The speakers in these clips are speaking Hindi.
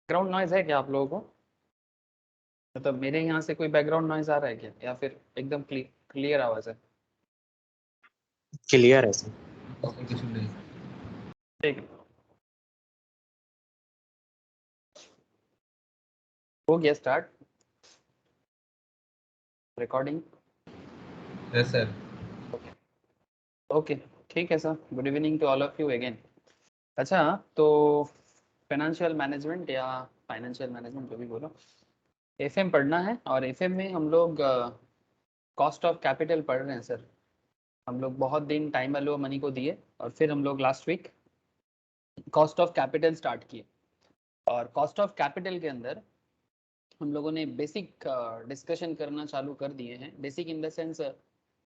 बैकग्राउंड नॉइज है क्या आप लोगों को? मतलब मेरे यहाँ से कोई बैकग्राउंड नॉइज आ रहा है क्या, या फिर एकदम क्लियर आवाज है? क्लियर है सर। ठीक है, हो गया start recording. Yes sir. Okay, ठीक है sir. Good evening to all of you again. अच्छा, तो फाइनेंशियल मैनेजमेंट या फाइनेंशियल मैनेजमेंट जो भी बोलो, एफएम पढ़ना है। और एफएम में हम लोग कॉस्ट ऑफ कैपिटल पढ़ रहे हैं सर। हम लोग बहुत दिन टाइम वैल्यू मनी को दिए और फिर हम लोग last week cost of capital start किए। और कॉस्ट ऑफ कैपिटल के अंदर हम लोगों ने बेसिक डिस्कशन करना चालू कर दिए हैं। Basic in the sense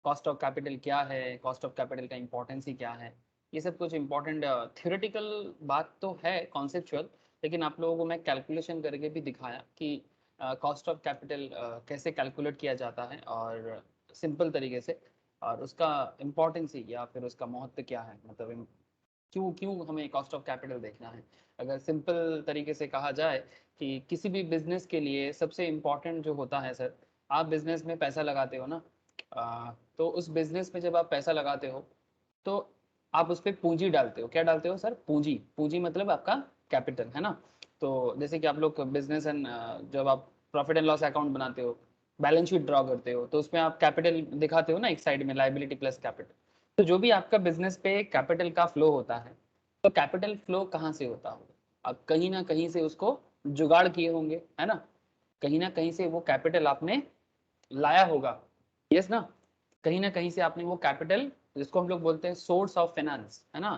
cost of capital क्या है, कॉस्ट ऑफ कैपिटल का इम्पोर्टेंस ही क्या है, ये सब कुछ इम्पोर्टेंट थ्योरेटिकल बात तो है, कॉन्सेप्चुअल। लेकिन आप लोगों को मैं कैलकुलेशन करके भी दिखाया कि कॉस्ट ऑफ कैपिटल कैसे कैलकुलेट किया जाता है और सिंपल तरीके से, और उसका इम्पोर्टेंस ही या फिर उसका महत्व क्या है, मतलब क्यों क्यों हमें कॉस्ट ऑफ कैपिटल देखना है। अगर सिंपल तरीके से कहा जाए कि किसी भी बिजनेस के लिए सबसे इम्पोर्टेंट जो होता है सर, आप बिजनेस में पैसा लगाते हो ना, तो उस बिजनेस में जब आप पैसा लगाते हो तो आप उस पर पूंजी डालते हो। क्या डालते हो सर? पूंजी। पूंजी मतलब आपका कैपिटल है ना। तो जैसे कि आप लोग बिजनेस एंड जब आप प्रॉफिट एंड लॉस अकाउंट बनाते हो, बैलेंस शीट ड्रॉ करते हो, तो उसमें आप कैपिटल दिखाते हो ना, एक साइड में लाइबिलिटी प्लस कैपिटल। तो जो भी आपका बिजनेस पे कैपिटल का फ्लो होता है, तो कैपिटल फ्लो कहाँ से होता होगा? अब कहीं ना कहीं से उसको जुगाड़ किए होंगे, है ना। कहीं ना कहीं से वो कैपिटल आपने लाया होगा, यस ना। कहीं ना कहीं से आपने वो कैपिटल, जिसको हम लोग बोलते हैं सोर्स ऑफ फाइनेंस, है ना,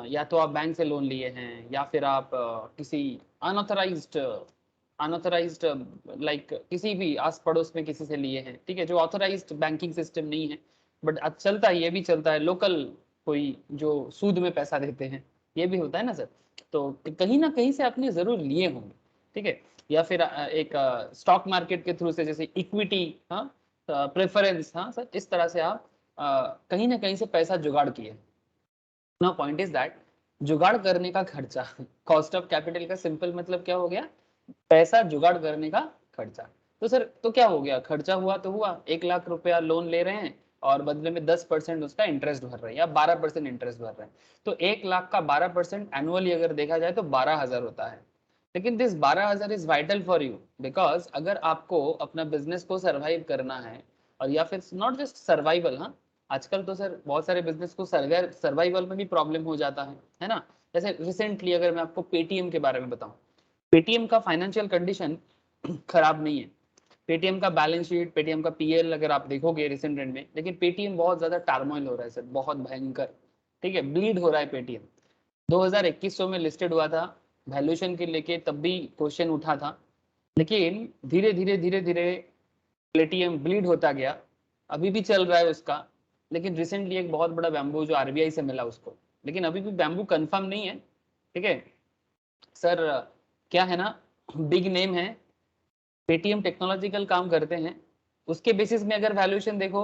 या तो आप बैंक से लोन लिए हैं, या फिर आप किसी अनऑथराइज्ड अनऑथराइज्ड लाइक किसी भी आस पड़ोस में किसी से लिए हैं, ठीक है, जो ऑथराइज्ड बैंकिंग सिस्टम नहीं है। बट आज चलता है, ये भी चलता है लोकल, कोई जो सूद में पैसा देते हैं, ये भी होता है ना सर। तो कहीं ना कहीं से आपने जरूर लिए होंगे, ठीक है। या फिर एक स्टॉक मार्केट के थ्रू से, जैसे इक्विटी, हाँ, प्रेफरेंस, हाँ सर, इस तरह से आप कहीं ना कहीं से पैसा जुगाड़ किए। नाउ पॉइंट इज दैट जुगाड़ करने का खर्चा कॉस्ट ऑफ कैपिटल का सिंपल मतलब क्या हो गया? पैसा जुगाड़ करने का खर्चा। तो सर, तो क्या हो गया? खर्चा हुआ तो हुआ, 1 लाख रुपया लोन ले रहे हैं और बदले में 10% उसका इंटरेस्ट भर रहे हैं, या 12% इंटरेस्ट भर रहे हैं। तो 1 लाख का 12% एनुअली अगर देखा जाए तो 12,000 होता है। लेकिन this 12,000 is vital for you, because अगर आपको अपना बिजनेस को सर्वाइव करना है, और या फिर नॉट जस्ट सर्वाइवल, हाँ, आजकल तो सर बहुत सारे बिजनेस को सर्वाइवल में भी प्रॉब्लम हो जाता है ना। जैसे रिसेंटली अगर मैं आपको पेटीएम के बारे में बताऊं, पेटीएम का फाइनेंशियल कंडीशन खराब नहीं है। पेटीएम का बैलेंस शीट, पेटीएम का पीएल अगर आप देखोगे रिसेंट ट्रेंड में, लेकिन पेटीएम बहुत ज्यादा टार्मोइल हो रहा है सर, बहुत भयंकर, ठीक है, ब्लीड हो रहा है पेटीएम। 2021 में लिस्टेड हुआ था, वैल्यूएशन के लेके तब भी क्वेश्चन उठा था, लेकिन धीरे धीरे धीरे धीरे पेटीएम ब्लीड होता गया। अभी भी चल रहा है उसका, लेकिन रिसेंटली एक बहुत बड़ा बैम्बू जो आरबीआई से मिला उसको, लेकिन अभी भी बैम्बू कंफर्म नहीं है, ठीक है सर। क्या है ना, बिग नेम है, पेटीएम टेक्नोलॉजिकल काम करते हैं, उसके बेसिस में अगर वैल्यूएशन देखो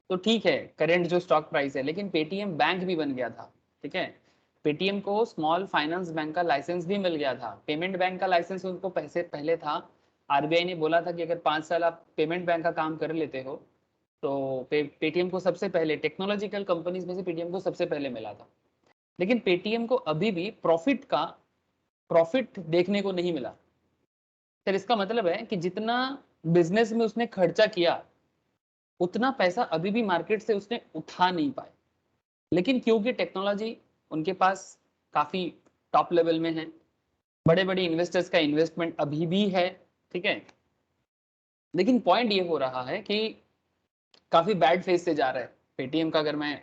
तो ठीक है करेंट जो स्टॉक प्राइस है, लेकिन पेटीएम बैंक भी बन गया था, ठीक है। पेटीएम को स्मॉल फाइनेंस बैंक का लाइसेंस भी मिल गया था, पेमेंट बैंक का लाइसेंस उनको पैसे पहले था। आरबीआई ने बोला था कि अगर 5 साल आप पेमेंट बैंक का काम कर लेते हो तो पेटीएम को सबसे पहले, टेक्नोलॉजिकल कंपनीज में से पेटीएम को सबसे पहले मिला था। लेकिन पेटीएम को अभी भी प्रॉफिट देखने को नहीं मिला। सर, इसका मतलब है कि जितना बिजनेस में उसने खर्चा किया, उतना पैसा अभी भी मार्केट से उसने उठा नहीं पाए। लेकिन क्योंकि टेक्नोलॉजी उनके पास काफी टॉप लेवल में है, बड़े बड़े इन्वेस्टर्स का इन्वेस्टमेंट अभी भी है, ठीक है। लेकिन पॉइंट ये हो रहा है कि काफी बैड फेज से जा रहा है पेटीएम का। अगर मैं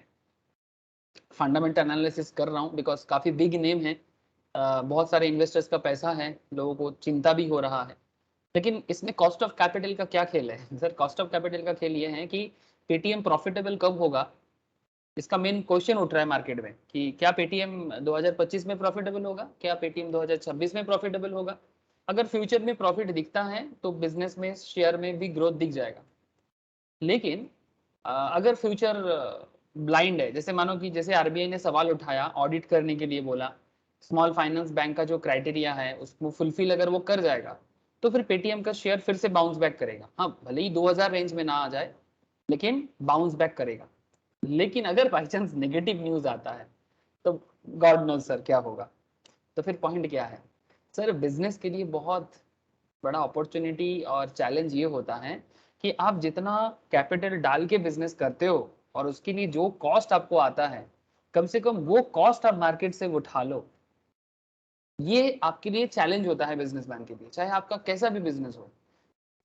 फंडामेंटल एनालिसिस कर रहा हूँ, बिकॉज काफी बिग नेम है, बहुत सारे इन्वेस्टर्स का पैसा है, लोगों को चिंता भी हो रहा है। लेकिन इसमें कॉस्ट ऑफ कैपिटल का क्या खेल है सर? कॉस्ट ऑफ कैपिटल का खेल ये है कि पेटीएम प्रॉफिटेबल कब होगा, इसका मेन क्वेश्चन उठ रहा है मार्केट में कि क्या पेटीएम 2025 में प्रॉफिटेबल होगा, क्या पेटीएम 2026 में प्रॉफिटेबल होगा। अगर फ्यूचर में प्रॉफिट दिखता है तो बिजनेस में, शेयर में भी ग्रोथ दिख जाएगा। लेकिन अगर फ्यूचर ब्लाइंड है, जैसे मानो कि जैसे आरबीआई ने सवाल उठाया, ऑडिट करने के लिए बोला स्मॉल फाइनेंस बैंक का जो क्राइटेरिया है उसको फुलफिल अगर वो कर जाएगा तो फिर पेटीएम का शेयर फिर से बाउंस बैक करेगा। हाँ, भले ही 2000 रेंज में ना आ जाए लेकिन बाउंस बैक करेगा। लेकिन अगर बाई चांस नेगेटिव न्यूज आता है तो गॉड नोज सर क्या होगा। तो फिर पॉइंट क्या है सर, बिजनेस के लिए बहुत बड़ा अपॉर्चुनिटी और चैलेंज ये होता है कि आप जितना कैपिटल डाल के बिजनेस करते हो और उसके लिए जो कॉस्ट आपको आता है, कम से कम वो कॉस्ट आप मार्केट से उठा लो। ये आपके लिए चैलेंज होता है बिजनेसमैन के लिए, चाहे आपका कैसा भी बिजनेस हो।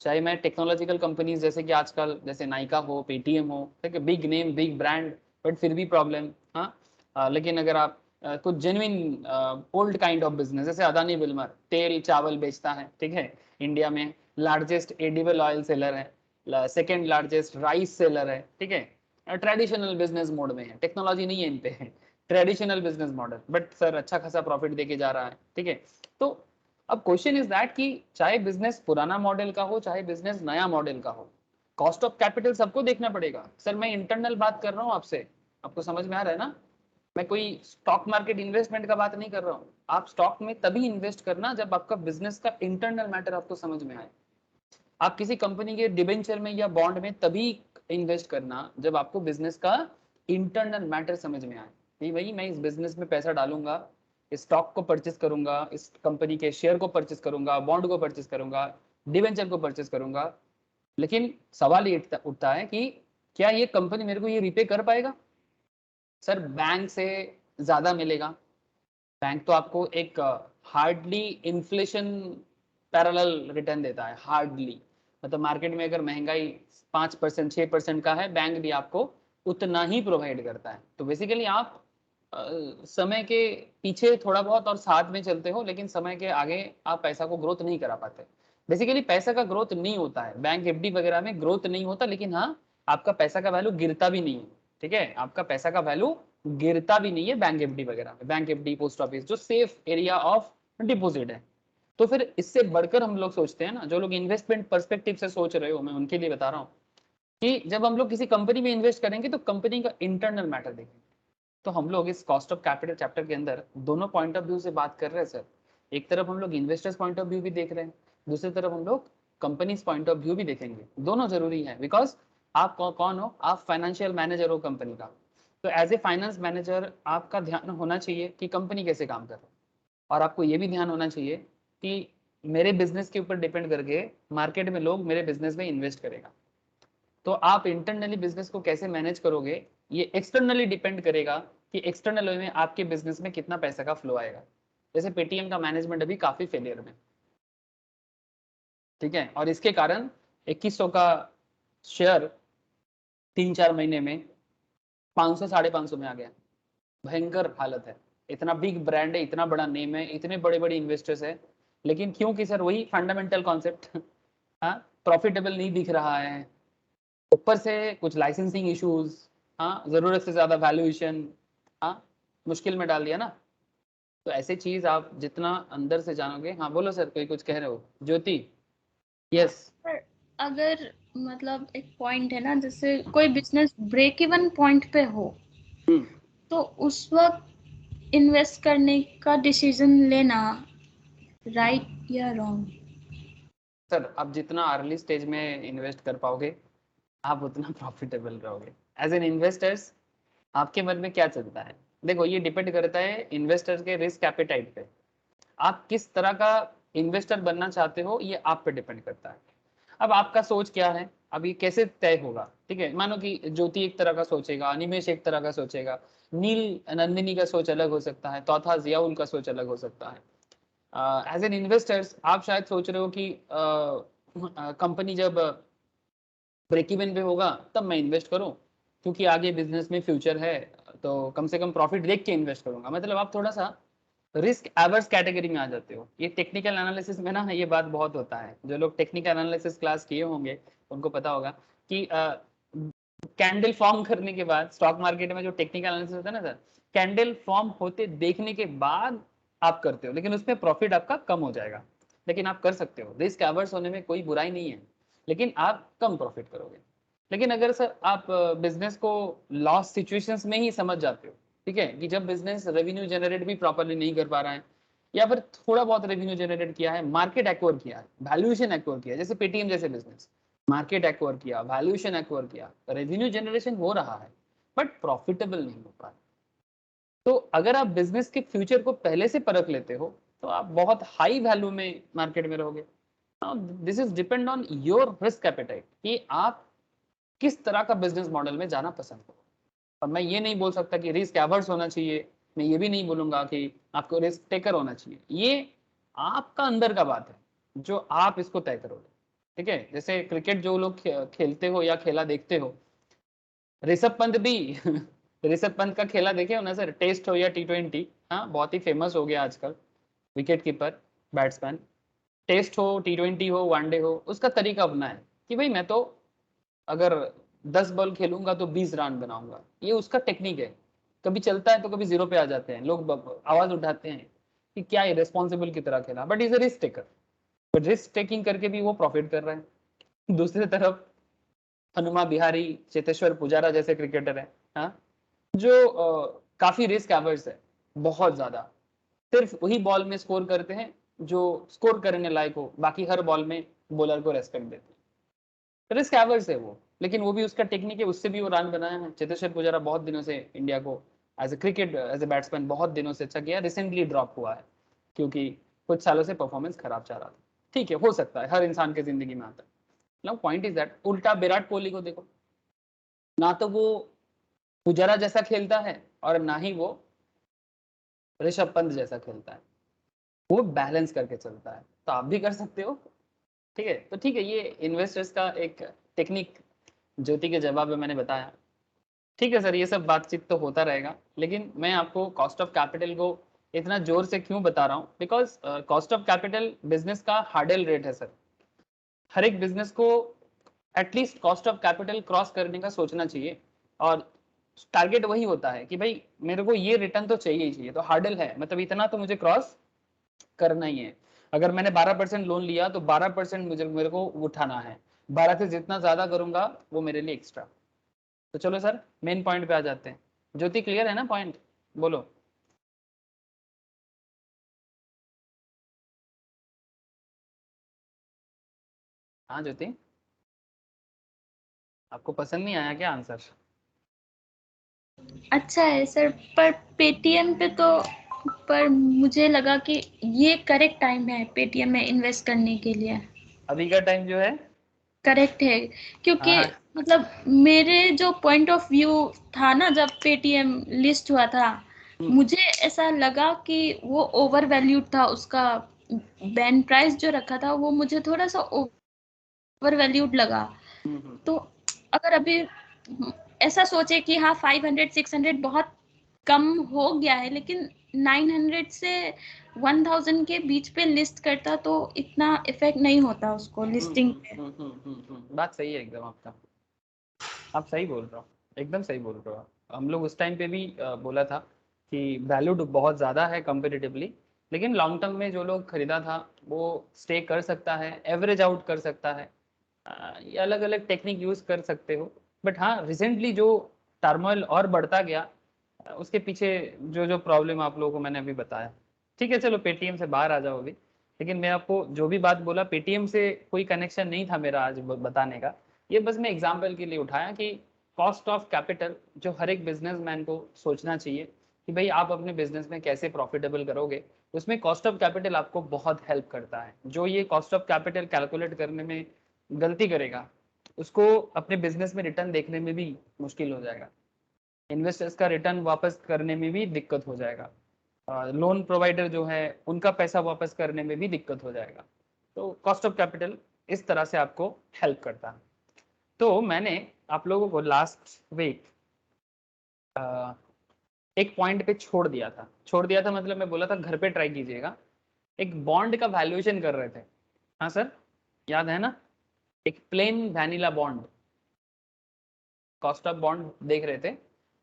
चाहे मैं टेक्नोलॉजिकल कंपनीज जैसे कि आजकल जैसे नाइका हो, पेटीएम हो, ठीक है, big name big brand, but फिर भी प्रॉब्लम। हाँ, लेकिन अगर आप कुछ genuine old kind of business जैसे अदानी विल्मर तेल चावल बेचता है, ठीक है, इंडिया में लार्जेस्ट एडिबल ऑयल सेलर है, सेकेंड लार्जेस्ट राइस सेलर है, ठीक है, ट्रेडिशनल बिजनेस मोड में है, टेक्नोलॉजी नहीं है इन पे, traditional business model, but sir अच्छा खासा प्रॉफिट देके जा रहा है, ठीक है। तो अब क्वेश्चन इज दैट कि चाहे बिजनेस पुराना मॉडल का हो चाहे बिजनेस नया मॉडल का हो, कॉस्ट ऑफ कैपिटल सबको देखना पड़ेगा। सर मैं इंटरनल बात कर रहा हूँ आपसे, आपको समझ में आ रहा है ना, मैं कोई स्टॉक मार्केट इन्वेस्टमेंट का बात नहीं कर रहा हूँ। आप स्टॉक में तभी इन्वेस्ट करना जब आपका बिजनेस का इंटरनल मैटर आपको समझ में आए। आप किसी कंपनी के डिबेंचर में या बॉन्ड में तभी इन्वेस्ट करना जब आपको बिजनेस का इंटरनल मैटर समझ में आए कि भाई मैं इस बिजनेस में पैसा डालूंगा, इस स्टॉक को परचेस करूंगा, इस कंपनी के शेयर को परचेस करूंगा, बॉन्ड को परचेस करूंगा, डिबेंचर को परचेस करूंगा। लेकिन सवाल ये उठता है कि क्या ये कंपनी मेरे को ये रिपे कर पाएगा। सर बैंक से ज्यादा मिलेगा। बैंक तो आपको एक हार्डली इन्फ्लेशन पैरेलल रिटर्न देता है, हार्डली। मतलब मार्केट में अगर महंगाई 5% 6% का है, बैंक भी आपको उतना ही प्रोवाइड करता है। तो बेसिकली आप समय के पीछे थोड़ा बहुत और साथ में चलते हो, लेकिन समय के आगे आप पैसा को ग्रोथ नहीं करा पाते। बेसिकली पैसा का ग्रोथ नहीं होता है, बैंक एफडी वगैरह में ग्रोथ नहीं होता, लेकिन हाँ आपका पैसा का वैल्यू गिरता भी नहीं है, ठीक है, आपका पैसा का वैल्यू गिरता भी नहीं है बैंक एफडी वगैरह में। बैंक एफडी, पोस्ट ऑफिस जो सेफ एरिया ऑफ डिपॉजिट है। तो फिर इससे बढ़कर हम लोग सोचते हैं ना, जो लोग इन्वेस्टमेंट पर्सपेक्टिव से सोच रहे हो, मैं उनके लिए बता रहा हूँ कि जब हम लोग किसी कंपनी में इन्वेस्ट करेंगे तो कंपनी का इंटरनल मैटर देखेंगे। तो हम लोग इस कॉस्ट ऑफ कैपिटल चैप्टर के अंदर दोनों पॉइंट ऑफ व्यू से बात कर रहे हैं सर। एक तरफ हम लोग इन्वेस्टर्स पॉइंट ऑफ व्यू भी देख रहे हैं, दूसरी तरफ हम लोग कंपनीज पॉइंट ऑफ व्यू भी देखेंगे। दोनों जरूरी है, बिकॉज आप कौन हो, आप फाइनेंशियल मैनेजर हो कंपनी का। तो एज ए फाइनेंस मैनेजर आपका ध्यान होना चाहिए कि कंपनी कैसे काम कर रही है, और आपको ये भी ध्यान होना चाहिए कि मेरे बिजनेस के ऊपर डिपेंड करके मार्केट में लोग मेरे बिजनेस में इन्वेस्ट करेगा। तो आप इंटरनली बिजनेस को कैसे मैनेज करोगे, ये एक्सटर्नली डिपेंड करेगा कि एक्सटर्नल वे में आपके बिजनेस में कितना पैसा का फ्लो आएगा। जैसे पेटीएम का मैनेजमेंट अभी काफी फेलियर में, ठीक है, और इसके कारण 2100 का शेयर 3-4 महीने में 500 550 में आ गया। भयंकर हालत है। इतना बिग ब्रांड है, इतना बड़ा नेम है, इतने बड़े बड़े इन्वेस्टर्स है, लेकिन क्योंकि सर वही फंडामेंटल कॉन्सेप्ट, हाँ, प्रॉफिटेबल नहीं दिख रहा है, ऊपर से कुछ लाइसेंसिंग इश्यूज, हाँ, जरूरत से ज्यादा वैल्यूएशन, हाँ, मुश्किल में डाल दिया ना। तो ऐसे चीज आप जितना अंदर से जानोगे। हाँ बोलो सर, कोई कुछ कह रहे हो, ज्योति। यस। पर अगर मतलब एक पॉइंट है ना, जैसे कोई बिजनेस ब्रेक इवन पॉइंट पे हो तो उस वक्त इन्वेस्ट करने का डिसीजन लेना राइट या रॉन्ग। सर आप जितना अर्ली स्टेज में इन्वेस्ट कर पाओगे आप उतना प्रॉफिटेबल रहोगे। एज एन इन्वेस्टर्स आपके मन में क्या चलता है, देखो ये डिपेंड करता है इन्वेस्टर के रिस्क एपेटाइट पे। आप किस तरह का इन्वेस्टर बनना चाहते हो ये आप पे डिपेंड करता है। अब आपका सोच क्या है, अब ये कैसे तय होगा, ठीक है। मानो कि ज्योति एक तरह का सोचेगा, अनिमेश एक तरह का सोचेगा, नील नंदिनी का सोच अलग हो सकता है, तौथा जियाउल का सोच अलग हो सकता है। एज एन इन्वेस्टर्स आप शायद सोच रहे हो कि कंपनी जब ब्रेक इवन पे होगा तब मैं इन्वेस्ट करूं, क्योंकि आगे बिजनेस में फ्यूचर है, तो कम से कम प्रॉफिट देख के इन्वेस्ट करूंगा। मतलब आप थोड़ा सा रिस्क एवर्स कैटेगरी में आ जाते हो। ये टेक्निकल एनालिसिस में ना ये बात बहुत होता है, जो लोग टेक्निकल एनालिसिस क्लास किए होंगे उनको पता होगा कि कैंडल फॉर्म करने के बाद स्टॉक मार्केट में जो टेक्निकल एनालिसिस होता है ना सर, कैंडल फॉर्म होते देखने के बाद आप करते हो, लेकिन उसमें प्रॉफिट आपका कम हो जाएगा। लेकिन आप कर सकते हो, रिस्क एवर्स होने में कोई बुराई नहीं है, लेकिन आप कम प्रॉफिट करोगे। लेकिन अगर सर आप बिजनेस को लॉस सिचुएशंस में ही समझ जाते हो, ठीक है, कि जब बिजनेस रेवेन्यू जनरेट भी प्रॉपरली नहीं कर पा रहा है, या फिर थोड़ा बहुत रेवेन्यू जनरेट किया है, मार्केट एक्वायर किया है, वैल्यूएशन एक्वायर किया है, जैसे पेटीएम जैसे बिजनेस, मार्केट एक्वायर किया, वैल्यूएशन एक्वायर किया, रेवेन्यू जनरेशन हो रहा है बट प्रॉफिटेबल नहीं हो पा रहा। तो अगर आप बिजनेस के फ्यूचर को पहले से परख लेते हो तो आप बहुत हाई वैल्यू में मार्केट में रहोगे। This is depend on your risk appetite कि आप किस तरह का बिजनेस मॉडल में जाना पसंद करो। और मैं ये नहीं बोल सकता कि रिस्क एवर्स होना चाहिए, मैं ये भी नहीं बोलूंगा कि आपको रिस्क टेकर होना चाहिए। ये आपका अंदर का बात है जो आप इसको तय करोगे। ठीक है, जैसे क्रिकेट जो लोग खेलते हो या खेला देखते हो, ऋषभ पंत भी ऋषभ पंत का खेला देखे हो ना सर, टेस्ट हो या T20, हाँ बहुत ही फेमस हो गया आजकल, विकेट कीपर, बैट्समैन, टेस्ट हो, T20 हो, वनडे हो, उसका तरीका अपना है कि भाई मैं तो अगर 10 बॉल खेलूंगा तो 20 रन बनाऊंगा, ये उसका टेक्निक है। कभी चलता है तो कभी जीरो पे आ जाते हैं, लोग आवाज उठाते हैं कि क्या इरेस्पॉन्सिबल की तरह खेला, but is a risk taker, but risk taking करके भी वो प्रॉफिट कर रहे हैं। दूसरी तरफ हनुमा बिहारी, चेतेश्वर पुजारा जैसे क्रिकेटर है, हाँ, जो काफी रिस्क एवर्स है, बहुत ज्यादा, सिर्फ वही बॉल में स्कोर करते हैं जो स्कोर करने लायक हो, बाकी हर बॉल में बॉलर को रेस्पेक्ट देते हैं। रिस्क एवर्स है वो, लेकिन वो भी उसका टेक्निक है, उससे भी वो रन बनाया है। चेतेश्वर पुजारा बहुत दिनों से इंडिया को as a cricket as a batsman बहुत दिनों से अच्छा किया, रिसेंटली ड्रॉप हुआ है क्योंकि कुछ सालों से परफॉर्मेंस खराब चल रहा था। ठीक है, हो सकता है, हर इंसान की जिंदगी में आता है। नाउ पॉइंट इज दैट उल्टा विराट कोहली को देखो, ना तो वो पुजारा जैसा खेलता है और ना ही वो ऋषभ पंत जैसा खेलता है, वो बैलेंस करके चलता है, तो आप भी कर सकते हो। ठीक है, तो ठीक है, ये इन्वेस्टर्स का एक टेक्निक ज्योति के जवाब में मैंने बताया। ठीक है सर, ये सब बातचीत तो होता रहेगा, लेकिन मैं आपको कॉस्ट ऑफ कैपिटल को इतना जोर से क्यों बता रहा हूँ, because cost of capital business का हार्डल रेट है सर। हर एक बिजनेस को at least cost of capital cross करने का सोचना चाहिए, और टारगेट वही होता है कि भाई मेरे को ये रिटर्न तो चाहिए ही चाहिए, तो हार्डल है, मतलब इतना तो मुझे क्रॉस करना ही है। अगर मैंने 12% लोन लिया तो 12% मुझे मेरे को उठाना है, 12 से जितना ज्यादा करूंगा वो मेरे लिए एक्स्ट्रा। तो चलो सर मेन पॉइंट पे आ जाते हैं। ज्योति क्लियर है ना पॉइंट, बोलो। हाँ ज्योति, आपको पसंद नहीं आया क्या आंसर? अच्छा है सर, पर पेटीएम पे तो, पर मुझे लगा कि ये करेक्ट टाइम है पेटीएम में इन्वेस्ट करने के लिए। अभी का टाइम जो है, करेक्ट है, क्योंकि हाँ मतलब मेरे जो पॉइंट ऑफ व्यू था ना, जब पेटीएम लिस्ट हुआ था, मुझे ऐसा लगा कि वो ओवर वैल्यूड था, उसका बैंड प्राइस जो रखा था वो मुझे थोड़ा सा ओवर वैल्यूड लगा। तो अगर अभी ऐसा सोचे कि हाँ 500 600 बहुत कम हो गया है, लेकिन 900 से 1000 के बीच पे लिस्ट करता तो इतना इफेक्ट नहीं होता उसको लिस्टिंग पे। बात सही है एकदम आपका, आप सही बोल रहे हो, एकदम सही बोल रहे हो आप। हम लोग उस टाइम पे भी बोला था कि वैल्यूड बहुत ज़्यादा है कंपेरेटिवली, लेकिन लॉन्ग टर्म में जो लोग खरीदा था वो स्टे कर सकता है, एवरेज आउट कर सकता है, ये अलग अलग टेक्निक यूज़ कर सकते हो। बट हाँ, रिसेंटली जो टर्मोइल और बढ़ता गया, उसके पीछे जो जो प्रॉब्लम आप लोगों को मैंने अभी बताया। ठीक है, चलो पेटीएम से बाहर आ जाओ अभी, लेकिन मैं आपको जो भी बात बोला पेटीएम से कोई कनेक्शन नहीं था मेरा आज बताने का, ये बस मैं एग्जाम्पल के लिए उठाया कि कॉस्ट ऑफ कैपिटल जो हर एक बिजनेसमैन को सोचना चाहिए कि भाई आप अपने बिजनेस में कैसे प्रॉफिटेबल करोगे, उसमें कॉस्ट ऑफ कैपिटल आपको बहुत हेल्प करता है। जो ये कॉस्ट ऑफ कैपिटल कैलकुलेट करने में गलती करेगा उसको अपने बिजनेस में रिटर्न देखने में भी मुश्किल हो जाएगा, इन्वेस्टर्स का रिटर्न वापस करने में भी दिक्कत हो जाएगा, लोन प्रोवाइडर जो है उनका पैसा वापस करने में भी दिक्कत हो जाएगा। तो कॉस्ट ऑफ कैपिटल इस तरह से आपको हेल्प करता है। तो मैंने आप लोगों को लास्ट वीक एक पॉइंट पे छोड़ दिया था मतलब मैं बोला था घर पे ट्राई कीजिएगा, एक बॉन्ड का वैल्यूएशन कर रहे थे। हाँ सर, याद है ना, एक plain vanilla bond, cost of bond देख रहे थे,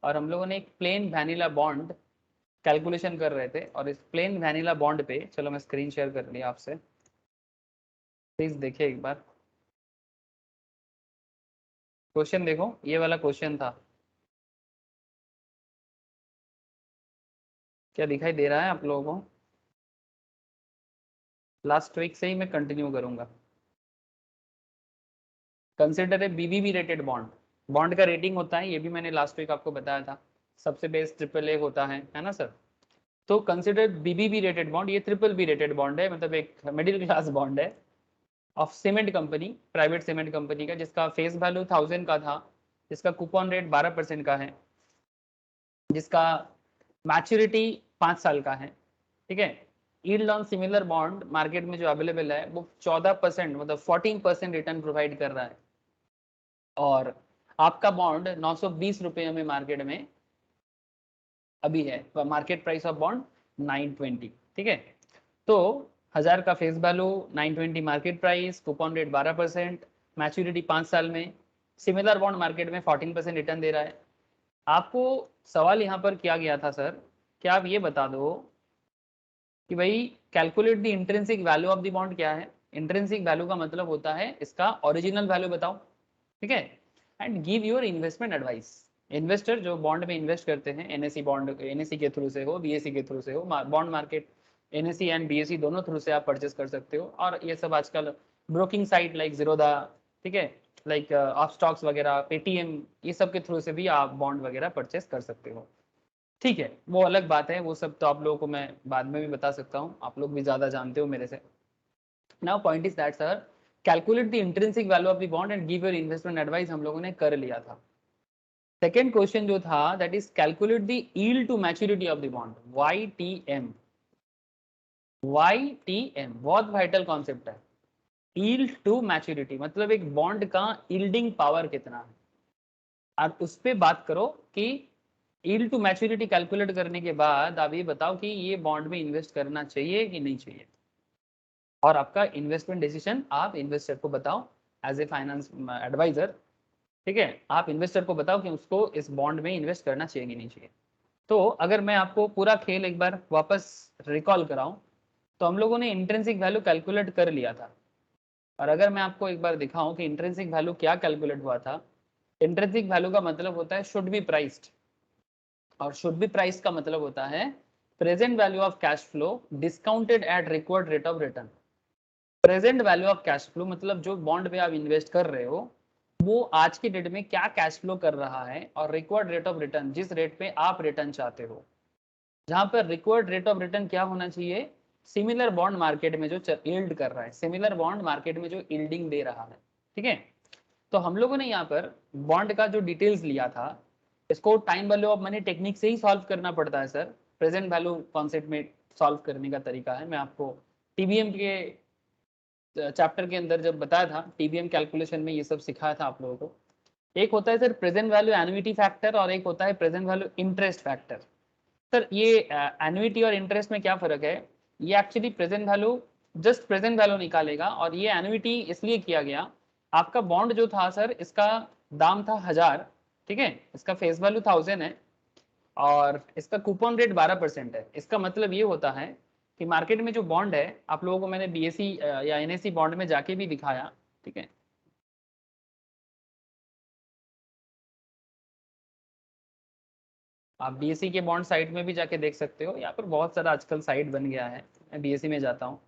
और हम लोगों ने एक प्लेन वैनिला बॉन्ड कैलकुलेशन कर रहे थे। और इस प्लेन वैनिला बॉन्ड पे, चलो मैं स्क्रीन शेयर कर लिया आपसे, प्लीज देखिए एक बार क्वेश्चन, देखो ये वाला क्वेश्चन था। क्या दिखाई दे रहा है आप लोगों को? लास्ट वीक से ही मैं कंटिन्यू करूंगा। Consider a BBB rated bond. Bond का रेटिंग होता है, ये भी मैंने लास्ट वीक आपको बताया था। सबसे बेस्ट ट्रिपल ए होता है ना सर? तो कंसिडर बीबीबी रेटेड बॉन्ड, ये ट्रिपल बी रेटेड बॉन्ड है, मतलब एक मिडिल क्लास बॉन्ड है of cement company, private cement company का, जिसका फेस वैल्यू 1000 का था, जिसका कूपन रेट 12% का है, जिसका मैच्योरिटी 5 साल का है। ठीक है। Yield on similar bond market में जो अवेलेबल है वो 14%, मतलब 14% रिटर्न प्रोवाइड कर रहा है। और आपका बॉन्ड 920 रुपये में मार्केट में अभी है, मार्केट प्राइस ऑफ बॉन्ड 920। ठीक है। तो 1000 का face value, 920 market price, coupon rate 12%, maturity 5 साल में, सिमिलर बॉन्ड मार्केट में 14% रिटर्न दे रहा है। आपको सवाल यहाँ पर किया गया था सर, क्या आप ये बता दो कि भाई calculate the intrinsic value of the bond क्या है। इंट्रिंसिक वैल्यू का मतलब होता है इसका ओरिजिनल वैल्यू बताओ। ठीक है। And give your investment advice. Investor जो बॉन्ड में इन्वेस्ट करते हैं, एनएससी बॉन्ड, एनएससी के थ्रू से हो, बीएससी के थ्रू से हो, bond market NSC and BSc दोनों थ्रू से आप परचेस कर सकते हो। और ये सब आजकल ब्रोकिंग साइट लाइक जीरोधा, ठीक है, लाइक ऑफ स्टॉक्स वगैरह, पेटीएम, ये सब के थ्रू से भी आप बॉन्ड वगैरह परचेस कर सकते हो। ठीक है, वो अलग बात है, वो सब तो आप लोगों को मैं बाद में भी बता सकता हूँ, आप लोग भी ज़्यादा जानते हो मेरे से। Now point is that sir, calculate the intrinsic value of the bond and give your investment advice हम लोगों ने कर लिया था। सेकेंड क्वेश्चन जो था that is calculate the yield to maturity of the bond, YTM। YTM बहुत वाइटल कॉन्सेप्ट है। यील्ड टू मैच्योरिटी मतलब एक बॉन्ड का यील्डिंग पावर कितना है। आप उस पर बात करो कि यील्ड टू मैच्योरिटी कैलकुलेट करने के बाद आप ये बताओ कि ये बॉन्ड में इन्वेस्ट करना चाहिए कि नहीं चाहिए, और आपका इन्वेस्टमेंट डिसीजन आप इन्वेस्टर को बताओ एज ए फाइनेंस एडवाइजर। ठीक है, आप इन्वेस्टर को बताओ कि उसको इस बॉन्ड में इन्वेस्ट करना चाहिए कि नहीं चाहिए। तो अगर मैं आपको पूरा खेल एक बार वापस रिकॉल कराऊं, तो हम लोगों ने इंट्रिंसिक वैल्यू कैलकुलेट कर लिया था। और अगर मैं आपको एक बार दिखाऊं कि इंट्रिंसिक वैल्यू क्या कैलकुलेट हुआ था, इंट्रिंसिक वैल्यू का मतलब होता है शुड बी प्राइस्ड, और शुड बी प्राइस का मतलब होता है present value of cash flow discounted eight required rate of return. Present value of cash flow मतलब जो बॉन्ड पे आप इन्वेस्ट कर रहे हो वो आज की डेट में क्या कैश फ्लो कर रहा है, और रिक्वायर्ड रेट ऑफ रिटर्न जिस रेट पे आप रिटर्न चाहते हो। जहां पर रिक्वायर्ड रेट ऑफ रिटर्न क्या होना चाहिए, सिमिलर बॉन्ड मार्केट में जो यील्ड कर रहा है, सिमिलर बॉन्ड मार्केट में जो यील्डिंग दे रहा है। ठीक है। तो हम लोगों ने यहाँ पर बॉन्ड का जो डिटेल्स लिया था, इसको time value of money technique से ही सॉल्व करना पड़ता है सर। प्रेजेंट वैल्यू कॉन्सेप्ट में सॉल्व करने का तरीका है, मैं आपको टीबीएम के चैप्टर के अंदर जब बताया था, टीबीएम कैलकुलेशन में ये सब सिखाया था आप लोगों को। एक होता है sir present value annuity factor, और एक होता है present value interest factor. Sir ये एन्युइटी और इंटरेस्ट में क्या फर्क है, ये actually present value, just present value निकालेगा, और ये एन्युइटी इसलिए किया गया, आपका बॉन्ड जो था सर इसका दाम था 1000, ठीक है, इसका फेस वैल्यू 1000 है, और इसका कूपन रेट 12% है। इसका मतलब ये होता है कि मार्केट में जो बॉन्ड है, आप लोगों को मैंने बीएससी या एनएससी बॉन्ड में जाके भी दिखाया, ठीक है, आप बीएससी के बॉन्ड साइट में भी जाके देख सकते हो, यहाँ पर बहुत सारा आजकल साइट बन गया है। मैं बीएससी में जाता हूँ,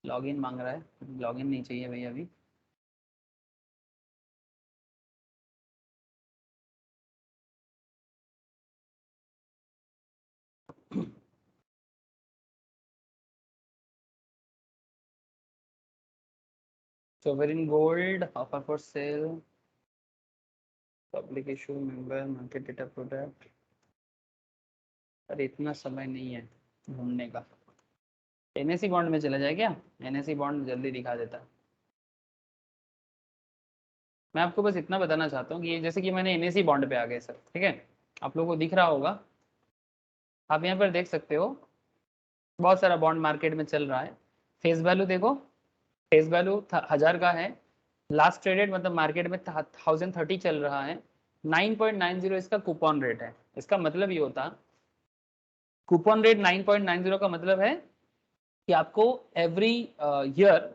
लॉगिन मांग रहा है, लॉगिन नहीं चाहिए भैया अभी। Sovereign gold offer for sale, public issue, member, market data product. अरे इतना समय नहीं है ढूंढने का। एनएससी बॉन्ड में चला जाए क्या, एनएससी बॉन्ड जल्दी दिखा देता है। मैं आपको बस इतना बताना चाहता हूँ कि ये जैसे कि मैंने एनएससी बॉन्ड पे आ गए सर, ठीक है, आप लोगों को दिख रहा होगा, आप यहाँ पर देख सकते हो बहुत सारा बॉन्ड मार्केट में चल रहा है। फेस वैल्यू देखो, फेस वैल्यू 1000 का है, लास्ट ट्रेडेड मतलब मार्केट में 1030 चल रहा है, 9.90 इसका कूपन रेट है। इसका मतलब ये होता, कूपन रेट 9.90 का मतलब है कि आपको एवरी ईयर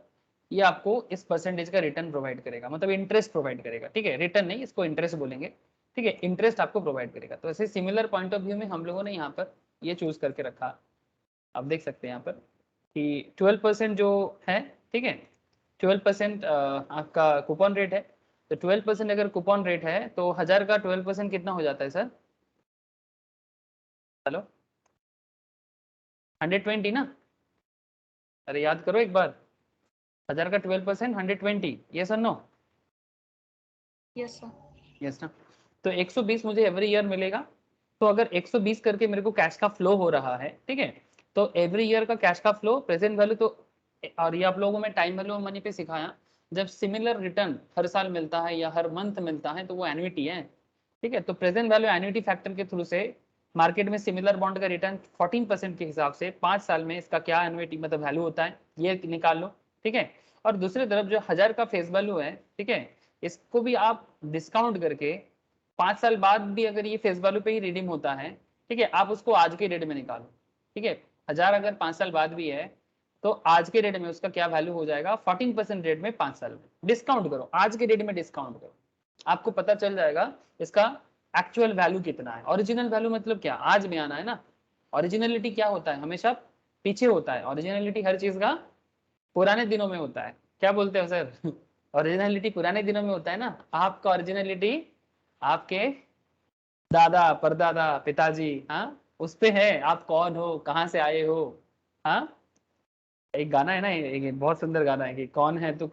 ये आपको इस परसेंटेज का रिटर्न प्रोवाइड करेगा, मतलब इंटरेस्ट प्रोवाइड करेगा। ठीक है, रिटर्न नहीं, इसको इंटरेस्ट बोलेंगे। ठीक है, इंटरेस्ट आपको प्रोवाइड करेगा। तो ऐसे सिमिलर पॉइंट ऑफ व्यू में हम लोगों ने यहाँ पर ये चूज करके रखा। आप देख सकते हैं यहाँ पर कि 12% जो है, ठीक है, 12% आपका कूपन रेट है। तो 12% अगर कूपन रेट है तो 1000 का 12% कितना हो जाता है सर? हेलो, 120 ना? अरे याद करो एक बार, 1000 का 12% 120, ये sir no? Yes sir. Yes ना? तो 120 मुझे एवरी ईयर मिलेगा। तो अगर 120 करके मेरे को कैश का फ्लो हो रहा है, ठीक है, तो एवरी ईयर का कैश का फ्लो प्रेजेंट वैल्यू तो, और ये आप लोगों में टाइम वैल्यू ऑफ मनी पे सिखाया, जब सिमिलर रिटर्न हर साल मिलता है या हर मंथ मिलता है तो वो एन्युटी है, ठीक है। तो प्रेजेंट वैल्यू एन्युटी फैक्टर के थ्रू से मार्केट में सिमिलर बॉन्ड का रिटर्न 14% के हिसाब से 5 साल में इसका क्या एन्युटी मतलब वैल्यू होता है ये निकाल लो, ठीक है। और दूसरी तरफ जो 1000 का फेस वैल्यू है, ठीक है, इसको भी आप डिस्काउंट करके 5 साल बाद भी अगर ये फेस वैल्यू पे ही रिडीम होता है, ठीक है, आप उसको आज के रेट में निकालो, ठीक है। 1000 अगर 5 साल बाद भी है तो आज के रेट में उसका क्या वैल्यू हो जाएगा, 14% रेट में 5 साल में। डिस्काउंट करो, आज के रेट में डिस्काउंट करो, आपको पता चल जाएगा इसका एक्चुअल वैल्यू कितना है। ओरिजिनल वैल्यू मतलब क्या, आज में आना है ना। ओरिजिनलिटी क्या होता है, हमेशा पीछे होता है। ओरिजिनलिटी हर चीज का पुराने दिनों में होता है। क्या बोलते हो सर? ओरिजिनलिटी पुराने दिनों में होता है ना। आपका ओरिजिनलिटी आपके दादा परदादा पिताजी, हाँ, उस पे है, आप कौन हो, कहाँ से आए हो। हाँ, एक गाना है ना, एक बहुत सुंदर गाना है कि कौन है तू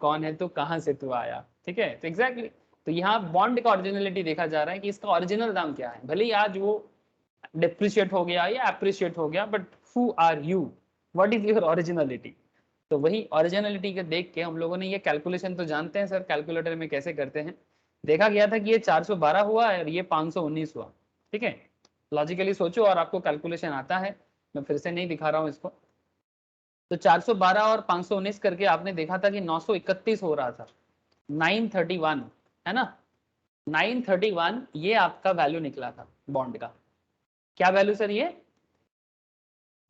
कहाँ से तू आया, ठीक है। तो एग्जैक्टली तो यहाँ बॉन्ड का ओरिजिनलिटी देखा जा रहा है कि इसका ओरिजिनल दाम क्या है। भले ही आज वो डिप्रिशिएट हो गया या अप्रिशिएट हो गया, but who are you, what is your originality. तो वही ओरिजिनलिटी के देख के हम लोगों ने ये कैलकुलेशन तो जानते हैं सर कैलकुलेटर में कैसे करते हैं। देखा गया था कि ये 412 हुआ और ये 519 हुआ, ठीक है। लॉजिकली सोचो और आपको कैलकुलेशन आता है, मैं फिर से नहीं दिखा रहा हूँ इसको। तो 412 और 519 करके आपने देखा था कि 931 हो रहा था, 931 है ना, 931 ये आपका वैल्यू निकला था बॉन्ड का। क्या वैल्यू सर? ये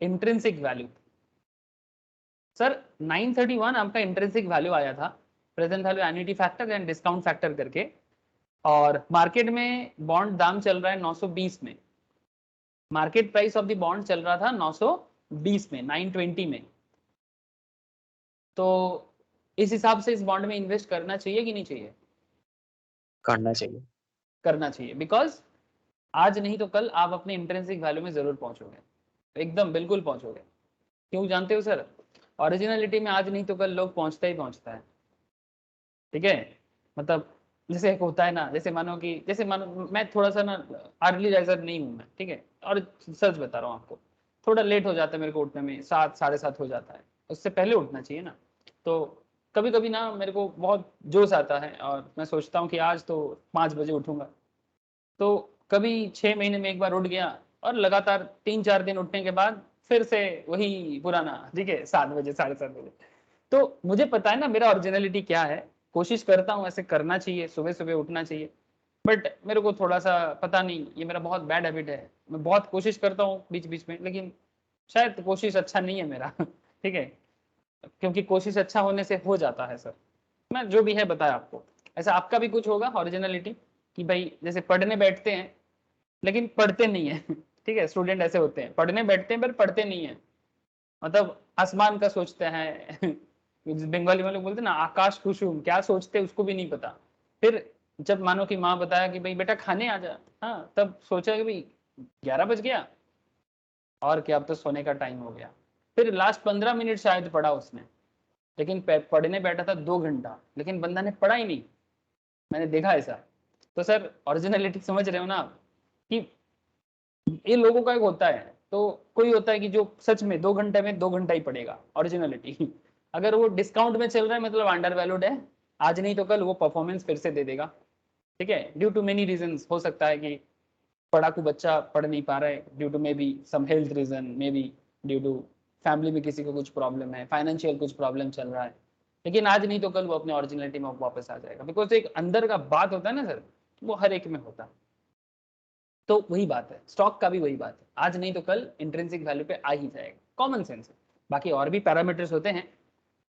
इंट्रिंसिक वैल्यू सर। 931 आपका इंट्रिंसिक वैल्यू आया था, present value annuity factor and discount factor करके। और मार्केट में बॉन्ड दाम चल रहा है 920 में, market price of the bond चल रहा था 920 में, 920 में। तो इस हिसाब से इस बॉन्ड में इन्वेस्ट करना चाहिए कि नहीं चाहिए? करना चाहिए। करना चाहिए, बिकॉज आज नहीं तो कल आप अपने इंट्रिंसिक वैल्यू में जरूर पहुंचोगे, एकदम बिल्कुल पहुंचोगे। क्यों जानते हो सर? ओरिजिनलिटी में आज नहीं तो कल लोग पहुंचता ही पहुंचता है, ठीक है। मतलब जैसे एक होता है ना, जैसे मानो मैं थोड़ा सा ना अर्ली राइजर नहीं हूं मैं, ठीक है, और सच बता रहा हूँ आपको, थोड़ा लेट हो जाता है मेरे को उठने में, 7 साढ़े 7 हो जाता है, उससे पहले उठना चाहिए ना। तो कभी कभी ना मेरे को बहुत जोश आता है और मैं सोचता हूँ कि आज तो 5 बजे उठूंगा। तो कभी 6 महीने में एक बार उठ गया और लगातार 3-4 दिन उठने के बाद फिर से वही पुराना, ठीक है, 7 बजे साढ़े 7 बजे। तो मुझे पता है ना मेरा ओरिजिनलिटी क्या है, कोशिश करता हूँ ऐसे करना चाहिए, सुबह सुबह उठना चाहिए। बट मेरे को थोड़ा सा पता नहीं, ये मेरा बहुत बैड हैबिट है, मैं बहुत कोशिश करता हूँ बीच बीच में, लेकिन शायद कोशिश अच्छा नहीं है मेरा ठीक है, क्योंकि कोशिश अच्छा होने से हो जाता है सर। मैं जो भी है बताया आपको, ऐसा आपका भी कुछ होगा ओरिजिनलिटी कि भाई जैसे पढ़ने बैठते हैं लेकिन पढ़ते नहीं है ठीक है, स्टूडेंट ऐसे होते हैं, पढ़ने बैठते हैं पर पढ़ते नहीं है, मतलब आसमान का सोचते हैं बंगाली में लोग बोलते हैं ना आकाश कुसुम, क्या सोचते हैं उसको भी नहीं पता। फिर जब मानो कि माँ बताया कि भाई बेटा खाने आ जा, हाँ, तब सोचा कि भाई 11 बज गया और क्या, अब तो सोने का टाइम हो गया। फिर लास्ट 15 मिनट शायद पढ़ा उसने, लेकिन पढ़ने बैठा था 2 घंटा, लेकिन बंदा ने पढ़ा ही नहीं, मैंने देखा ऐसा। तो सर ओरिजिनलिटी समझ रहे हो ना आप कि ये लोगों का एक होता है। तो कोई होता है कि जो सच में 2 घंटे में 2 घंटा ही पड़ेगा ओरिजिनलिटी अगर वो डिस्काउंट में चल रहा है मतलब अंडर वैल्यूड है, आज नहीं तो कल वो परफॉर्मेंस फिर से दे देगा, ठीक है। ड्यू टू मेनी रीजंस, हो सकता है कि पढ़ाकू बच्चा पढ़ नहीं पा रहा है, due to maybe some health reason, maybe due to family में किसी को कुछ प्रॉब्लम है, फाइनेंशियल कुछ प्रॉब्लम चल रहा है, लेकिन आज नहीं तो कल वो अपने ओरिजिनलिटी में वापस आ जाएगा। बिकॉज एक अंदर का बात होता है ना सर, वो हर एक में होता है। तो वही बात है, स्टॉक का भी वही बात है, आज नहीं तो कल इंट्रिंसिक वैल्यू पे आ ही जाएगा, कॉमन सेंस है। बाकी और भी पैरामीटर्स होते हैं,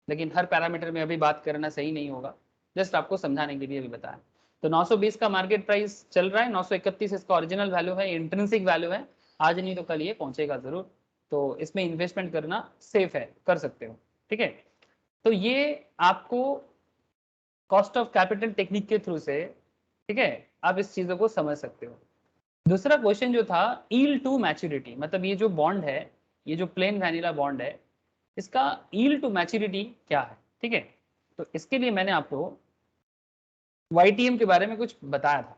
लेकिन हर पैरामीटर में अभी बात करना सही नहीं होगा, जस्ट आपको समझाने के लिए अभी बताया। तो 920 का मार्केट प्राइस चल रहा है, 931 इसका ओरिजिनल वैल्यू है, इंट्रिंसिक वैल्यू है। आज नहीं तो कल ये पहुंचेगा जरूर, तो इसमें इन्वेस्टमेंट करना सेफ है, कर सकते हो, ठीक है। तो ये आपको कॉस्ट ऑफ कैपिटल टेक्निक के थ्रू से, ठीक है, आप इस चीजों को समझ सकते हो। दूसरा क्वेश्चन जो था यील्ड टू मैच्योरिटी, मतलब ये जो बॉन्ड है, ये जो प्लेन वैनिला बॉन्ड है, इसका यील्ड टू मैच्योरिटी क्या है, ठीक है। तो इसके लिए मैंने आपको YTM के बारे में कुछ बताया था।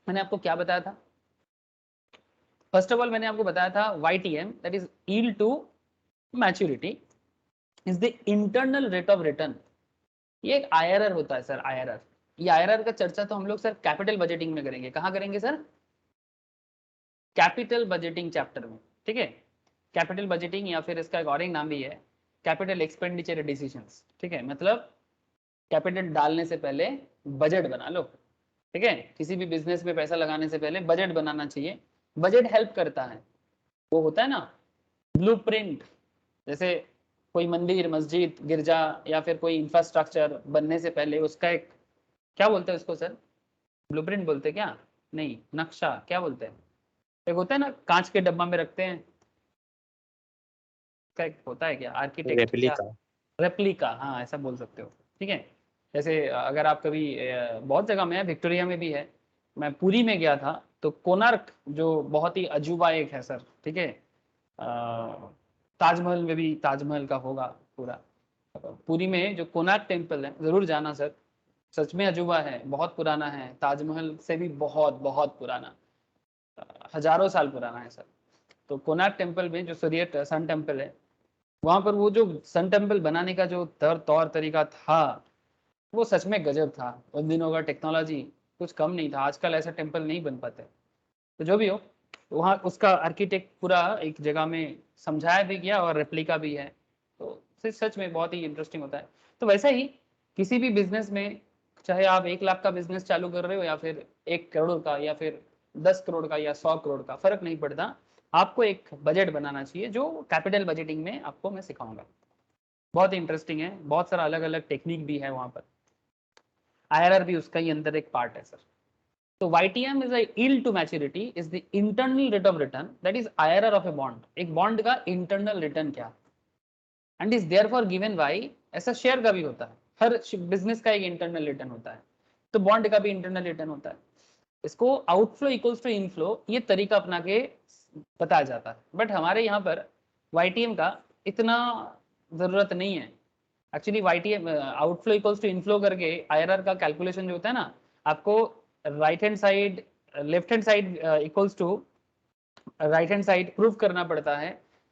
मैंने आपको क्या बताया था? फर्स्ट ऑफ ऑल मैंने आपको बताया था YTM that is yield to maturity is the internal rate of return. ये एक IRR होता है सर, IRR। ये IRR का चर्चा तो हम लोग सर कैपिटल बजटिंग में करेंगे। कहाँ करेंगे सर? कैपिटल बजटिंग चैप्टर में, ठीक है। कैपिटल बजटिंग या फिर इसका एक और एक नाम भी है कैपिटल एक्सपेंडिचर डिसीजंस, ठीक है। मतलब कैपिटल डालने से पहले बजट बना लो, ठीक है। किसी भी बिजनेस में पैसा लगाने से पहले बजट बनाना चाहिए। बजट हेल्प करता है, वो होता है ना ब्लूप्रिंट, जैसे कोई मंदिर, मस्जिद, गिरजा या फिर कोई इंफ्रास्ट्रक्चर बनने से पहले उसका एक, क्या बोलते हैं उसको सर? ब्लूप्रिंट बोलते हैं क्या? नहीं, नक्शा क्या बोलते हैं? एक होता है ना कांच के डब्बा में रखते हैं, का एक होता है क्या आर्किटेक्ट, क्या? रेप्लिका। रेप्लिका, हाँ ऐसा बोल सकते हो, ठीक है। जैसे अगर आप कभी बहुत जगह में है, विक्टोरिया में भी है, मैं पुरी में गया था, तो कोणार्क जो बहुत ही अजूबा एक है सर, ठीक है। ताजमहल में भी ताजमहल का होगा पूरा। पुरी में जो कोणार्क टेम्पल है, जरूर जाना सर, सच में अजूबा है, बहुत पुराना है, ताजमहल से भी बहुत बहुत पुराना, हजारों साल पुराना है सर। तो कोणार्क टेम्पल में जो सूर्य सन टेम्पल है, वहां पर वो जो सन टेम्पल बनाने का जो तौर तरीका था, वो सच में गजब था। उन दिनों का टेक्नोलॉजी कुछ कम नहीं था, आजकल ऐसा टेम्पल नहीं बन पाते। तो जो भी हो, वहाँ उसका आर्किटेक्ट पूरा एक जगह में समझाया भी गया और रेप्लिका भी है, तो सच में बहुत ही इंटरेस्टिंग होता है। तो वैसे ही किसी भी बिजनेस में, चाहे आप 1 लाख का बिजनेस चालू कर रहे हो या फिर 1 करोड़ का या फिर 10 करोड़ का या 100 करोड़ का, फर्क नहीं पड़ता, आपको एक बजट बनाना चाहिए, जो कैपिटल बजटिंग में आपको मैं सिखाऊंगा। बहुत इंटरेस्टिंग है, बहुत सारा अलग अलग टेक्निक भी है वहां पर। IRR भी उसका ही अंदर एक पार्ट है सर। तो YTM is a yield to maturity is the internal rate of return, that is IRR of a bond। एक बॉन्ड का इंटरनल रिटर्न क्या, and is therefore given by, ऐसा शेयर का भी होता है, हर बिजनेस का एक इंटरनल रिटर्न होता है, तो बॉन्ड का भी इंटरनल रिटर्न होता है। इसको आउटफ्लो इक्वल्स टू इनफ्लो ये तरीका अपना के बताया जाता है, बट हमारे यहाँ पर YTM का इतना जरूरत नहीं है। Actually YTM outflow equals to inflow करके IRR का कैलकुलेशन जो होता है ना, आपको right hand side left hand side equals to right hand side prove करना पड़ता है।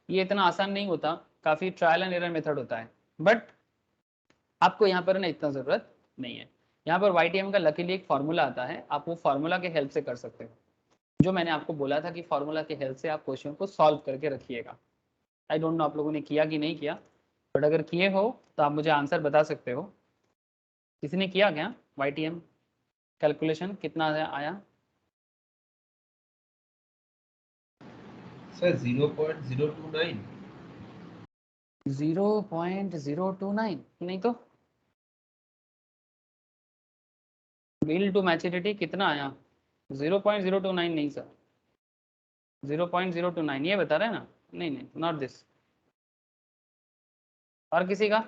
ये इतना आसान नहीं होता, काफी ट्रायल एंड एरर मेथड होता है, बट आपको यहाँ पर ना इतना जरूरत नहीं है। यहाँ पर YTM का लकीली एक फॉर्मूला आता है, आप वो फॉर्मूला के हेल्प से कर सकते हो, जो मैंने आपको बोला था कि फॉर्मूला के हेल्प से आप क्वेश्चन को सॉल्व करके रखिएगा। आई डोंट नो आप लोगों ने किया कि नहीं किया, बट अगर किए हो तो आप मुझे आंसर बता सकते हो। किसी ने किया क्या YTM कैलकुलेशन, कितना आया? सर 0.029। 0.029 नहीं तो बिल टू मैच्योरिटी कितना आया? 0.029 नहीं सर, 0.029 ये बता रहे हैं ना? नहीं नहीं, नॉट दिस। और किसी का?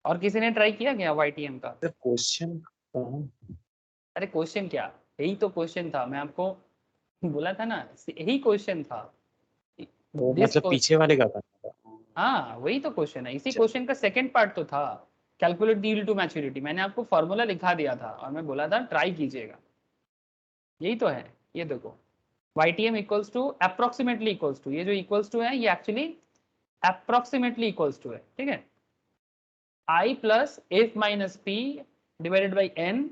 और किसी ने ट्राई किया क्या YTM का? सर क्वेश्चन अरे क्वेश्चन क्या, यही तो क्वेश्चन था, मैं आपको बोला था ना, यही क्वेश्चन था। तो This मतलब question- पीछे वाले का करना था। हाँ वही तो क्वेश्चन है, इसी अच्छा। क्वेश्चन का सेकंड पार्ट तो था calculate the yield to maturity. मैंने आपको फॉर्मूला लिखा दिया था और मैं बोला था ट्राई कीजिएगा, यही तो है। ये देखो YTM equals to approximately equals to, ये जो इक्वल्स टू है ये एक्चुअली अप्रोक्सीमेटली इक्वल्स टू है, ठीक है, I plus F minus P divided by N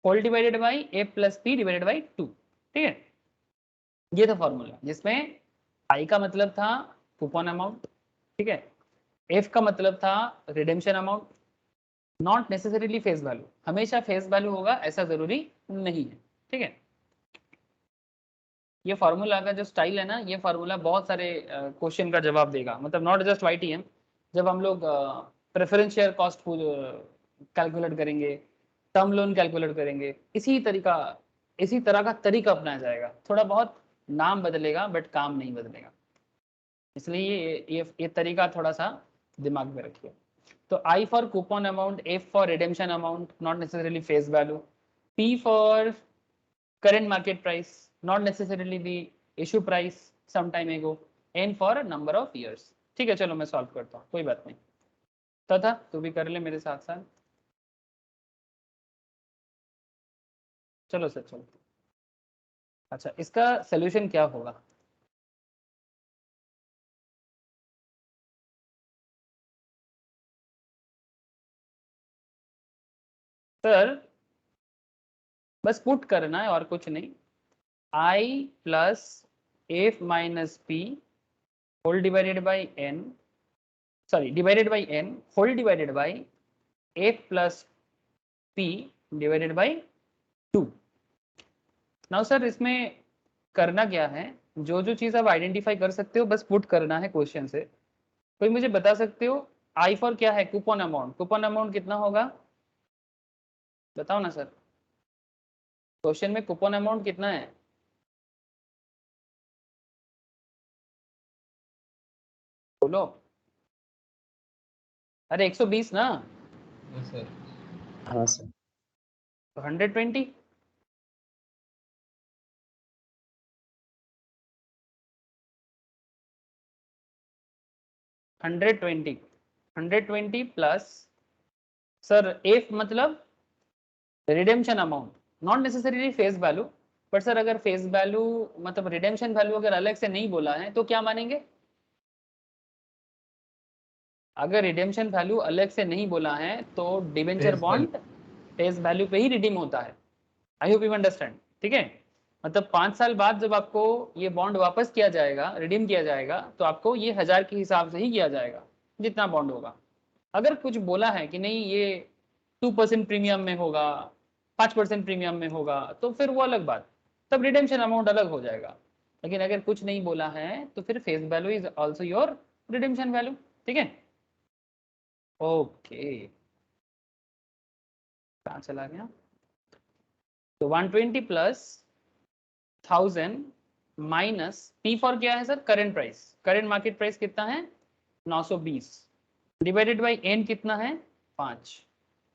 whole divided by F plus P divided by 2, ठीक है। ये था फॉर्मूला, जिसमें I का मतलब था कूपन अमाउंट, ठीक है, F का मतलब था redemption amount, not necessarily face value, हमेशा फेस वैल्यू होगा ऐसा जरूरी नहीं है, ठीक है। ये फार्मूला का जो स्टाइल है ना, ये फार्मूला बहुत सारे क्वेश्चन का जवाब देगा, मतलब नॉट जस्ट YTM। जब हम लोग प्रेफरेंस शेयर कॉस्ट कैलकुलेट करेंगे टर्म लोन कैलकुलेट करेंगे, इसी तरह का तरीका अपनाया जाएगा। थोड़ा बहुत नाम बदलेगा बट काम नहीं बदलेगा, इसलिए ये तरीका थोड़ा सा दिमाग में रखिए। तो I for coupon amount, F for redemption amount, not necessarily face value, P for current market price, not necessarily the issue price some time ago, N for number of years। ठीक है, चलो मैं सॉल्व करता हूँ, कोई बात नहीं। तथा तू भी कर ले मेरे साथ साथ। चलो सर चलो। अच्छा, इसका सोल्यूशन क्या होगा? सर बस पुट करना है और कुछ नहीं। I plus F minus P whole divided by N, sorry divided by N whole divided by F plus P divided by 2। Now sir इसमें करना क्या है, जो जो चीज आप आइडेंटिफाई कर सकते हो बस पुट करना है क्वेश्चन से। कोई मुझे बता सकते हो आई फॉर क्या है? Coupon amount. कूपन अमाउंट कितना होगा बताओ ना सर, क्वेश्चन में कूपन अमाउंट कितना है? बोलो। अरे 120 ना, Yes, sir. हाँ सर। तो 120। Hundred twenty plus sir f मतलब redemption amount, not necessarily face value. But sir अगर फेस वैल्यू मतलब रिडेम्पशन वैल्यू अगर अलग से नहीं बोला है तो क्या मानेंगे? अगर रिडेम्पशन वैल्यू अलग से नहीं बोला है तो debenture Face bond face value पे ही रिडीम होता है। I hope you understand. ठीक है, मतलब 5 साल बाद जब आपको ये बॉन्ड वापस किया जाएगा, रिडीम किया जाएगा, तो आपको ये 1000 के हिसाब से ही किया जाएगा जितना बॉन्ड होगा। अगर कुछ बोला है कि नहीं ये 2% प्रीमियम में होगा, 5% प्रीमियम में होगा, तो फिर वो अलग बात, तब रिडेम्पशन अमाउंट अलग हो जाएगा। लेकिन अगर कुछ नहीं बोला है तो फिर face value is also your redemption value. ठीक है, ओके। कहाँ चला गया? तो 120 प्लस 1000 माइनस पी फॉर क्या है sir? Current price. Current market price कितना है? 920 डिवाइडेड बाई एन कितना है? 5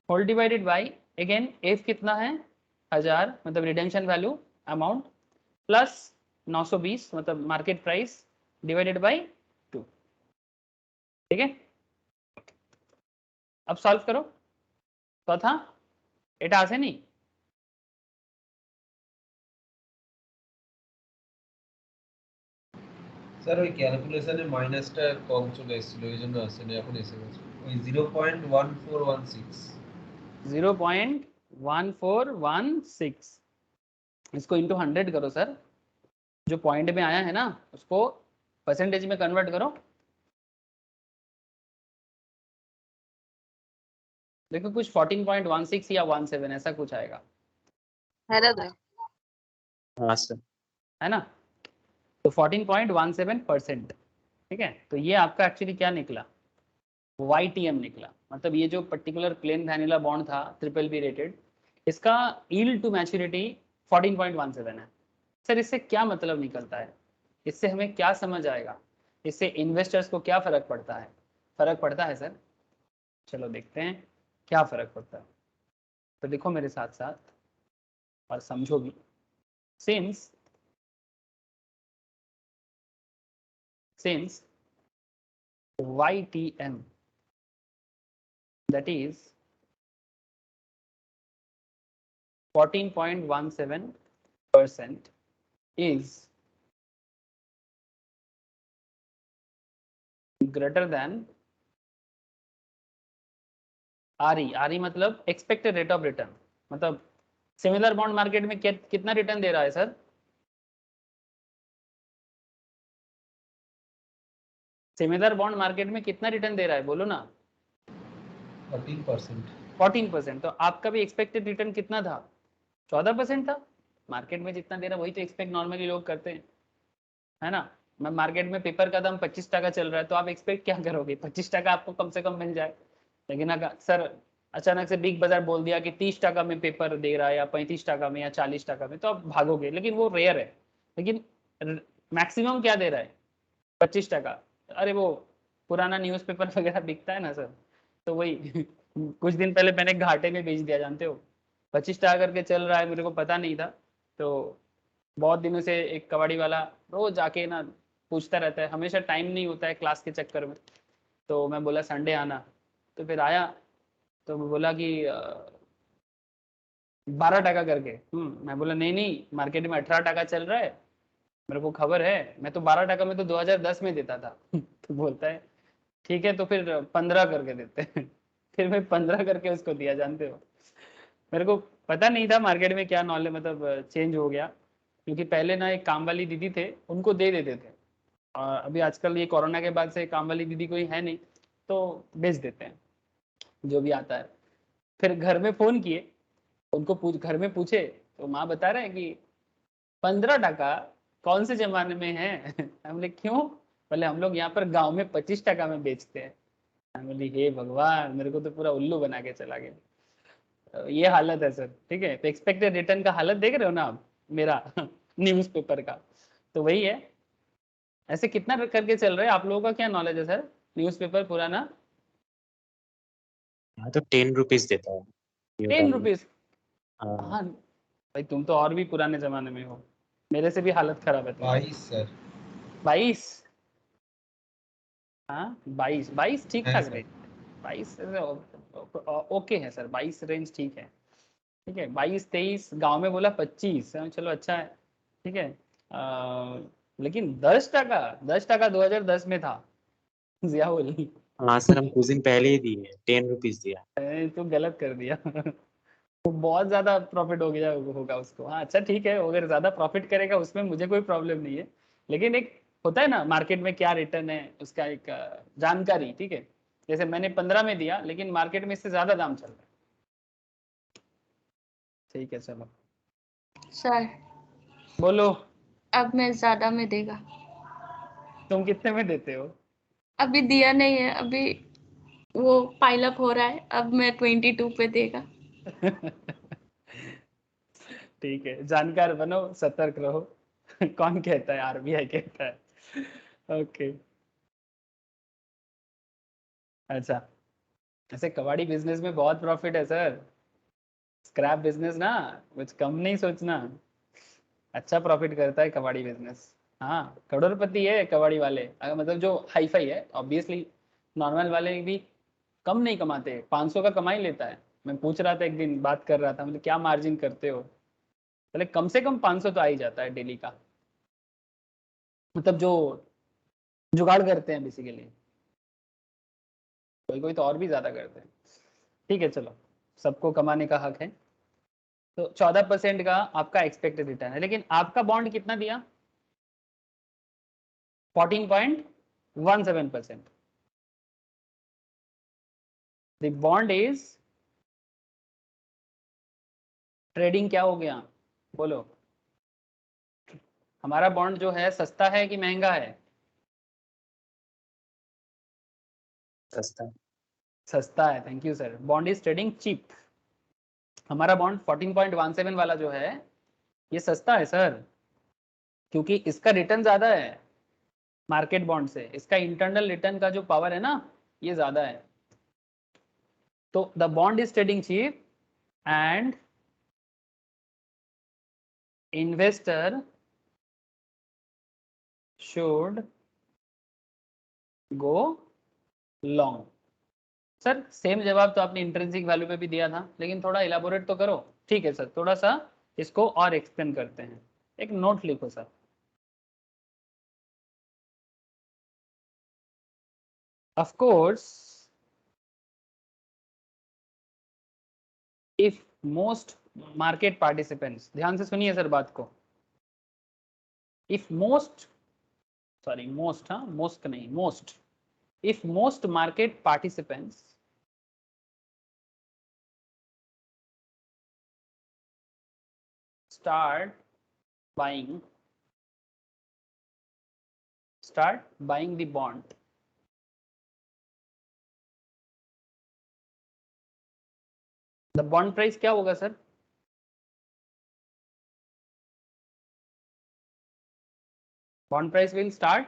whole divided by again F कितना है? 1000 मतलब रिडेम्पशन वैल्यू अमाउंट प्लस 920 मतलब मार्केट प्राइस डिवाइडेड बाई 2। ठीक है, अब सॉल्व करो। तो था এটা আছে নি? স্যার ওই ক্যালকুলেশনে মাইনাসটা কম চলে এসেছিল এই জন্য আসেনি, এখন এসে গেছে ওই 0.1416। 0.1416 इसको इंटू 100 करो सर, जो पॉइंट में आया है ना उसको परसेंटेज में कन्वर्ट करो। देखो कुछ 14.16 या 17 ऐसा कुछ आएगा, है दादा। हाँ सर। है ना? तो 14.17%। ठीक है, तो ये आपका एक्चुअली क्या निकला? YTM निकला। मतलब ये जो पर्टिकुलर प्लेन वैनिला बॉन्ड था ट्रिपल बी रेटेड, इसका यील्ड टू मैच्योरिटी 14.17 है। सर इससे क्या मतलब निकलता है, इससे हमें क्या समझ आएगा, इससे इन्वेस्टर्स को क्या फर्क पड़ता है? फर्क पड़ता है सर, चलो देखते हैं क्या फर्क पड़ता है। तो देखो मेरे साथ साथ और समझो भी। Since YTM that is 14.17% is greater than RE मतलब एक्सपेक्टेड रेट ऑफ रिटर्न। मतलब सिमिलर बॉन्ड मार्केट में कितना रिटर्न दे रहा है सर? सिमिलर बॉन्ड मार्केट में कितना रिटर्न दे रहा है बोलो ना? 14%। 14%। तो आपका भी एक्सपेक्टेड रिटर्न कितना था? 14% था। मार्केट में जितना दे रहा है वही तो एक्सपेक्ट नॉर्मली लोग करते हैं, है ना? मैं मार्केट में पेपर का दाम 25 टका चल रहा है तो आप एक्सपेक्ट क्या करोगे? 25 टका आपको कम से कम मिल जाए। लेकिन अगर सर अचानक से बिग बाजार बोल दिया कि 30 टका में पेपर दे रहा है या 35 टका में या 40 टका में, तो आप भागोगे, लेकिन वो रेयर है। लेकिन मैक्सिमम क्या दे रहा है? 25 टका। अरे वो पुराना न्यूज़पेपर वगैरह बिकता है ना सर, तो वही कुछ दिन पहले मैंने घाटे में बेच दिया, जानते हो, 25 टका करके चल रहा है, मेरे को पता नहीं था। तो बहुत दिनों से एक कबाड़ी वाला रोज जाके ना पूछता रहता है, हमेशा टाइम नहीं होता है क्लास के चक्कर में। तो मैं बोला संडे आना, तो फिर आया, तो वो बोला कि 12 टका करके। मैं बोला नहीं नहीं, मार्केट में 18 टका चल रहा है, मेरे को खबर है, मैं तो 12 टका में तो 2010 में देता था। तो बोलता है ठीक है, तो फिर 15 करके देते हैं। फिर मैं 15 करके उसको दिया, जानते हो। मेरे को पता नहीं था मार्केट में क्या नॉलेज, मतलब चेंज हो गया, क्योंकि पहले ना एक काम वाली दीदी थे, उनको दे देते थे, और अभी आजकल ये कोरोना के बाद से काम वाली दीदी कोई है नहीं, तो बेच देते हैं जो भी आता है। फिर घर में फोन किए, उनको घर में पूछे, तो माँ बता रहे हैं कि 15 टका कौन से जमाने में है। हम बोले क्यों? बोले हम लोग यहाँ पर गांव में 25 टका में बेचते हैं। हम बोली हे भगवान, मेरे को तो पूरा उल्लू बना के चला गया। तो ये हालत है सर, ठीक है। तो एक्सपेक्टेड रिटर्न का हालत देख रहे हो ना आप मेरा, न्यूज़पेपर का, तो वही है। ऐसे कितना करके चल रहा है? आप लोगों का क्या नॉलेज है सर न्यूज़पेपर पुराना? हाँ तो 10 रुपीज देता है 10 रुपीज? हाँ। हाँ भाई, तुम तो और भी पुराने जमाने में हो, मेरे से भी हालत खराब है तुम्हारी। 22 सर 22? हाँ 22, 22 ठीक है ठाक सर। रेंज। 22 ओके है सर, 22 रेंज ठीक है। ठीक है, 22 23, गांव में बोला 25, चलो अच्छा है, ठीक है। लेकिन 10 टका, 10 टका 2010 में था, जियाउल। हाँ सर, हम कुछ दिन पहले ही दिए 10 रुपीज दिया। तो गलत कर दिया। वो बहुत ज्यादा प्रॉफिट हो गया होगा उसको। हाँ अच्छा ठीक है, अगर ज्यादा प्रॉफिट करेगा उसमें मुझे कोई प्रॉब्लम नहीं है, लेकिन एक होता है ना मार्केट में क्या रिटर्न है उसका, एक जानकारी, ठीक है। जैसे मैंने 15 में दिया, लेकिन मार्केट में इससे ज्यादा दाम चल रहा है। ठीक है चलो, सर बोलो। अब मैं ज्यादा में देगा। तुम कितने में देते हो? अभी दिया नहीं है, अभी वो पाइल अप हो रहा है, अब मैं 22 पे देगा। ठीक है, जानकार बनो, सतर्क रहो। कौन कहता है? आरबीआई कहता है। ओके। अच्छा, ऐसे कबाड़ी बिजनेस में बहुत प्रॉफिट है सर। स्क्रैप बिजनेस ना, कुछ कम नहीं सोचना, अच्छा प्रॉफिट करता है कबाड़ी बिजनेस। हाँ, करोड़पति है कबाड़ी वाले, अगर मतलब जो हाई फाई है, ऑब्वियसली नॉर्मल वाले भी कम नहीं कमाते, 500 का कमा ही लेता है। मैं पूछ रहा था एक दिन, बात कर रहा था, मतलब क्या मार्जिन करते हो? पहले कम से कम 500 तो आ ही जाता है डेली का, मतलब जो जुगाड़ करते हैं बेसिकली। कोई कोई तो और भी ज्यादा करते हैं। ठीक है चलो, सबको कमाने का हक है। तो 14% का आपका एक्सपेक्टेड रिटर्न है, लेकिन आपका बॉन्ड कितना दिया? 14.17%। द बॉन्ड इज ट्रेडिंग क्या हो गया? बोलो। हमारा बॉन्ड जो है सस्ता है कि महंगा है? सस्ता। सस्ता है, thank you sir. Bond is trading cheap. हमारा बॉन्ड 14.17 वाला जो है, ये सस्ता है सर, क्योंकि इसका रिटर्न ज्यादा है मार्केट बॉन्ड से। इसका इंटरनल रिटर्न का जो पावर है ना, ये ज्यादा है। तो the bond is trading cheap and investor should go long. Sir same जवाब तो आपने इंट्रिंसिक वैल्यू पे भी दिया था, लेकिन थोड़ा इलाबोरेट तो करो। ठीक है सर, थोड़ा सा इसको और एक्सप्लेन करते हैं। एक नोट लिखो sir. Of course, if most market participants, ध्यान से सुनिए सर बात को। इफ मोस्ट, सॉरी मोस्ट, हाँ मोस्ट नहीं, most, if most market participants start buying the bond, the bond price क्या होगा sir? Bond price will start,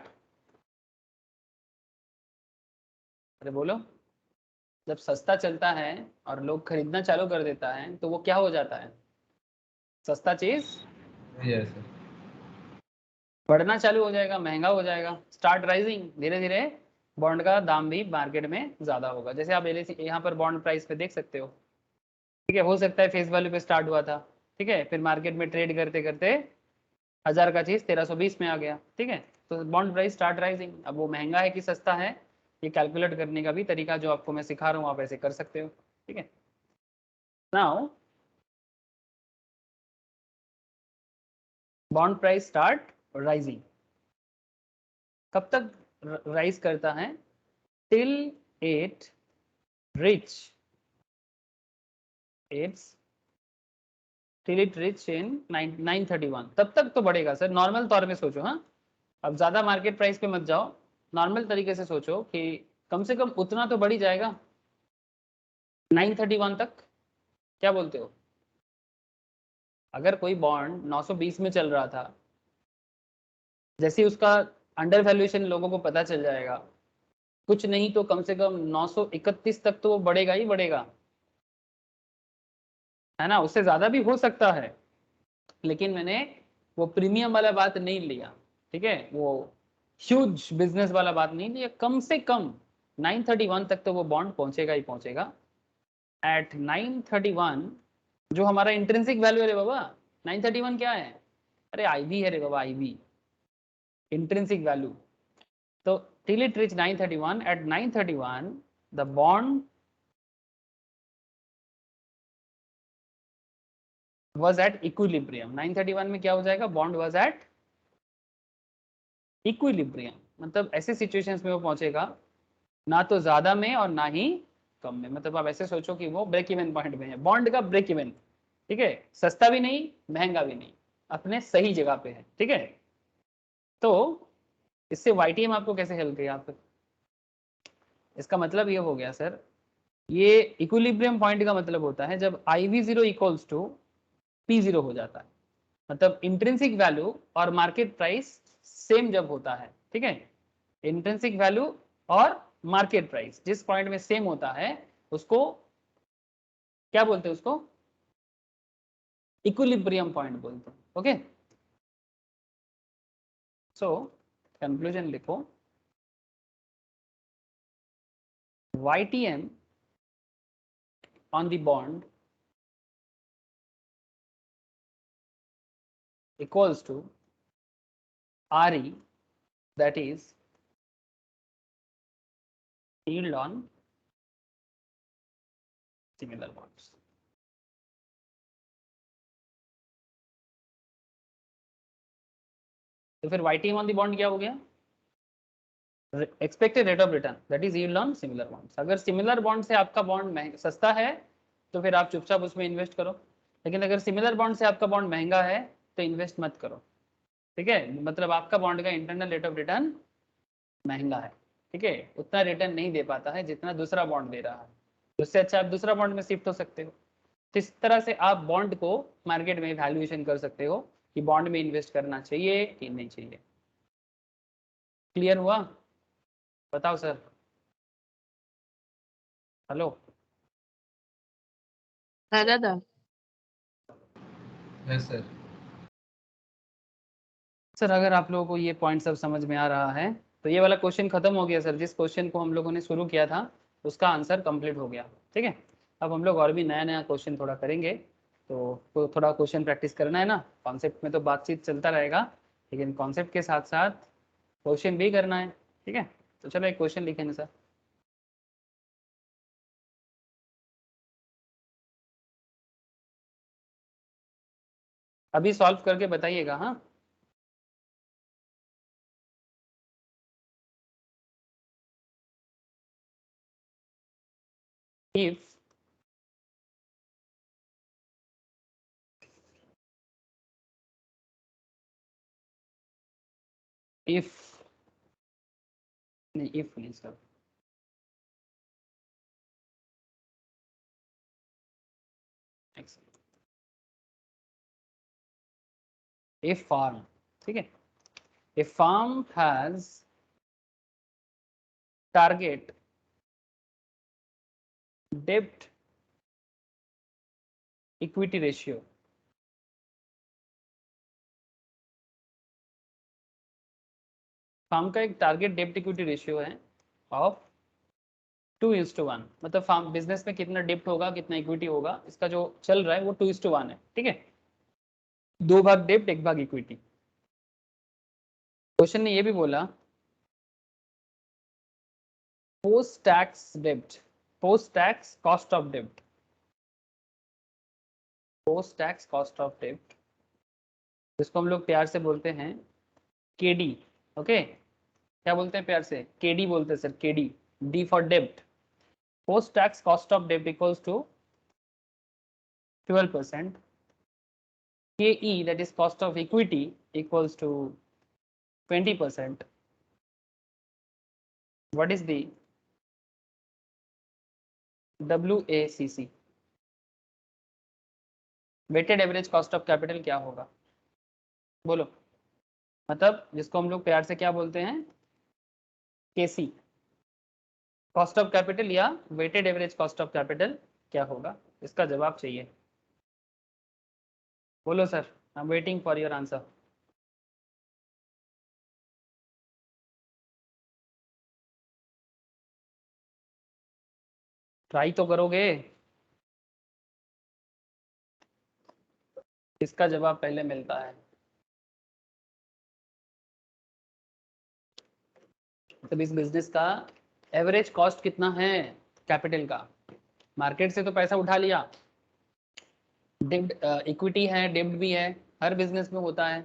अरे बोलो, जब सस्ता चलता है और लोग खरीदना चालू कर देता है तो वो क्या हो जाता है? सस्ता चीज यस सर। बढ़ना चालू हो जाएगा, महंगा हो जाएगा, स्टार्ट राइजिंग, धीरे धीरे बॉन्ड का दाम भी मार्केट में ज्यादा होगा। जैसे आप एलआईसी यहाँ पर बॉन्ड प्राइस पे देख सकते हो, ठीक है, हो सकता है फेस वैल्यू पे स्टार्ट हुआ था, ठीक है, फिर मार्केट में ट्रेड करते करते 1000 का चीज 1320 में आ गया, ठीक है, तो बॉन्ड प्राइस स्टार्ट राइजिंग। अब वो महंगा है कि सस्ता है, ये कैलकुलेट करने का भी तरीका जो आपको मैं सिखा रहा हूँ आप ऐसे कर सकते हो, ठीक है। Now bond price start rising, कब तक राइज करता है? Till it rich it's till it rich in 931, तब तक तो बढ़ेगा सर, नॉर्मल तौर में सोचो। हाँ, अब ज्यादा मार्केट प्राइस पे मत जाओ, नॉर्मल तरीके से सोचो कि कम से कम उतना तो बढ़ ही जाएगा 931 तक, क्या बोलते हो? अगर कोई बॉन्ड 920 में चल रहा था, जैसे ही उसका अंडर वैल्यूएशन लोगों को पता चल जाएगा, कुछ नहीं तो कम से कम 931 तक तो वो बढ़ेगा ही बढ़ेगा, है ना, उससे ज्यादा भी हो सकता है, लेकिन मैंने वो प्रीमियम वाला बात नहीं लिया, ठीक है, वो ह्यूज बिजनेस वाला बात नहीं लिया, कम से कम 931 तक तो वो बॉन्ड पहुंचेगा ही पहुंचेगा। एट 931 जो हमारा इंट्रिंसिक वैल्यू है रे बाबा, 931 क्या है? अरे आईवी है रे बाबा, आईवी, इंट्रिंसिक वैल्यू। तो till it reach 931, at 931 the bond was at equilibrium। 931 में क्या हो जाएगा? बॉन्ड was at equilibrium, मतलब ऐसे सिचुएशंस में वो पहुंचेगा, ना तो ज्यादा में और ना ही कम में, मतलब आप ऐसे सोचो कि वो ब्रेक इवन पॉइंट में है, बॉन्ड का ब्रेक इवन, ठीक है, सस्ता भी नहीं महंगा भी नहीं, अपने सही जगह पे है, ठीक है। तो इससे वाईटीएम आपको कैसे हेल्प किया आप? इसका मतलब ये हो गया सर, ये इक्विलिब्रियम पॉइंट का मतलब होता है जब IV0 इक्वल्स टू P0 हो जाता है, मतलब इंट्रिंसिक वैल्यू और मार्केट प्राइस सेम जब होता है, ठीक है, इंट्रिंसिक वैल्यू और मार्केट प्राइस जिस पॉइंट में सेम होता है उसको क्या बोलते हैं? उसको इक्विलिब्रियम पॉइंट बोलते हैं, ओके। सो कंक्लूजन लिखो, YTM on the bond equals to RE, that is yield on similar bonds। तो फिर YTM on the bond क्या हो गया? Expected rate of return, that is yield on similar bonds. अगर सिमिलर बॉन्ड से आपका बॉन्ड सस्ता है तो फिर आप चुपचाप उसमें इन्वेस्ट करो, लेकिन अगर सिमिलर बॉन्ड से आपका बॉन्ड महंगा है तो इन्वेस्ट मत करो, ठीक है, मतलब आपका बॉन्ड का इंटरनल रेट ऑफ रिटर्न महंगा है, ठीक है, उतना रिटर्न नहीं दे पाता है जितना दूसरा बॉन्ड दे रहा है, उससे अच्छा आप दूसरा बॉन्ड में शिफ्ट हो सकते हो। तो इस तरह से आप बॉन्ड को मार्केट में वैल्यूएशन कर सकते हो कि बॉन्ड में इन्वेस्ट करना चाहिए कि नहीं चाहिए। क्लियर हुआ? बताओ सर, हेलो। हाँ दादा। Yes sir. सर अगर आप लोगों को ये पॉइंट सब समझ में आ रहा है तो ये वाला क्वेश्चन खत्म हो गया सर, जिस क्वेश्चन को हम लोगों ने शुरू किया था उसका आंसर कंप्लीट हो गया, ठीक है। अब हम लोग और भी नया नया क्वेश्चन थोड़ा करेंगे, तो थोड़ा क्वेश्चन प्रैक्टिस करना है ना, कॉन्सेप्ट में तो बातचीत चलता रहेगा, लेकिन कॉन्सेप्ट के साथ साथ क्वेश्चन भी करना है, ठीक है। तो चलो एक क्वेश्चन लिखें सर। अभी सॉल्व करके बताइएगा, हाँ। इफ इफ नहीं, इफ नहीं सर, ए फार्म, ठीक है, ए फार्म हैज टारगेट डेब्ट इक्विटी रेशियो, फार्म का एक टारगेट डेब्ट इक्विटी रेशियो है ऑफ 2:1, मतलब फार्म बिजनेस में कितना डेब्ट होगा कितना इक्विटी होगा, इसका जो चल रहा है वो 2:1 है, ठीक है, 2 भाग डेब्ट 1 भाग इक्विटी। क्वेश्चन ने ये भी बोला पोस्ट टैक्स डेब्ट, पोस्ट टैक्स कॉस्ट ऑफ डेब्ट, पोस्ट टैक्स कॉस्ट ऑफ डेब्ट, जिसको हम लोग प्यार से बोलते हैं केडी, ओके, क्या बोलते हैं प्यार से, केडी बोलते हैं सर, केडी, डी फॉर डेब्ट, पोस्ट टैक्स कॉस्ट ऑफ डेब्ट equals to 12%, KE that is cost of equity equals to 20%. What is the WACC? Weighted average cost of capital क्या होगा, बोलो, मतलब जिसको हम लोग प्यार से क्या बोलते हैं, KC, कॉस्ट ऑफ कैपिटल या weighted average cost of capital क्या होगा, इसका जवाब चाहिए, बोलो sir, I am waiting for your answer. Try तो करोगे, इसका जवाब पहले मिलता है, तो इस बिजनेस का एवरेज कॉस्ट कितना है कैपिटल का, मार्केट से तो पैसा उठा लिया, डेब्ट इक्विटी है, डेब्ट भी है, हर बिजनेस में होता है,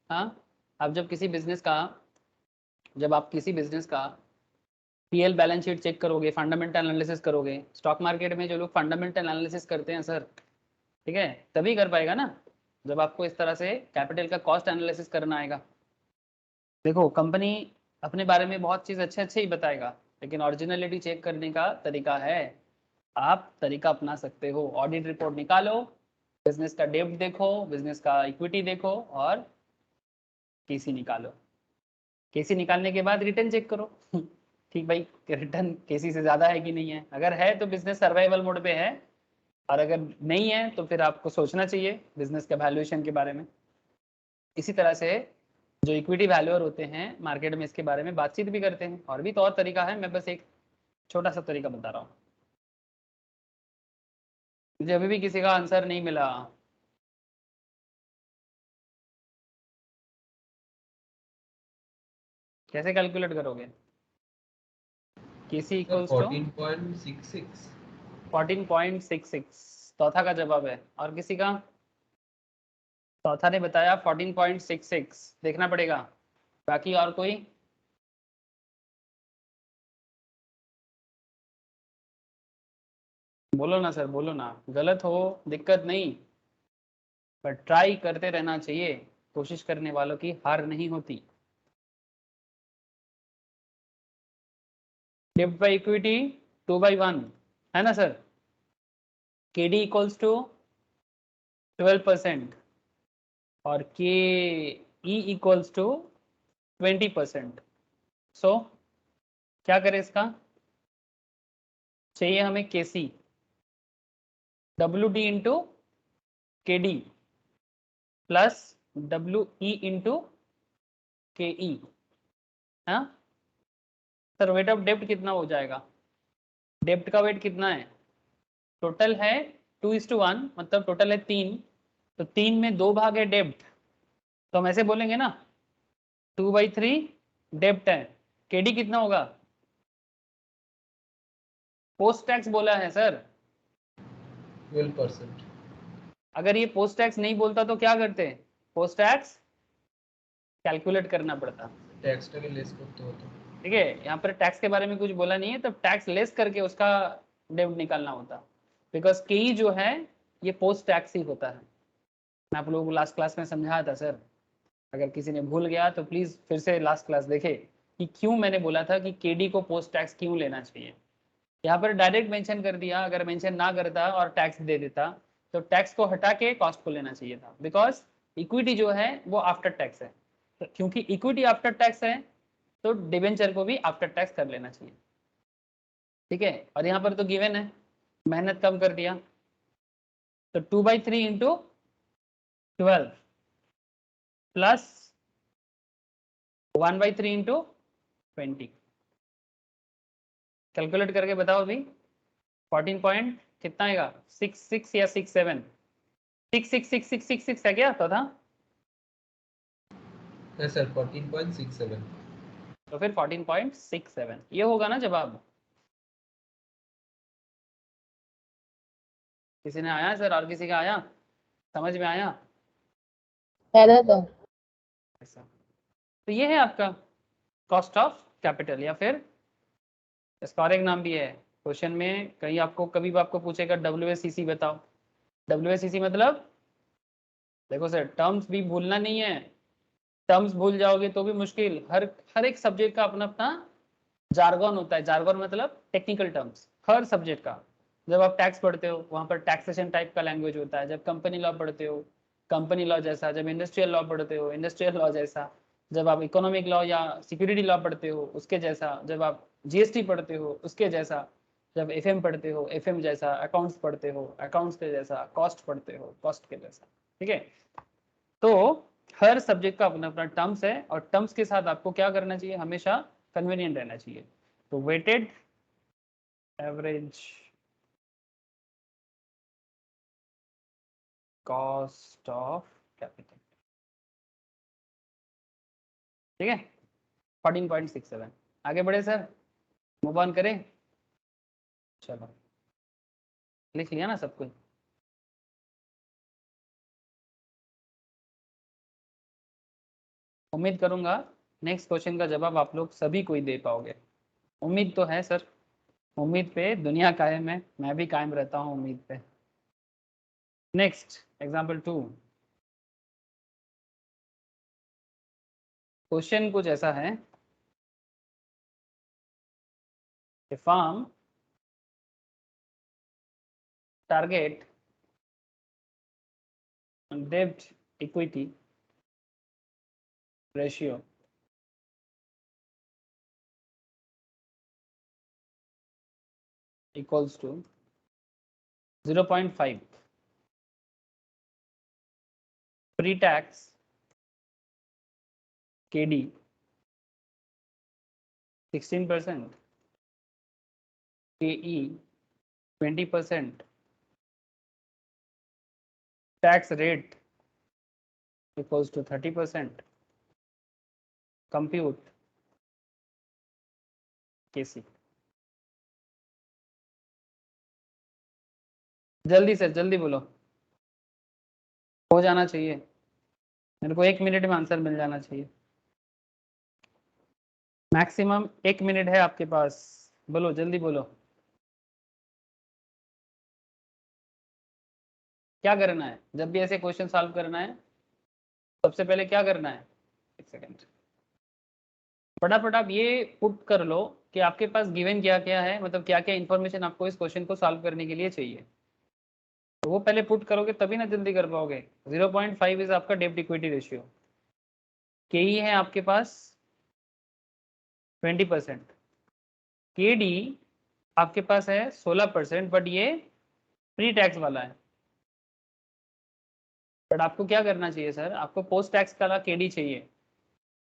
हाँ, अब जब किसी बिजनेस का, जब आप किसी बिजनेस का पीएल बैलेंस शीट चेक करोगे, फंडामेंटल एनालिसिस करोगे, स्टॉक मार्केट में जो लोग फंडामेंटल एनालिसिस करते हैं सर, ठीक है, तभी कर पाएगा ना जब आपको इस तरह से कैपिटल का कॉस्ट एनालिसिस करना आएगा। देखो कंपनी अपने बारे में बहुत चीज़ अच्छे ही बताएगा, लेकिन ओरिजिनलिटी चेक करने का तरीका है, आप तरीका अपना सकते हो, ऑडिट रिपोर्ट निकालो, बिजनेस का डेब्ट देखो, बिजनेस का इक्विटी देखो और केसी निकालो, केसी निकालने के बाद रिटर्न चेक करो ठीक भाई, रिटर्न केसी से ज़्यादा है कि नहीं है, अगर है तो बिजनेस सर्वाइवल मोड पे है, और अगर नहीं है तो फिर आपको सोचना चाहिए बिजनेस के वैल्यूएशन के बारे में। इसी तरह से जो इक्विटी वैल्यूअर होते हैं मार्केट में इसके बारे में बातचीत भी करते हैं, और भी तो और तरीका है, मैं बस एक छोटा सा तरीका बता रहा हूँ। मुझे अभी भी किसी का आंसर नहीं मिला, कैसे कैलकुलेट करोगे, केसी इक्वल्स टू 14.66, 14.66, चौथा का जवाब है, और किसी का, चौथा ने बताया 14.66, देखना पड़ेगा, बाकी और कोई, बोलो ना सर, बोलो ना, गलत हो दिक्कत नहीं, पर ट्राई करते रहना चाहिए, कोशिश करने वालों की हार नहीं होती। डेब्ट बाई इक्विटी 2/1 है ना सर, KD इक्वल्स टू 12% और KE इक्वल्स टू 20%। सो क्या करें, इसका चाहिए हमें KC, WD into KD plus WE into KE, हाँ सर, वेट ऑफ डेब्ट कितना हो जाएगा, डेब्ट का वेट कितना है, टोटल है 2:1, मतलब टोटल है 3, तो 3 में 2 भाग है डेब्ट, तो हम ऐसे बोलेंगे ना 2/3 डेब्ट है, केडी कितना होगा, पोस्ट टैक्स बोला है सर, 12%। अगर ये पोस्ट टैक्स नहीं बोलता तो क्या करते, पोस्ट टैक्स कैलकुलेट करना पड़ता, टैक्स के लेस करते हो तो ठीक है, यहाँ पर टैक्स के बारे में कुछ बोला नहीं है, तब टैक्स लेस करके उसका डेब्ट निकालना होता, बिकॉज केई जो है ये पोस्ट टैक्स ही होता है, मैं आप लोगों को लास्ट क्लास में समझाया था सर, अगर किसी ने भूल गया तो प्लीज फिर से लास्ट क्लास देखे कि क्यों मैंने बोला था कि केडी को पोस्ट टैक्स क्यों लेना चाहिए, यहाँ पर डायरेक्ट मेंशन कर दिया, अगर मेंशन ना करता और टैक्स दे देता तो टैक्स को हटा के कॉस्ट को लेना चाहिए था, बिकॉज इक्विटी जो है वो आफ्टर टैक्स है, तो क्योंकि इक्विटी आफ्टर टैक्स है तो डिबेंचर को भी आफ्टर टैक्स कर लेना चाहिए, ठीक है। और यहाँ पर तो गिवन है, मेहनत कम कर दिया, तो 2/3 इंटू 12 प्लस 1/3 इंटू 20, कैलकुलेट करके बताओ अभी। 14 पॉइंट कितना आएगा, 66 या 67, 666666 है क्या तो था, है सर 14.67। तो फिर 14.67 ये होगा ना जवाब। किसी ने आया सर, और किसी का आया, समझ में आया ऐसा। तो ये है आपका कॉस्ट ऑफ कैपिटल, या फिर इसका और एक नाम भी है। क्वेश्चन में कहीं आपको कभी भी आपको पूछेगा WACC बताओ, WACC मतलब, देखो सर टर्म्स भी भूलना नहीं है, टर्म्स भूल जाओगे तो भी मुश्किल। हर एक सब्जेक्ट का अपना अपना जार्गन होता है, जार्गन मतलब टेक्निकल टर्म्स हर सब्जेक्ट का। जब आप टैक्स पढ़ते हो वहाँ पर टैक्सेशन टाइप का लैंग्वेज होता है, जब कंपनी लॉ पढ़ते हो कंपनी लॉ जैसा, जब इंडस्ट्रियल लॉ पढ़ते हो इंडस्ट्रियल लॉ जैसा, जब आप इकोनॉमिक लॉ या सिक्योरिटी लॉ पढ़ते हो उसके जैसा, जब आप GST पढ़ते हो उसके जैसा, जब FM पढ़ते हो FM जैसा, अकाउंट्स पढ़ते हो अकाउंट्स के जैसा, कॉस्ट पढ़ते हो कॉस्ट के जैसा, ठीक है। तो हर सब्जेक्ट का अपना अपना टर्म्स है, और टर्म्स के साथ आपको क्या करना चाहिए, हमेशा कन्वीनियंट रहना चाहिए। तो weighted average cost of capital, ठीक है 14.67। आगे बढ़े सर, मूव ऑन करें, चलो लिख लिया ना सब कुछ। उम्मीद करूंगा नेक्स्ट क्वेश्चन का जवाब आप लोग सभी कोई दे पाओगे, उम्मीद तो है सर, उम्मीद पे दुनिया कायम है, मैं भी कायम रहता हूँ उम्मीद पे। नेक्स्ट एग्जाम्पल 2, क्वेश्चन कुछ ऐसा है, a firm target debt equity ratio equals to 0.5 pre-tax KD 16%, KE 20%, tax rate equals to 30%, compute KC। जल्दी से जल्दी बोलो, हो जाना चाहिए, मेरे को 1 मिनट में आंसर मिल जाना चाहिए, मैक्सिमम 1 मिनट है आपके पास, बोलो जल्दी बोलो। क्या करना है जब भी ऐसे क्वेश्चन सॉल्व करना है, सबसे पहले क्या करना है, एक सेकेंड, फटाफट आप ये पुट कर लो कि आपके पास गिवन क्या क्या है, मतलब क्या क्या इन्फॉर्मेशन आपको इस क्वेश्चन को सॉल्व करने के लिए चाहिए, तो वो पहले पुट करोगे तभी ना जल्दी कर पाओगे। 0.5 इज आपका डेब्ट इक्विटी रेशियो, KE है आपके पास 20%, KD आपके पास है 16%, बट ये प्री टैक्स वाला है। बट आपको क्या करना चाहिए सर, आपको पोस्ट टैक्स का KD चाहिए,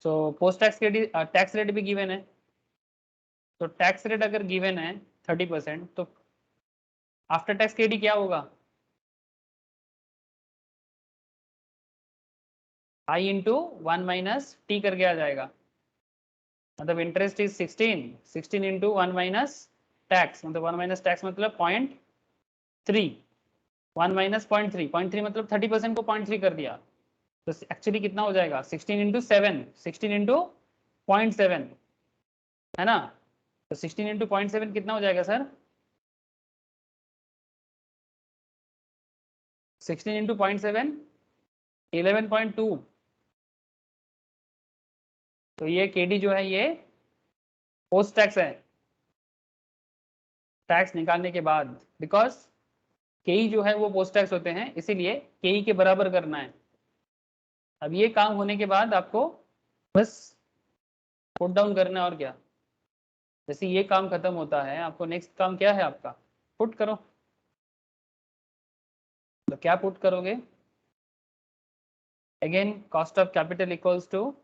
तो post tax KD tax rate भी गिवन है, तो टैक्स रेट अगर गिवन है 30%, तो आफ्टर टैक्स KD क्या होगा, I इंटू 1 माइनस टी करके आ जाएगा, मतलब interest is 16 into 1 minus tax, मतलब 1 माइनस टैक्स मतलब 0.3, 1 माइनस 0.3 मतलब 30% को 0.3 कर दिया, तो एक्चुअली कितना हो जाएगा 16 इंटू 7, 16 इंटू 0.7 है ना, तो 16 इंटू 0.7 कितना हो जाएगा सर, 16 इंटू 0.7 11.2, तो ये KD जो है ये पोस्ट टैक्स है, टैक्स निकालने के बाद, बिकॉज KE जो है वो पोस्ट टैक्स होते हैं, इसीलिए KE के बराबर करना है, अब ये काम होने के बाद आपको बस पुट डाउन करना है, और क्या। जैसे ये काम खत्म होता है, आपको नेक्स्ट काम क्या है आपका, पुट करो। तो क्या पुट करोगे, again cost of capital equals to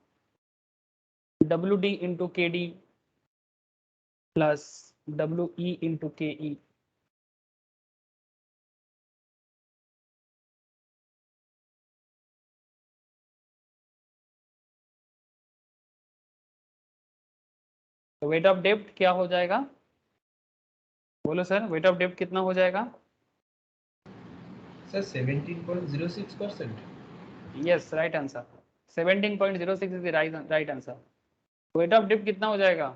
WD into KD plus WE into KE। तो वेट ऑफ डेब्ट क्या हो जाएगा, बोलो सर, वेट ऑफ डेब्ट कितना हो जाएगा। Sir 17.06%। Yes, right answer, 17.06 is the right answer. Wait of डेब्ट कितना हो जाएगा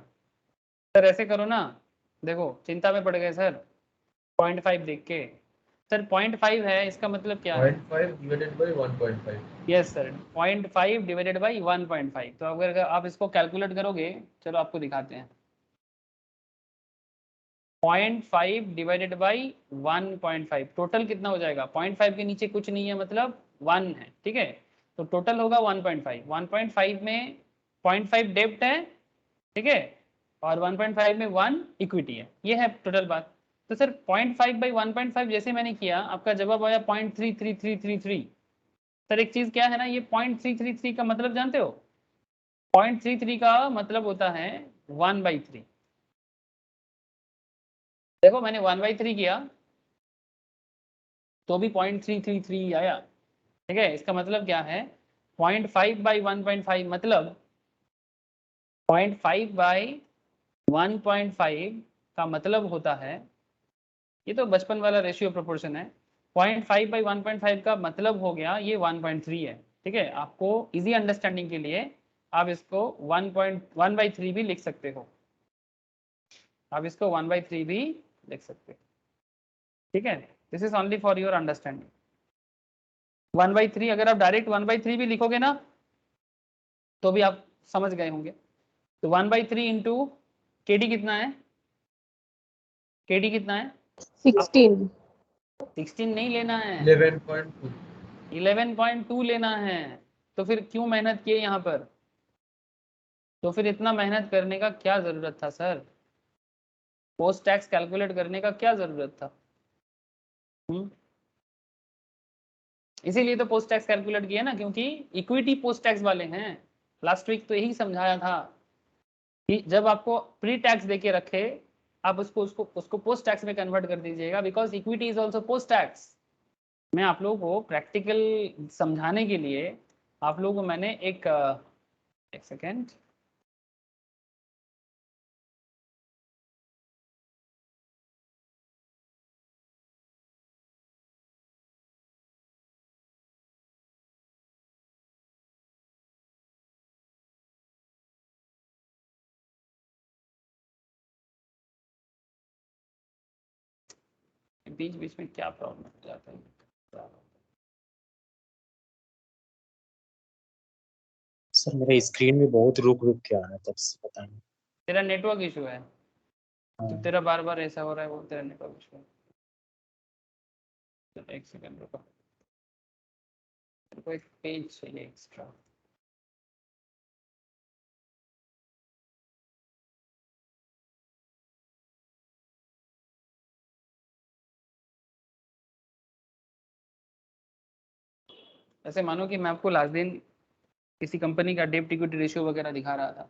सर, ऐसे करो ना, देखो चिंता में पड़ गए सर, 0.5 देख के। सर 0.5 है, इसका मतलब क्या है, 0.5 divided by 1.5। Yes sir, 0.5 divided by 1.5। तो अगर आप इसको कैलकुलेट करोगे, चलो आपको दिखाते हैं, 0.5 डिवाइडेड बाई 1.5 टोटल कितना हो जाएगा, 0.5 के नीचे कुछ नहीं है, मतलब 1 है, ठीक है। तो टोटल होगा 1.5। 1.5 में 0.5 डेब्ट है, ठीक है, और 1.5 में 1 इक्विटी है, ये है टोटल बात। तो सर 0.5 बाई 1.5 जैसे मैंने किया, आपका जवाब आया 0.3333। सर एक चीज क्या है ना, ये 0.333 का मतलब जानते हो, 0.33 का मतलब होता है 1/3। देखो मैंने 1/3 किया तो भी 0.333 आया, ठीक है। इसका मतलब क्या है, 0.5 बाई 1.5 मतलब 0.5 बाई 1.5 का मतलब होता है, ये तो बचपन वाला रेशियो प्रोपोर्शन है, 0.5 बाई 1.5 का मतलब हो गया ये 1.3 है, ठीक है। आपको इजी अंडरस्टैंडिंग के लिए आप इसको 1.1/3 भी लिख सकते हो, आप इसको 1/3 भी लिख सकते हो, ठीक है। This is only for your understanding. 1/3 अगर आप डायरेक्ट 1/3 भी लिखोगे ना तो भी आप समझ गए होंगे। तो 1/3 इंटू KD कितना है, KD कितना है, 16। 16 नहीं लेना है, 11.2। 11.2 लेना है। तो फिर क्यों मेहनत किए यहाँ पर, तो फिर इतना मेहनत करने का क्या जरूरत था सर, पोस्ट टैक्स कैलकुलेट करने का क्या जरूरत था। इसीलिए तो पोस्ट टैक्स कैलकुलेट किया ना, क्योंकि इक्विटी पोस्ट टैक्स वाले हैं। लास्ट वीक तो यही समझाया था कि जब आपको प्री टैक्स देके रखे, आप उसको पोस्ट टैक्स में कन्वर्ट कर दीजिएगा, because equity is also post tax. मैं आप लोगों को प्रैक्टिकल समझाने के लिए आप लोगों को मैंने एक सेकेंड, बीच बीच में क्या प्रॉब्लम हो जाता है। सर मेरा स्क्रीन में बहुत रुक रुक के आ रहा है, तब से पता नहीं। तेरा नेटवर्क इशू है, तो हाँ। तेरा बार बार ऐसा हो रहा है, वो तेरा नेटवर्क इशू है। चलो एक सेकंड रुको, मेरे को एक पेज चाहिए एक्स्ट्रा। ऐसे मानो कि मैं आपको लास्ट दिन किसी कंपनी का डेब्ट इक्विटी रेशियो वगैरह दिखा रहा था,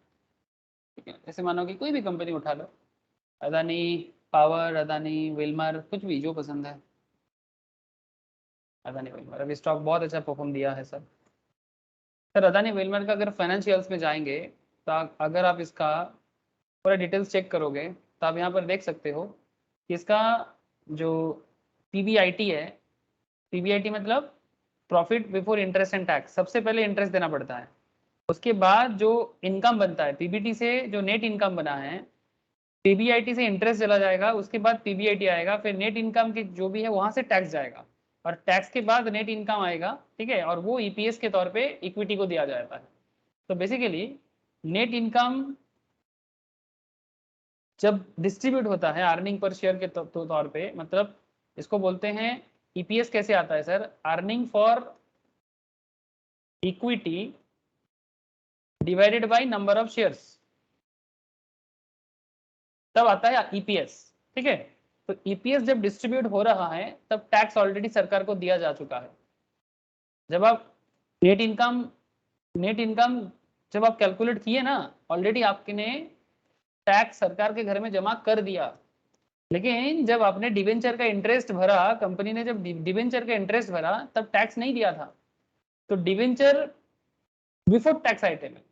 ठीक है। ऐसे मानो कि कोई भी कंपनी उठा लो, अदानी पावर, अदानी विल्मर, कुछ भी जो पसंद है, अदानी विल्मर अभी स्टॉक बहुत अच्छा परफॉर्म दिया है सर। सर अदानी विल्मर का अगर फाइनेंशियल्स में जाएंगे तो अगर आप इसका पूरा डिटेल्स चेक करोगे तो आप यहाँ पर देख सकते हो कि इसका जो PBIT है, PBIT मतलब profit before interest and tax, सबसे पहले इंटरेस्ट देना पड़ता है, उसके बाद जो इनकम बनता है PBT से, जो नेट इनकम बना है, PBIT से इंटरेस्ट चला जाएगा, उसके बाद PBIT आएगा, फिर नेट इनकम की जो भी है वहां से टैक्स जाएगा, और टैक्स के बाद नेट इनकम आएगा, ठीक है, और वो EPS के तौर पे इक्विटी को दिया जाता है। तो बेसिकली नेट इनकम जब डिस्ट्रीब्यूट होता है अर्निंग पर शेयर के तौर पे, मतलब इसको बोलते हैं EPS कैसे आता है sir, earning for equity divided by number of shares, तब आता है ईपीएस। ठीक है, तो ईपीएस जब डिस्ट्रीब्यूट हो रहा है तब टैक्स ऑलरेडी सरकार को दिया जा चुका है। जब आप नेट इनकम जब आप कैलकुलेट किए ना, ऑलरेडी आपने टैक्स सरकार के घर में जमा कर दिया। लेकिन जब आपने डिवेंचर का इंटरेस्ट भरा, कंपनी ने जब डिवेंचर का इंटरेस्ट भरा तब टैक्स नहीं दिया था। तो डिवेंचर बिफोर टैक्स आइटम है,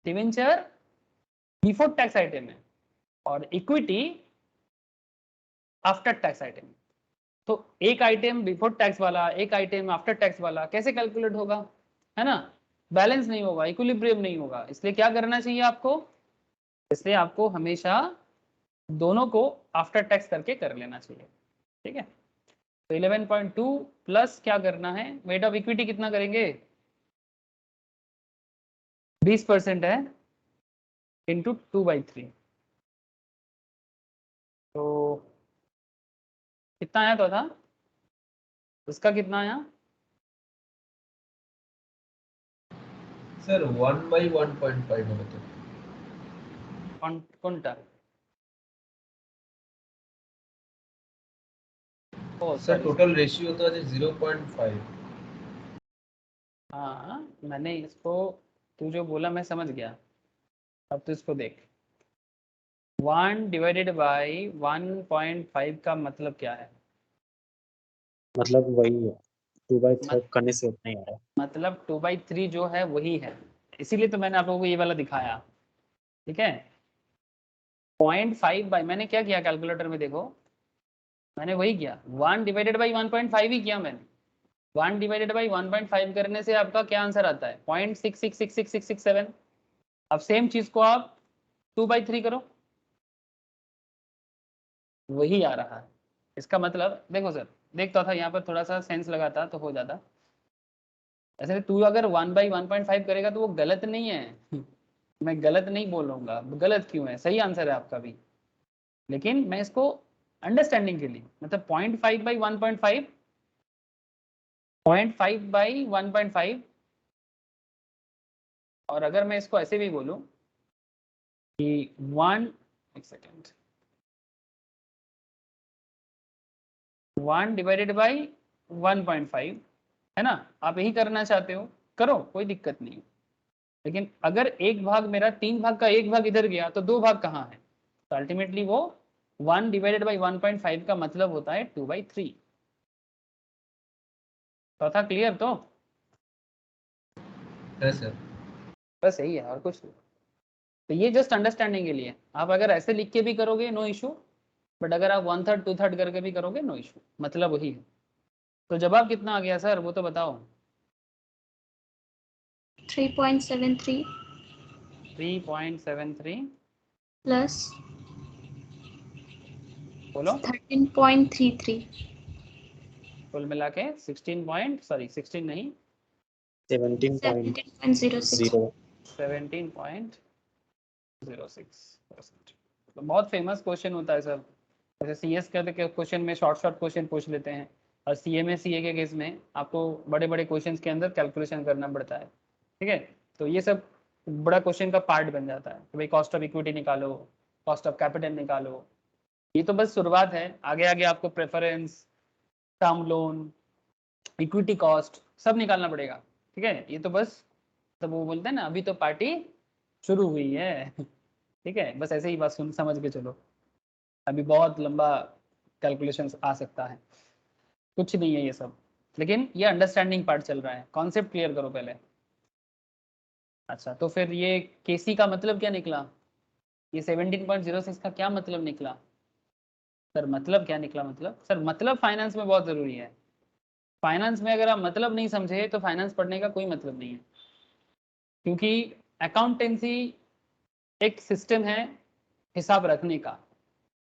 डिवेंचर बिफोर टैक्स आइटम है, और इक्विटी आफ्टर टैक्स आइटम। तो एक आइटम बिफोर टैक्स वाला, एक आइटम आफ्टर टैक्स वाला कैसे कैलकुलेट होगा, है ना? बैलेंस नहीं होगा, इक्विलिब्रियम नहीं होगा। इसलिए क्या करना चाहिए आपको, इसलिए आपको हमेशा दोनों को आफ्टर टैक्स करके कर लेना चाहिए। ठीक है, तो 11.2 प्लस क्या करना है, वेट ऑफ इक्विटी कितना करेंगे, 20% है, इंटू 2/3। तो कितना आया तो था, उसका कितना आया सर 1/1.5 হবে তো কোনটা? ओ सर सॉरी, টোটাল রেশিও তো আছে 0.5। हाँ मैंने इसको, तू जो बोला मैं समझ गया। अब तो इसको देख, 1 डिवाइडेड बाई 1.5 का मतलब क्या है, मतलब वही है 2/3 करने से उतना ही आ रहा है। मतलब 2/3 जो है वही है, इसीलिए तो मैंने आप लोगों को ये वाला दिखाया। ठीक है, 0.5 बाई, मैंने क्या किया कैलकुलेटर में देखो, मैंने वही किया, 1 डिवाइडेड बाई 1.5 ही किया मैंने। 1 डिवाइडेड बाई 1.5 करने से आपका क्या आंसर आता है, 0.666667। अब सेम चीज को आप 2/3 करो, वही आ रहा है। इसका मतलब देखो सर, देखता था यहाँ पर थोड़ा सा सेंस लगाता तो हो जाता। ऐसे तू अगर 1/1.5 करेगा तो वो गलत नहीं है मैं गलत नहीं बोलूंगा, गलत क्यों है, सही आंसर है आपका भी। लेकिन मैं इसको अंडरस्टैंडिंग के लिए, मतलब 0.5/1.5, 0.5/1.5, और अगर मैं इसको ऐसे भी बोलूं कि 1, एक सेकेंड, 1 डिवाइडेड बाई 1.5, है ना? आप यही करना चाहते हो, करो, कोई दिक्कत नहीं। लेकिन अगर एक भाग मेरा 3 भाग का एक भाग इधर गया तो 2 भाग कहाँ है, तो अल्टीमेटली वो 1 डिवाइडेड बाई 1.5 का मतलब होता है 2/3। तो था क्लियर? है सर। बस यही है और कुछ नहीं। तो ये जस्ट अंडरस्टैंडिंग के लिए, आप अगर ऐसे लिख के भी करोगे नो इशू, बट अगर आप 1/3 2/3 करके भी करोगे नो इशू, मतलब वही है। तो जवाब कितना आ गया सर वो तो बताओ। 3.73 3.73 प्लस बोलो, 13.33 कुल मिला के 16 नहीं 17.06 17.0 17.06%। तो बहुत फेमस क्वेश्चन होता है सर, जैसे सीएस के क्वेश्चन में शॉर्ट क्वेश्चन पूछ लेते हैं, और सीएमए सीए के केस में आपको बड़े बड़े क्वेश्चंस के अंदर कैलकुलेशन करना पड़ता है। ठीक है, तो ये सब बड़ा क्वेश्चन का पार्ट बन जाता है कि भाई कॉस्ट ऑफ इक्विटी निकालो, कॉस्ट ऑफ कैपिटल निकालो। ये तो बस शुरुआत है, आगे आगे आपको preference, term loan, equity cost सब निकालना पड़ेगा। ठीक है, ये तो बस, तब वो बोलते हैं ना अभी तो पार्टी शुरू हुई है ठीक है, बस ऐसे ही बात सुन समझ के चलो, अभी बहुत लंबा कैलकुलेशंस आ सकता है, कुछ नहीं है ये सब। लेकिन ये अंडरस्टैंडिंग पार्ट चल रहा है, कॉन्सेप्ट क्लियर करो पहले। अच्छा, तो फिर ये केसी का मतलब क्या निकला, ये 17.06 का क्या मतलब निकला सर, मतलब क्या निकला, मतलब सर मतलब फाइनेंस में बहुत ज़रूरी है। फाइनेंस में अगर आप मतलब नहीं समझे तो फाइनेंस पढ़ने का कोई मतलब नहीं है, क्योंकि अकाउंटेंसी एक सिस्टम है हिसाब रखने का,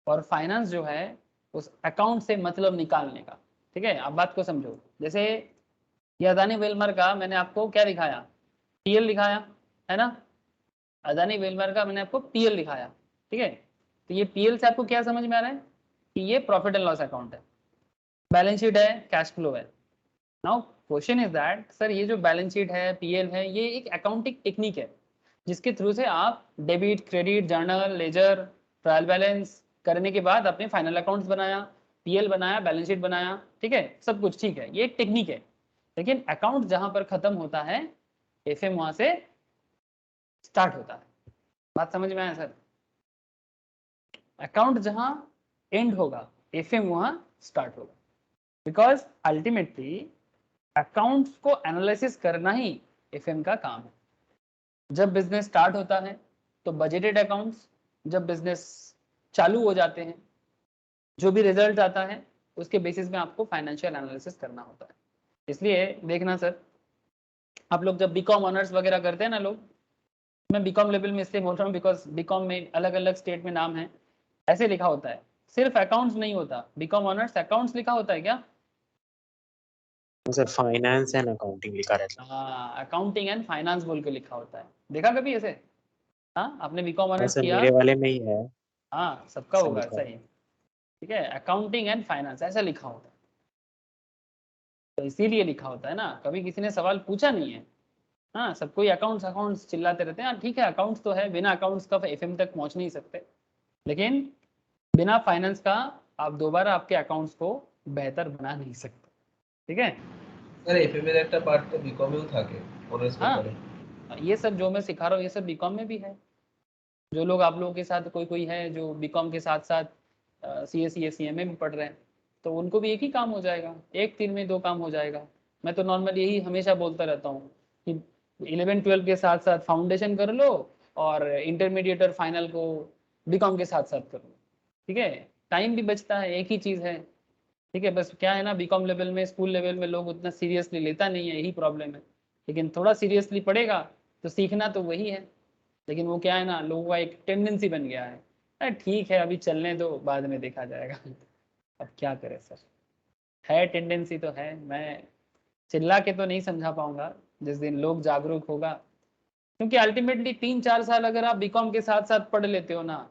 और फाइनेंस जो है उस अकाउंट से मतलब निकालने का। ठीक है, आप बात को समझो, जैसे ये अदानी वेलमर का मैंने आपको क्या दिखाया, पीएल दिखाया, है ना? अदानी वेलमर का मैंने आपको पीएल दिखाया। ठीक है, तो ये पीएल से आपको क्या समझ में आ रहा है कि ये प्रॉफिट एंड लॉस अकाउंट है, बैलेंस शीट है, कैश फ्लो है। Now question is that sir ये जो बैलेंस शीट है, पीएल है, ये एक अकाउंटिंग टेक्निक है जिसके थ्रू से आप debit, credit, journal, ledger, trial balance करने के बाद अपने फाइनल अकाउंट्स बनाया, पीएल बनाया, बैलेंस शीट बनाया, ठीक है, सब कुछ ठीक है, ये एक टेक्निक है। लेकिन अकाउंट जहां पर खत्म होता है, एफएम वहां से स्टार्ट होता है। बात समझ में आया सर? अकाउंट जहां एंड होगा, एफएम वहां स्टार्ट होगा। बिकॉज अल्टीमेटली अकाउंट्स को एनालिसिस करना ही एफएम का काम है। जब बिजनेस स्टार्ट होता है तो बजटेड अकाउंट्स, जब बिजनेस चालू हो जाते हैं जो भी रिजल्ट आता है उसके बेसिस में आपको फाइनेंशियल एनालिसिस करना होता है। इसलिए देखना सर, आप लोग जब बीकॉम ऑनर्स वगैरह करते हैं ना लोग, मैं बीकॉम लेवल में इसलिए बोल रहा हूँ बिकॉज बीकॉम में अलग अलग स्टेट में नाम है, ऐसे लिखा होता है, सिर्फ अकाउंट्स नहीं होता। बीकॉम ऑनर्स अकाउंट्स लिखा होता है क्या? सर फाइनेंस एंड अकाउंटिंग लिखा रहता हाँ, अकाउंटिंग एंड फाइनेंस बोल के लिखा होता है। देखा कभी ऐसे? हाँ, आपने बीकॉम है। हाँ ऑनर्स सर, किया? मेरे वाले में ही है हाँ, सबका ऐसा होगा लिखा ऐसा है। ही, ठीक है, अकाउंटिंग एंड फाइनेंस ऐसा लिखा होता है। तो इसीलिए लिखा होता है ना, कभी किसी ने सवाल पूछा नहीं है। हाँ, सबको अकाउंट्स अकाउंट्स चिल्लाते रहते हैं। हाँ ठीक है, अकाउंट्स तो है, बिना अकाउंट्स का एफएम तक पहुंच नहीं सकते, लेकिन बिना फाइनेंस का आप दोबारा आपके अकाउंट्स को बेहतर बना नहीं सकते, ठीक है? স্যার এফএম এর একটা পার্ট তো বিকমেও থাকে অনার্স পেপারে। हाँ, ये सब जो मैं सिखा रहा हूँ ये सब बीकॉम में भी है। जो लोग आप लोगों के साथ कोई कोई है जो बीकॉम के साथ साथ सीए सीएमए भी पढ़ रहे हैं, तो उनको भी एक ही काम हो जाएगा, एक तीर में दो काम हो जाएगा। मैं तो नॉर्मल यही हमेशा बोलता रहता हूँ कि 11-12 के साथ साथ फाउंडेशन कर लो और इंटरमीडिएट और फाइनल को बीकॉम के साथ साथ कर लो, ठीक है? टाइम भी बचता है, एक ही चीज़ है, ठीक है? बस क्या है ना, बीकॉम लेवल में, स्कूल लेवल में लोग उतना सीरियसली लेता नहीं है, यही प्रॉब्लम है। लेकिन थोड़ा सीरियसली पढ़ेगा तो सीखना तो वही है। लेकिन वो क्या है ना, लोगों का एक टेंडेंसी बन गया है, अरे ठीक है अभी चलने दो, बाद में देखा जाएगा। अब क्या करें सर, है टेंडेंसी तो है। मैं चिल्ला के तो नहीं समझा पाऊंगा, जिस दिन लोग जागरूक होगा। क्योंकि अल्टीमेटली 3-4 साल अगर आप बीकॉम के साथ साथ पढ़ लेते हो ना,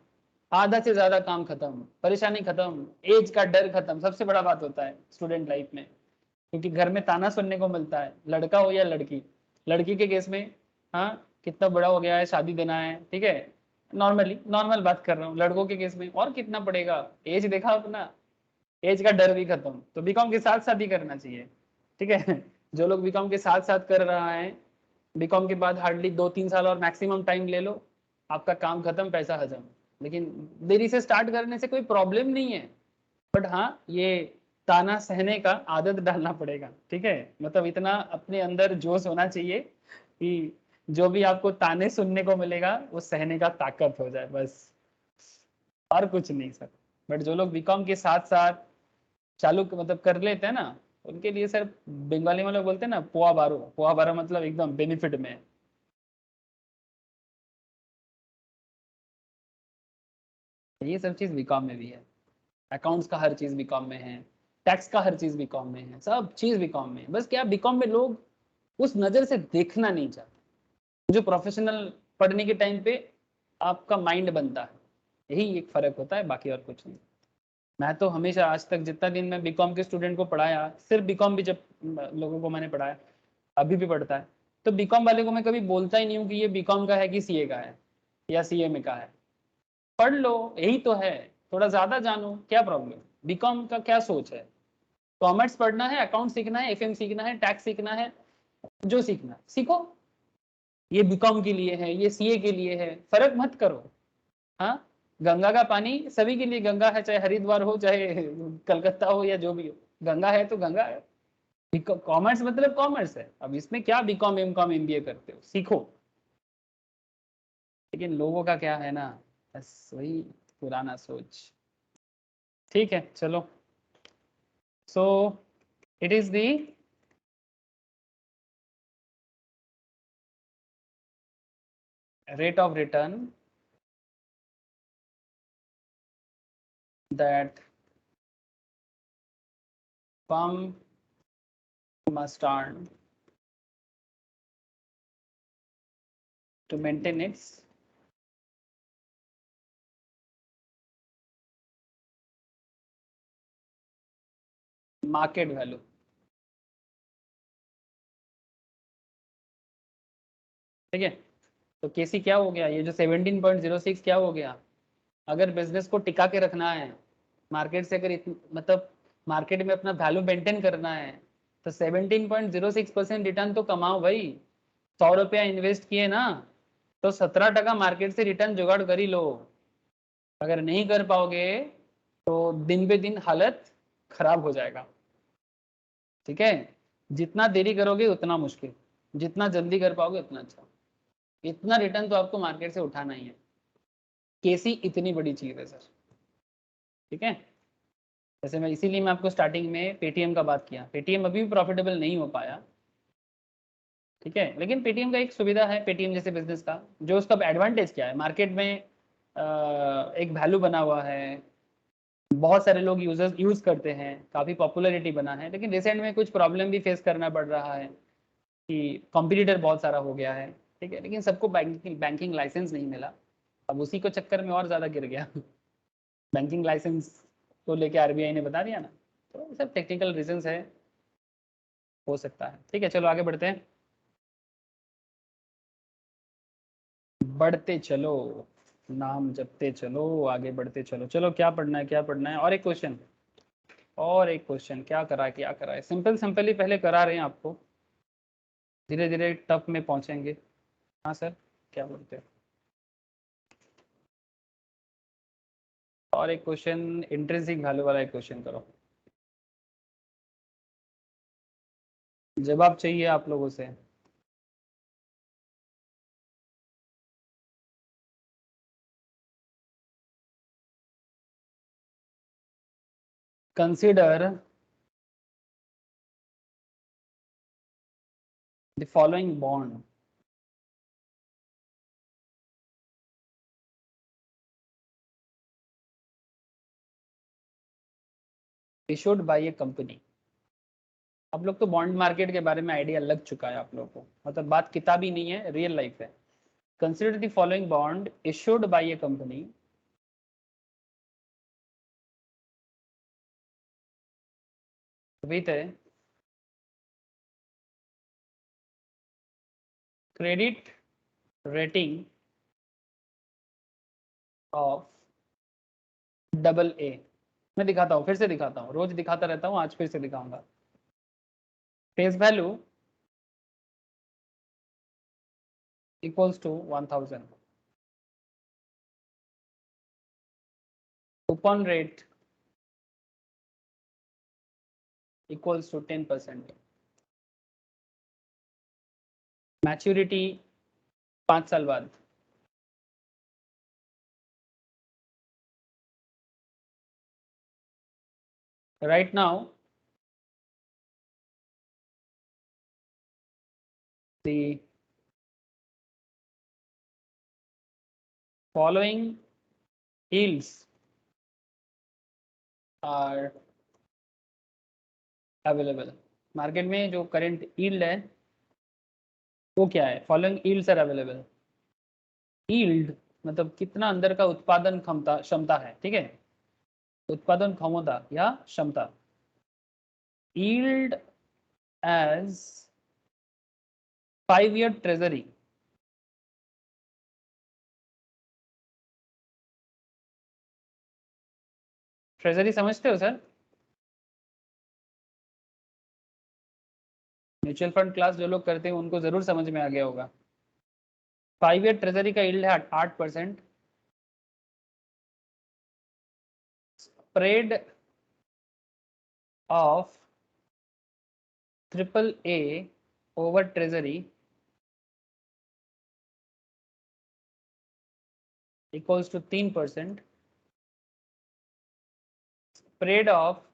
आधा से ज्यादा काम खत्म, परेशानी खत्म, एज का डर खत्म। सबसे बड़ा बात होता है स्टूडेंट लाइफ में, क्योंकि घर में ताना सुनने को मिलता है, लड़का हो या लड़की। लड़की के केस में, हाँ कितना बड़ा हो गया है, शादी देना है, ठीक है, नॉर्मली नॉर्मल बात कर रहा हूँ। लड़कों के केस में और कितना पड़ेगा, एज देखा अपना, एज का डर भी खत्म। तो बीकॉम के साथ साथ ही करना चाहिए, ठीक है? जो लोग बीकॉम के साथ साथ कर रहा है, बीकॉम के बाद हार्डली 2-3 साल और मैक्सिमम टाइम ले लो, आपका काम खत्म, पैसा हजम। लेकिन देरी से स्टार्ट करने से कोई प्रॉब्लम नहीं है, बट हाँ ये ताना सहने का आदत डालना पड़ेगा, ठीक है? मतलब इतना अपने अंदर जोश होना चाहिए कि जो भी आपको ताने सुनने को मिलेगा वो सहने का ताकत हो जाए, बस, और कुछ नहीं सर। बट जो लोग बीकॉम के साथ साथ चालू मतलब कर लेते हैं ना, उनके लिए सर, बंगाली में लोग बोलते हैं ना पोआ बारो, पोआ बारो मतलब एकदम बेनिफिट में है। ये सब चीज बीकॉम में भी है, अकाउंट्स का हर चीज बीकॉम में है, टैक्स का हर चीज बीकॉम में है, सब चीज बीकॉम में है। बस क्या बीकॉम में लोग उस नजर से देखना नहीं चाहते जो प्रोफेशनल पढ़ने के टाइम पे आपका माइंड बनता है, यही एक फर्क होता है, बाकी और कुछ नहीं। मैं तो हमेशा आज तक जितना दिन मैं बीकॉम के स्टूडेंट को पढ़ाया, सिर्फ बीकॉम भी जब लोगों को मैंने पढ़ाया, अभी भी पढ़ता है, तो बीकॉम वाले को मैं कभी बोलता ही नहीं हूँ कि ये बीकॉम का है कि सीए का है या सीएमए का है। पढ़ लो, यही तो है, थोड़ा ज्यादा जानो, क्या प्रॉब्लम? बीकॉम का क्या सोच है? कॉमर्स पढ़ना है, अकाउंट सीखना है, एफएम सीखना है, टैक्स सीखना है, जो सीखना है सीखो। ये बीकॉम के लिए है, ये सीए के लिए है, फर्क मत करो। हाँ, गंगा का पानी सभी के लिए गंगा है, चाहे हरिद्वार हो, चाहे कलकत्ता हो, या जो भी हो, गंगा है तो गंगा है। कॉमर्स मतलब कॉमर्स है। अब इसमें क्या बीकॉम एमकॉम एमबीए करते हो, सीखो। लेकिन लोगों का क्या है ना, बस वही पुराना सोच। ठीक है चलो, so it is the rate of return that firm must earn to maintain its market value. ठीक है। तो केसी क्या हो गया, ये जो 17.06 क्या हो गया, अगर बिजनेस को टिका के रखना है मार्केट से, अगर मतलब मार्केट में अपना वैल्यू मेंटेन करना है, तो 17.06% रिटर्न तो कमाओ भाई। 100 रुपया इन्वेस्ट किए ना, तो 17% मार्केट से रिटर्न जुगाड़ कर ही लो। अगर नहीं कर पाओगे तो दिन पे दिन हालत खराब हो जाएगा। ठीक है, जितना देरी करोगे उतना मुश्किल, जितना जल्दी कर पाओगे उतना अच्छा। इतना रिटर्न तो आपको मार्केट से उठाना ही है। केसी इतनी बड़ी चीज है सर। ठीक है, जैसे मैं इसीलिए मैं आपको स्टार्टिंग में पेटीएम का बात किया, पेटीएम अभी भी प्रॉफिटेबल नहीं हो पाया। ठीक है, लेकिन पेटीएम का एक सुविधा है, पेटीएम जैसे बिजनेस का, जो उसका एडवांटेज क्या है, मार्केट में एक वैल्यू बना हुआ है, बहुत सारे लोग यूजर्स यूज करते हैं, काफी पॉपुलैरिटी बना है। लेकिन रिसेंट में कुछ प्रॉब्लम भी फेस करना पड़ रहा है कि कॉम्पिटिटर बहुत सारा हो गया है। ठीक है, लेकिन सबको बैंकिंग लाइसेंस नहीं मिला, अब उसी को चक्कर में और ज़्यादा गिर गया। बैंकिंग लाइसेंस को लेके आरबीआई ने बता दिया ना, तो सब टेक्निकल रीजंस है, हो सकता है। ठीक है, चलो आगे बढ़ते हैं, बढ़ते चलो, नाम जपते चलो, आगे बढ़ते चलो। चलो क्या पढ़ना है, क्या पढ़ना है, और एक क्वेश्चन, और एक क्वेश्चन, क्या करा है, क्या करा है, सिंपल सिंपल ही पहले करा रहे हैं आपको, धीरे धीरे टफ में पहुंचेंगे। हाँ सर, क्या बोलते हैं, और एक क्वेश्चन इंट्रिंसिक वैल्यू वाला एक क्वेश्चन करो, जवाब चाहिए आप लोगों से। Consider the following bond, issued by A company. आप लोग तो बॉन्ड मार्केट के बारे में आइडिया लग चुका है आप लोगों को, मतलब बात किताबी नहीं है, रियल लाइफ है। Consider the following bond issued by A company with credit rating of AA। मैं दिखाता हूँ, फिर से दिखाता हूँ, रोज दिखाता रहता हूँ, आज फिर से दिखाऊंगा। Face value equals to 1000, coupon rate equals to 10%, maturity 5 साल बाद, right now the following yields are available। Market में जो करंट यील्ड है वो क्या है, following yields are available. Yield मतलब कितना अंदर का उत्पादन क्षमता क्षमता है, ठीक है, उत्पादन क्षमता या क्षमता। Yield as 5-year treasury, treasury समझते हो सर, म्यूचुअल फंड क्लास जो लोग करते हैं उनको जरूर समझ में आ गया होगा। 5-year ट्रेजरी का यील्ड है 8%, spread of AAA over treasury equals to 3%, spread of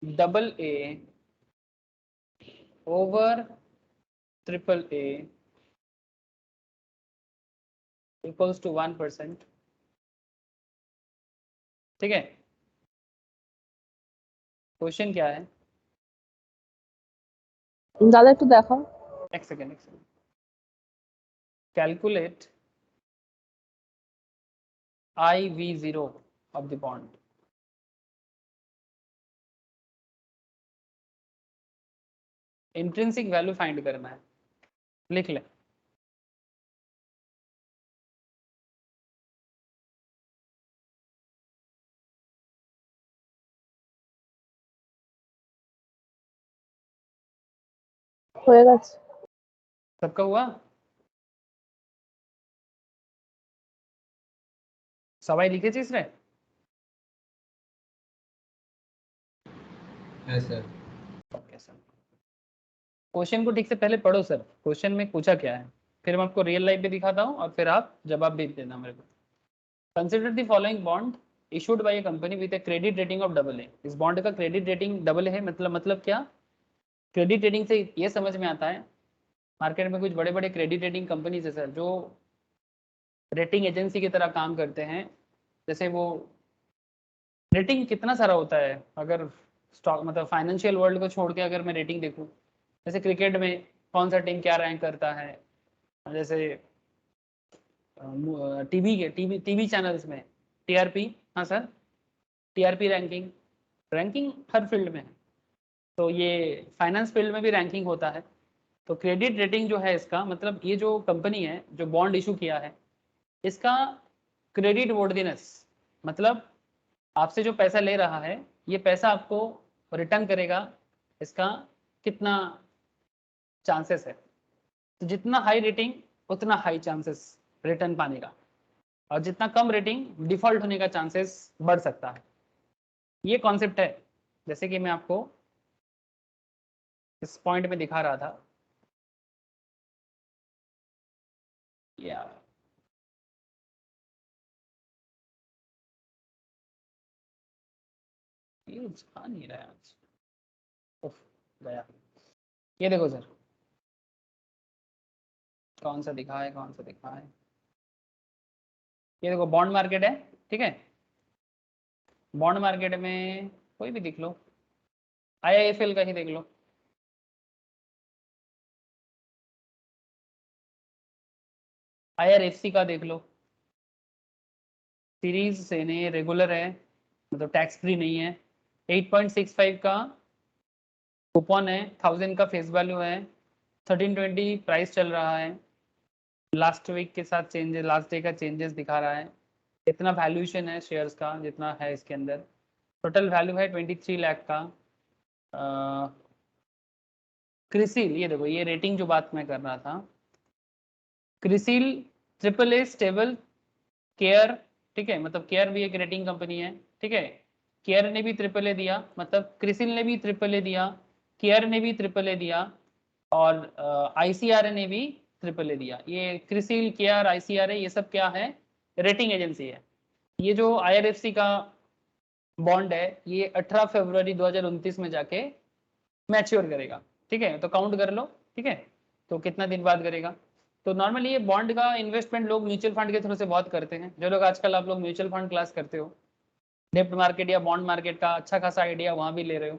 AA over AAA equals to 1%। ठीक है, क्वेश्चन क्या है, दादा একটু দেখাও। एक second calculate IV0 of the bond। Intrinsic value find करना है, लिख ले। होएगा। सबका हुआ? सवाई लिखे चीज रे? है सर। ओके सर, क्वेश्चन को ठीक से पहले पढ़ो सर, क्वेश्चन में पूछा क्या है, फिर मैं आपको रियल लाइफ भी दिखाता हूँ और फिर आप जवाब भी देना मेरे को। Consider the following bond issued by A company with a credit rating of AA। इस बॉन्ड का क्रेडिट रेटिंग AA है, मतलब क्या? क्रेडिट रेटिंग से ये समझ में आता है, मार्केट में कुछ बड़े बड़े क्रेडिट रेटिंग कंपनीज है सर जो रेटिंग एजेंसी की तरह काम करते हैं। जैसे वो रेटिंग कितना सारा होता है, अगर स्टॉक मतलब फाइनेंशियल वर्ल्ड को छोड़ के अगर मैं रेटिंग देखूं, जैसे क्रिकेट में कौन सा टीम क्या रैंक करता है, जैसे टीवी चैनल्स में टीआरपी, हाँ सर, टीआरपी रैंकिंग, रैंकिंग हर फील्ड में है, तो ये फाइनेंस फील्ड में भी रैंकिंग होता है। तो क्रेडिट रेटिंग जो है इसका मतलब ये जो कंपनी है जो बॉन्ड इशू किया है इसका क्रेडिट वर्दीनेस, मतलब आपसे जो पैसा ले रहा है ये पैसा आपको रिटर्न करेगा, इसका कितना चांसेस है। तो जितना हाई रेटिंग उतना हाई चांसेस रिटर्न पाने का, और जितना कम रेटिंग डिफॉल्ट होने का चांसेस बढ़ सकता है। ये कॉन्सेप्ट है, जैसे कि मैं आपको इस पॉइंट में दिखा रहा था। या ये जा नहीं रहा है आज, उफ, गया। ये देखो सर, कौन सा दिखा है, कौन सा दिखा है, ये देखो बॉन्ड मार्केट है, ठीक है। बॉन्ड मार्केट में कोई भी दिख लो, IIFL का ही देख लो, IRFC का देख लो, सीरीज से नहीं रेगुलर है, मतलब टैक्स फ्री नहीं है, 8.65 का कूपन है, 1000 का फेस वैल्यू है, 1320 प्राइस चल रहा है, लास्ट वीक के साथ चेंजेस, लास्ट डे का चेंजेस दिखा रहा है। इतना वैल्यूएशन है शेयर्स का जितना है इसके अंदर, टोटल वैल्यू है 23 लाख का। क्रिसिल, ये देखो ये रेटिंग जो बात मैं कर रहा था, क्रिसिल AAA स्टेबल केयर, ठीक है, मतलब केयर भी एक रेटिंग कंपनी है, ठीक है। केयर ने भी AAA दिया, मतलब क्रिसिल ने भी AAA दिया, केयर ने भी AAA दिया, और ICRA ने भी AAA दिया। ये क्रिसिल, केयर, ICRA ये सब क्या है? रेटिंग एजेंसी है। ये जो IRFC का बॉन्ड है ये 18 फरवरी 2029 में जाके मैच्योर करेगा, ठीक है, तो काउंट कर लो, ठीक है, तो कितना दिन बाद करेगा। तो नॉर्मली ये बॉन्ड का इन्वेस्टमेंट लोग म्यूचुअल फंड के थ्रू से बहुत करते हैं, जो लोग आजकल आप लोग म्यूचुअल फंड क्लास करते हो, डेप्ट मार्केट या बॉन्ड मार्केट का अच्छा खासा आइडिया वहाँ भी ले रहे हो।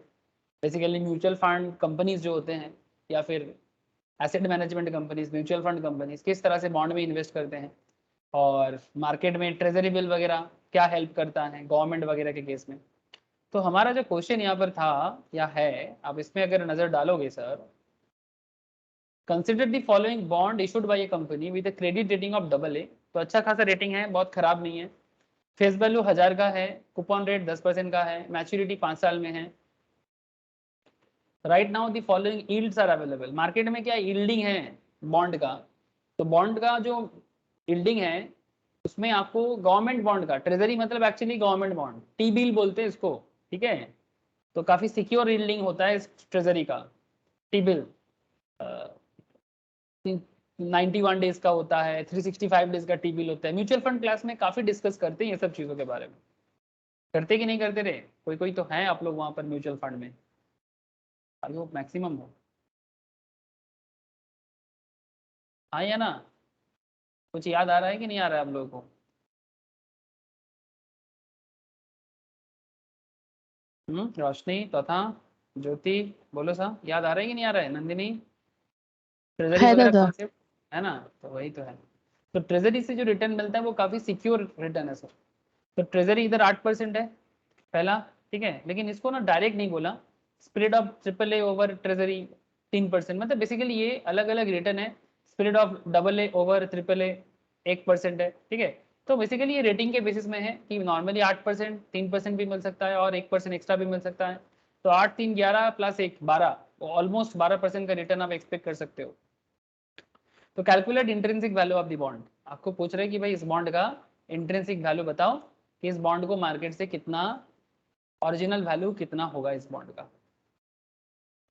बेसिकली म्यूचुअल फंड कंपनीज जो होते हैं या फिर asset management companies, mutual fund companies किस तरह से बॉन्ड में इन्वेस्ट करते हैं, और मार्केट में ट्रेजरी बिल वगैरह क्या हेल्प करता है गवर्नमेंट वगैरह के केस में। तो हमारा जो क्वेश्चन यहाँ पर था या है, आप इसमें अगर नजर डालोगे sir, consider the following bond issued by A company with credit rating of AA, तो अच्छा खासा रेटिंग है, बहुत खराब नहीं है, फेस वैल्यू 1000 का है, कूपन रेट 10% का है, मैच्योरिटी 5 साल में है। Right now the following yields are available, market में क्या यील्डिंग है बॉन्ड का, तो बॉन्ड का जो यील्डिंग है उसमें आपको गवर्नमेंट बॉन्ड का, ट्रेजरी मतलब actually government bond, T bill बोलते हैं इसको, ठीक है, तो काफी सिक्योर यील्डिंग होता है इस ट्रेजरी का। टी बिल 91 डेज का होता है, 365 डेज का टी बिल होता है। म्यूचुअल फंड क्लास में काफी डिस्कस करते हैं ये सब चीजों के बारे में, करते कि नहीं करते रे? कोई कोई तो है आप लोग वहां पर म्यूचुअल फंड में, आई होप मैक्सिमम हो, हाँ या ना? कुछ याद आ रहा है कि नहीं आ रहा है आप लोगों को? रोशनी तथा ज्योति, बोलो सा, याद आ रहा है कि नहीं आ रहा है? नंदिनी, ट्रेजरी है वगैरह दादा। कॉन्सेप्ट है ना, तो वही तो है। तो ट्रेजरी से जो रिटर्न मिलता है वो काफी सिक्योर रिटर्न है सर। तो ट्रेजरी इधर 8% है पहला, ठीक है, लेकिन इसको ना डायरेक्ट नहीं बोला, spread of AAA over treasury 3%, मतलब बेसिकली ये अलग अलग रिटर्न है। Spread of AA over AAA 1% है, ठीक है। तो बेसिकली ये रेटिंग के बेसिस में है कि नॉर्मली 8%, 3% भी मिल सकता है और 1% एक्स्ट्रा भी मिल सकता है। तो 8 3 11 प्लस 1 12, ऑलमोस्ट 12% का रिटर्न आप एक्सपेक्ट कर सकते हो। तो calculate intrinsic value of the bond, आपको पूछ रहे हैं कि भाई इस बॉन्ड का इंट्रिंसिक वैल्यू बताओ कि इस बॉन्ड को मार्केट से कितना, ओरिजिनल वैल्यू कितना होगा इस बॉन्ड का।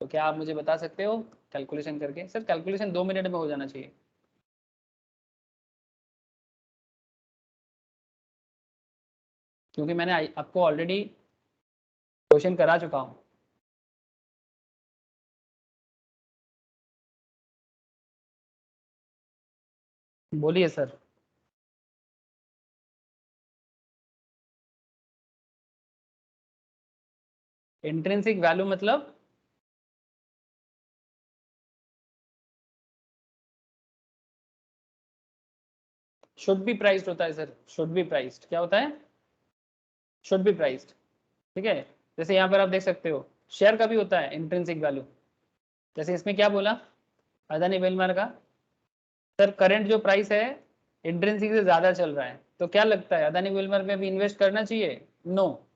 तो क्या आप मुझे बता सकते हो कैलकुलेशन करके? सर कैलकुलेशन 2 मिनट में हो जाना चाहिए। क्योंकि मैंने आपको ऑलरेडी क्वेश्चन करा चुका हूँ। बोलिए सर। इंट्रिंसिक वैल्यू मतलब शुड बी प्राइस्ड होता है सर, शुड बी प्राइस्ड। क्या होता है? शुड बी प्राइस्ड, ठीक है। जैसे यहाँ पर आप देख सकते हो शेयर का भी होता है इंट्रिंसिक वैल्यू। जैसे इसमें क्या बोला अदानी वेलमार का, सर करंट जो प्राइस है इंट्रिंसिक से ज्यादा चल रहा है, तो क्या लगता है अदानी वेलमार में भी इन्वेस्ट करना चाहिए? नो,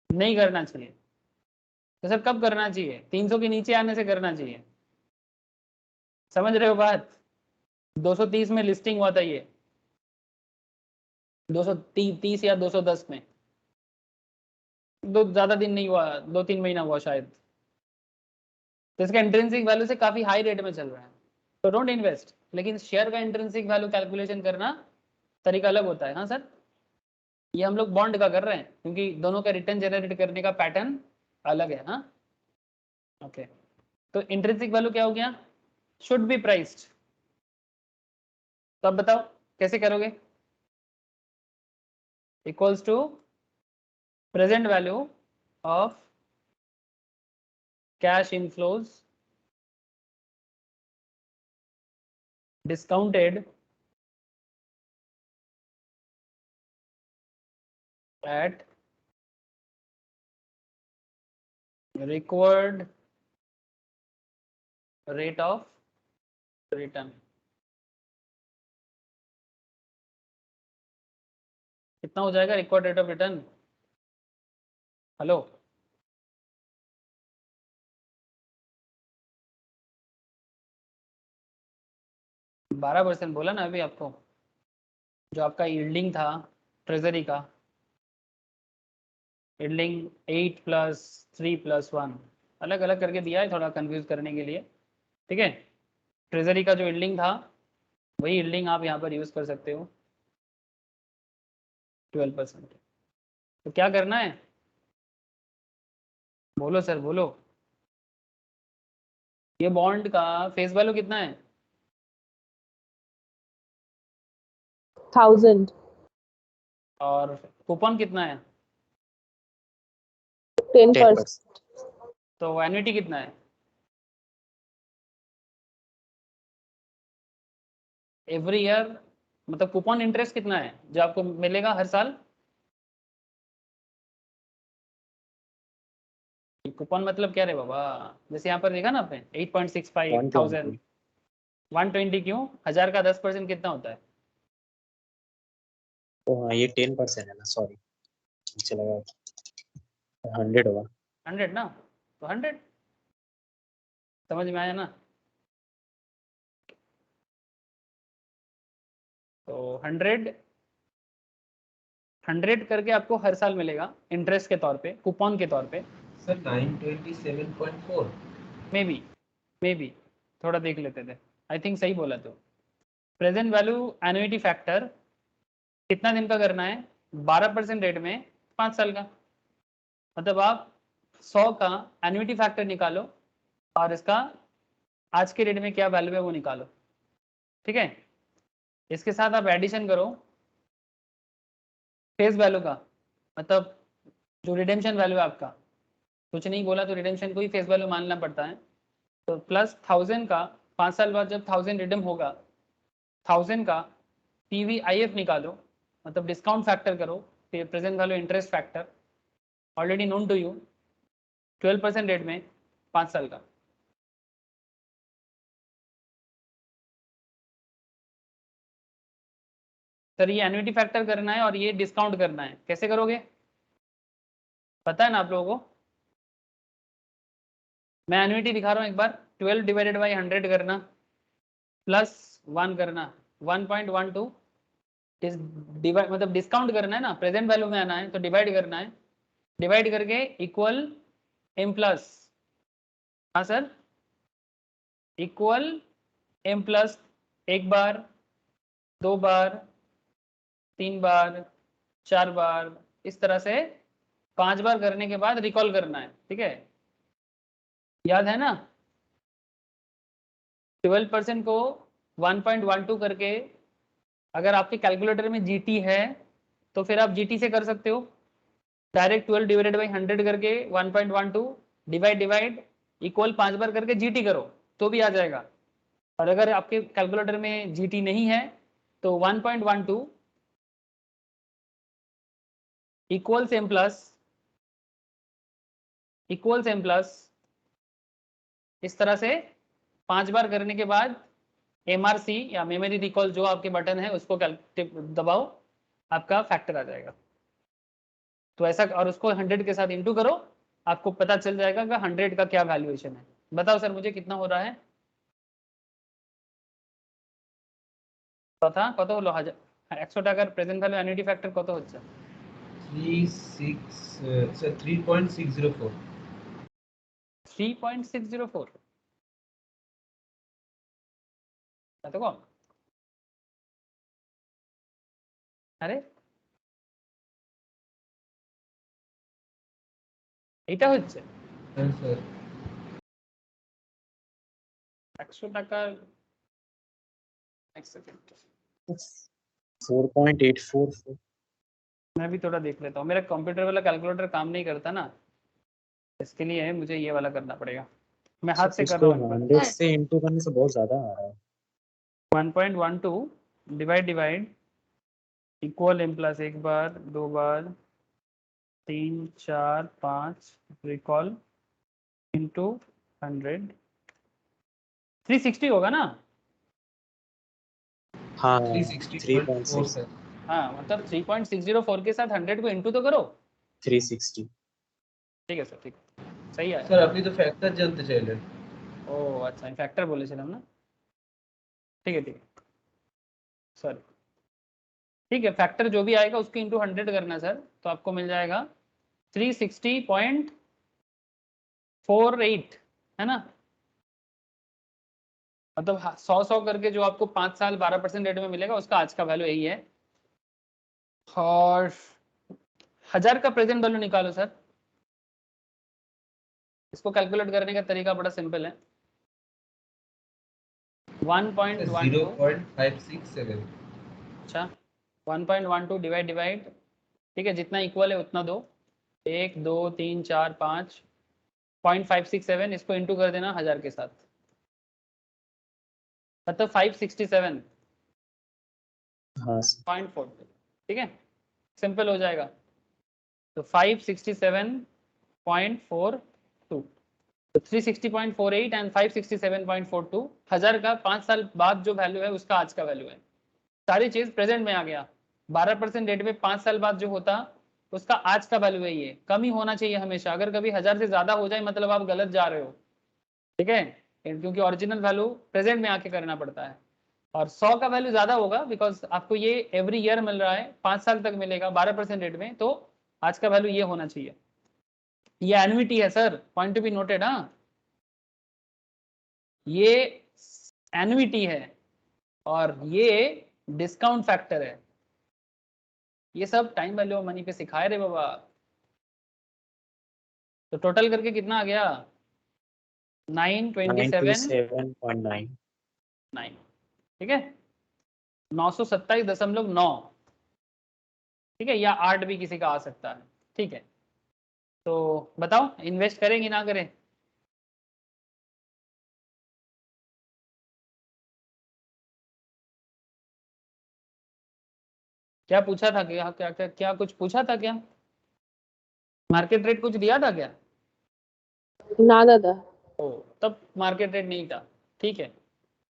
नहीं करना चाहिए। तो सर कब करना चाहिए? 300 के नीचे आने से करना चाहिए। समझ रहे हो बात? 230 में लिस्टिंग हुआ था ये, 230 या 210 में, दो ज्यादा दिन नहीं हुआ, 2-3 महीना हुआ शायद। तो इसका इंट्रिंसिक वैल्यू से काफी हाई रेट में चल रहा है, तो डोंट इन्वेस्ट। लेकिन शेयर का इंट्रिंसिक वैल्यू कैलकुलेशन करना तरीका अलग होता है। हाँ सर, ये हम लोग बॉन्ड का कर रहे हैं क्योंकि दोनों का रिटर्न जनरेट करने का पैटर्न अलग है। हाँ ओके, तो इंट्रिंसिक वैल्यू क्या हो गया? Should be priced. तो अब बताओ कैसे करोगे? Equals to present value of cash inflows discounted at required rate of return। कितना हो जाएगा required rate of return? Hello, 12% बोला ना अभी आपको। जो आपका यील्डिंग था ट्रेजरी का, यील्डिंग 8 + 3 + 1 अलग अलग करके दिया है थोड़ा कंफ्यूज करने के लिए, ठीक है। ट्रेजरी का जो यील्डिंग था वही यील्डिंग आप यहाँ पर यूज कर सकते हो, 12%। तो क्या करना है? बोलो सर बोलो। ये बॉन्ड का फेस वैल्यू कितना है? 1000 और कूपन कितना है? 10%. तो एन्युटी कितना है? एवरी ईयर, मतलब कूपन इंटरेस्ट कितना है जो आपको मिलेगा हर साल? कूपन मतलब क्या रे बाबा? जैसे यहाँ पर देखा ना आपने 8.65 1000, 120 क्यों? 1000 का 10% कितना होता है? हाँ ये 10% है ना, सॉरी मुझे लगा 100 होगा। 100 ना, तो 100 समझ में आया ना? तो 100 करके आपको हर साल मिलेगा इंटरेस्ट के तौर पे, कूपन के तौर पे। सर 927.4 मे बी थोड़ा देख लेते थे, आई थिंक सही बोला। तो प्रेजेंट वैल्यू एन्युटी फैक्टर कितना दिन का करना है? 12% रेट में 5 साल का। मतलब आप 100 का एन्युटी फैक्टर निकालो और इसका आज के रेट में क्या वैल्यू है वो निकालो, ठीक है। इसके साथ आप एडिशन करो फेस वैल्यू का, मतलब जो रिडेम्पशन वैल्यू है आपका, कुछ नहीं बोला तो रिडेम्पशन को ही फेस वैल्यू मानना पड़ता है। तो प्लस 1000 का 5 साल बाद जब 1000 रिडीम होगा, 1000 का PVIF निकालो, मतलब डिस्काउंट फैक्टर करो, फिर present value interest factor already known to you, 12% rate में 5 साल का। सर ये एन्युटी फैक्टर करना है और ये डिस्काउंट करना है, कैसे करोगे? पता है ना आप लोगों को? मैं एन्युटी दिखा रहा हूँ एक बार, 12 डिवाइडेड बाई 100 करना प्लस 1 करना 1.12 डिवाइड मतलब डिस्काउंट करना है ना, प्रेजेंट वैल्यू में आना है तो डिवाइड करना है, डिवाइड करके इक्वल एम प्लस, हाँ सर, इक्वल एम प्लस 1 बार 2 बार 3 बार 4 बार, इस तरह से 5 बार करने के बाद रिकॉल करना है, ठीक है? याद है ना? 12% को 1.12 करके अगर आपके कैलकुलेटर में जीटी है तो फिर आप जीटी से कर सकते हो, डायरेक्ट 12 डिवाइडेड बाई 100 करके 1.12 डिवाइड इक्वल 5 बार करके जीटी करो तो भी आ जाएगा। और अगर आपके कैलकुलेटर में जीटी नहीं है तो 1.12 इक्वल्स एम प्लस इस तरह से 5 बार करने के बाद एमआरसी या मेमोरी रिकॉल जो आपके बटन है उसको दबाओ, आपका फैक्टर आ जाएगा। तो ऐसा, और उसको 100 के साथ इंटू करो, आपको पता चल जाएगा कि 100 का क्या वैल्यूएशन है। बताओ सर मुझे कितना हो रहा है? কথা কত হলো? 100 টাকার প্রেজেন্ট ভ্যালু অ্যানুইটি ফ্যাক্টর কত হচ্ছে? 3.604 3.604, এত কম? আরে এটা হচ্ছে হ্যাঁ স্যার 100 টাকার, एक सेकंड 4.844 मैं भी थोड़ा देख लेता हूँ, मेरा कंप्यूटर वाला कैलकुलेटर काम नहीं करता ना, इसके लिए मुझे ये वाला करना पड़ेगा, मैं हाथ से कर इसको रहा हूँ। 100 से इंटू करने से बहुत ज्यादा आ रहा है। 1.12 डिवाइड इक्वल एम प्लस 1 बार 2 बार 3 4 5 रिकॉल इंटू 100, 360 होगा ना? हाँ 360.4 सर हाँ मतलब 3.604 के साथ 100 को इंटू तो करो। 360 ঠিক আছে, ঠিক सही है স্যার আপনি তো ফ্যাক্টর জানতে চাইলেন। ও আচ্ছা, আমি ফ্যাক্টর বলেছিলাম না, ठीक है सर, ठीक है, फैक्टर जो भी आएगा उसको इंटू 100 करना सर, तो आपको मिल जाएगा 360.48, है ना? मतलब 100 करके जो आपको 5 साल 12% रेट में मिलेगा उसका आज का वैल्यू यही है। और 1000 का प्रेजेंट वैल्यू निकालो सर, इसको कैलकुलेट करने का तरीका बड़ा सिंपल है, 1.12 0.567 अच्छा 1.12 डिवाइड, ठीक है, जितना इक्वल है उतना दो, 1 2 3 4 5 0.567, इसको इंटू कर देना 1000 के साथ, मतलब 567.42, हाँ ठीक है, सिंपल हो जाएगा। तो 567.42, तो 360.48 एंड 567.42, 1000 का 5 साल बाद जो वैल्यू है उसका आज का वैल्यू है। सारी चीज प्रेजेंट में आ गया, 12% रेट में 5 साल बाद जो होता उसका आज का वैल्यू है, ये कम ही होना चाहिए हमेशा, अगर कभी 1000 से ज्यादा हो जाए मतलब आप गलत जा रहे हो, ठीक है, क्योंकि ओरिजिनल वैल्यू प्रेजेंट में आके करना पड़ता है। और 100 का वैल्यू ज्यादा होगा बिकॉज आपको ये एवरी ईयर मिल रहा है, 5 साल तक मिलेगा 12% रेट में, तो आज का वैल्यू ये होना चाहिए। ये एन्युटी है sir, point to be noted, हाँ ये एन्युटी है और ये डिस्काउंट फैक्टर है, ये सब टाइम वैल्यू ऑफ मनी पे सिखाए रे बाबा। तो टोटल करके कितना आ गया? 927.9, 927.9 ठीक है, 927.9, ठीक है, या 8 भी किसी का आ सकता है, ठीक है। तो बताओ इन्वेस्ट करेंगे ना करें? क्या पूछा था, क्या क्या क्या, क्या कुछ पूछा था क्या? मार्केट रेट कुछ दिया था क्या? ना दादा ओ तब मार्केट रेट नहीं था, ठीक है,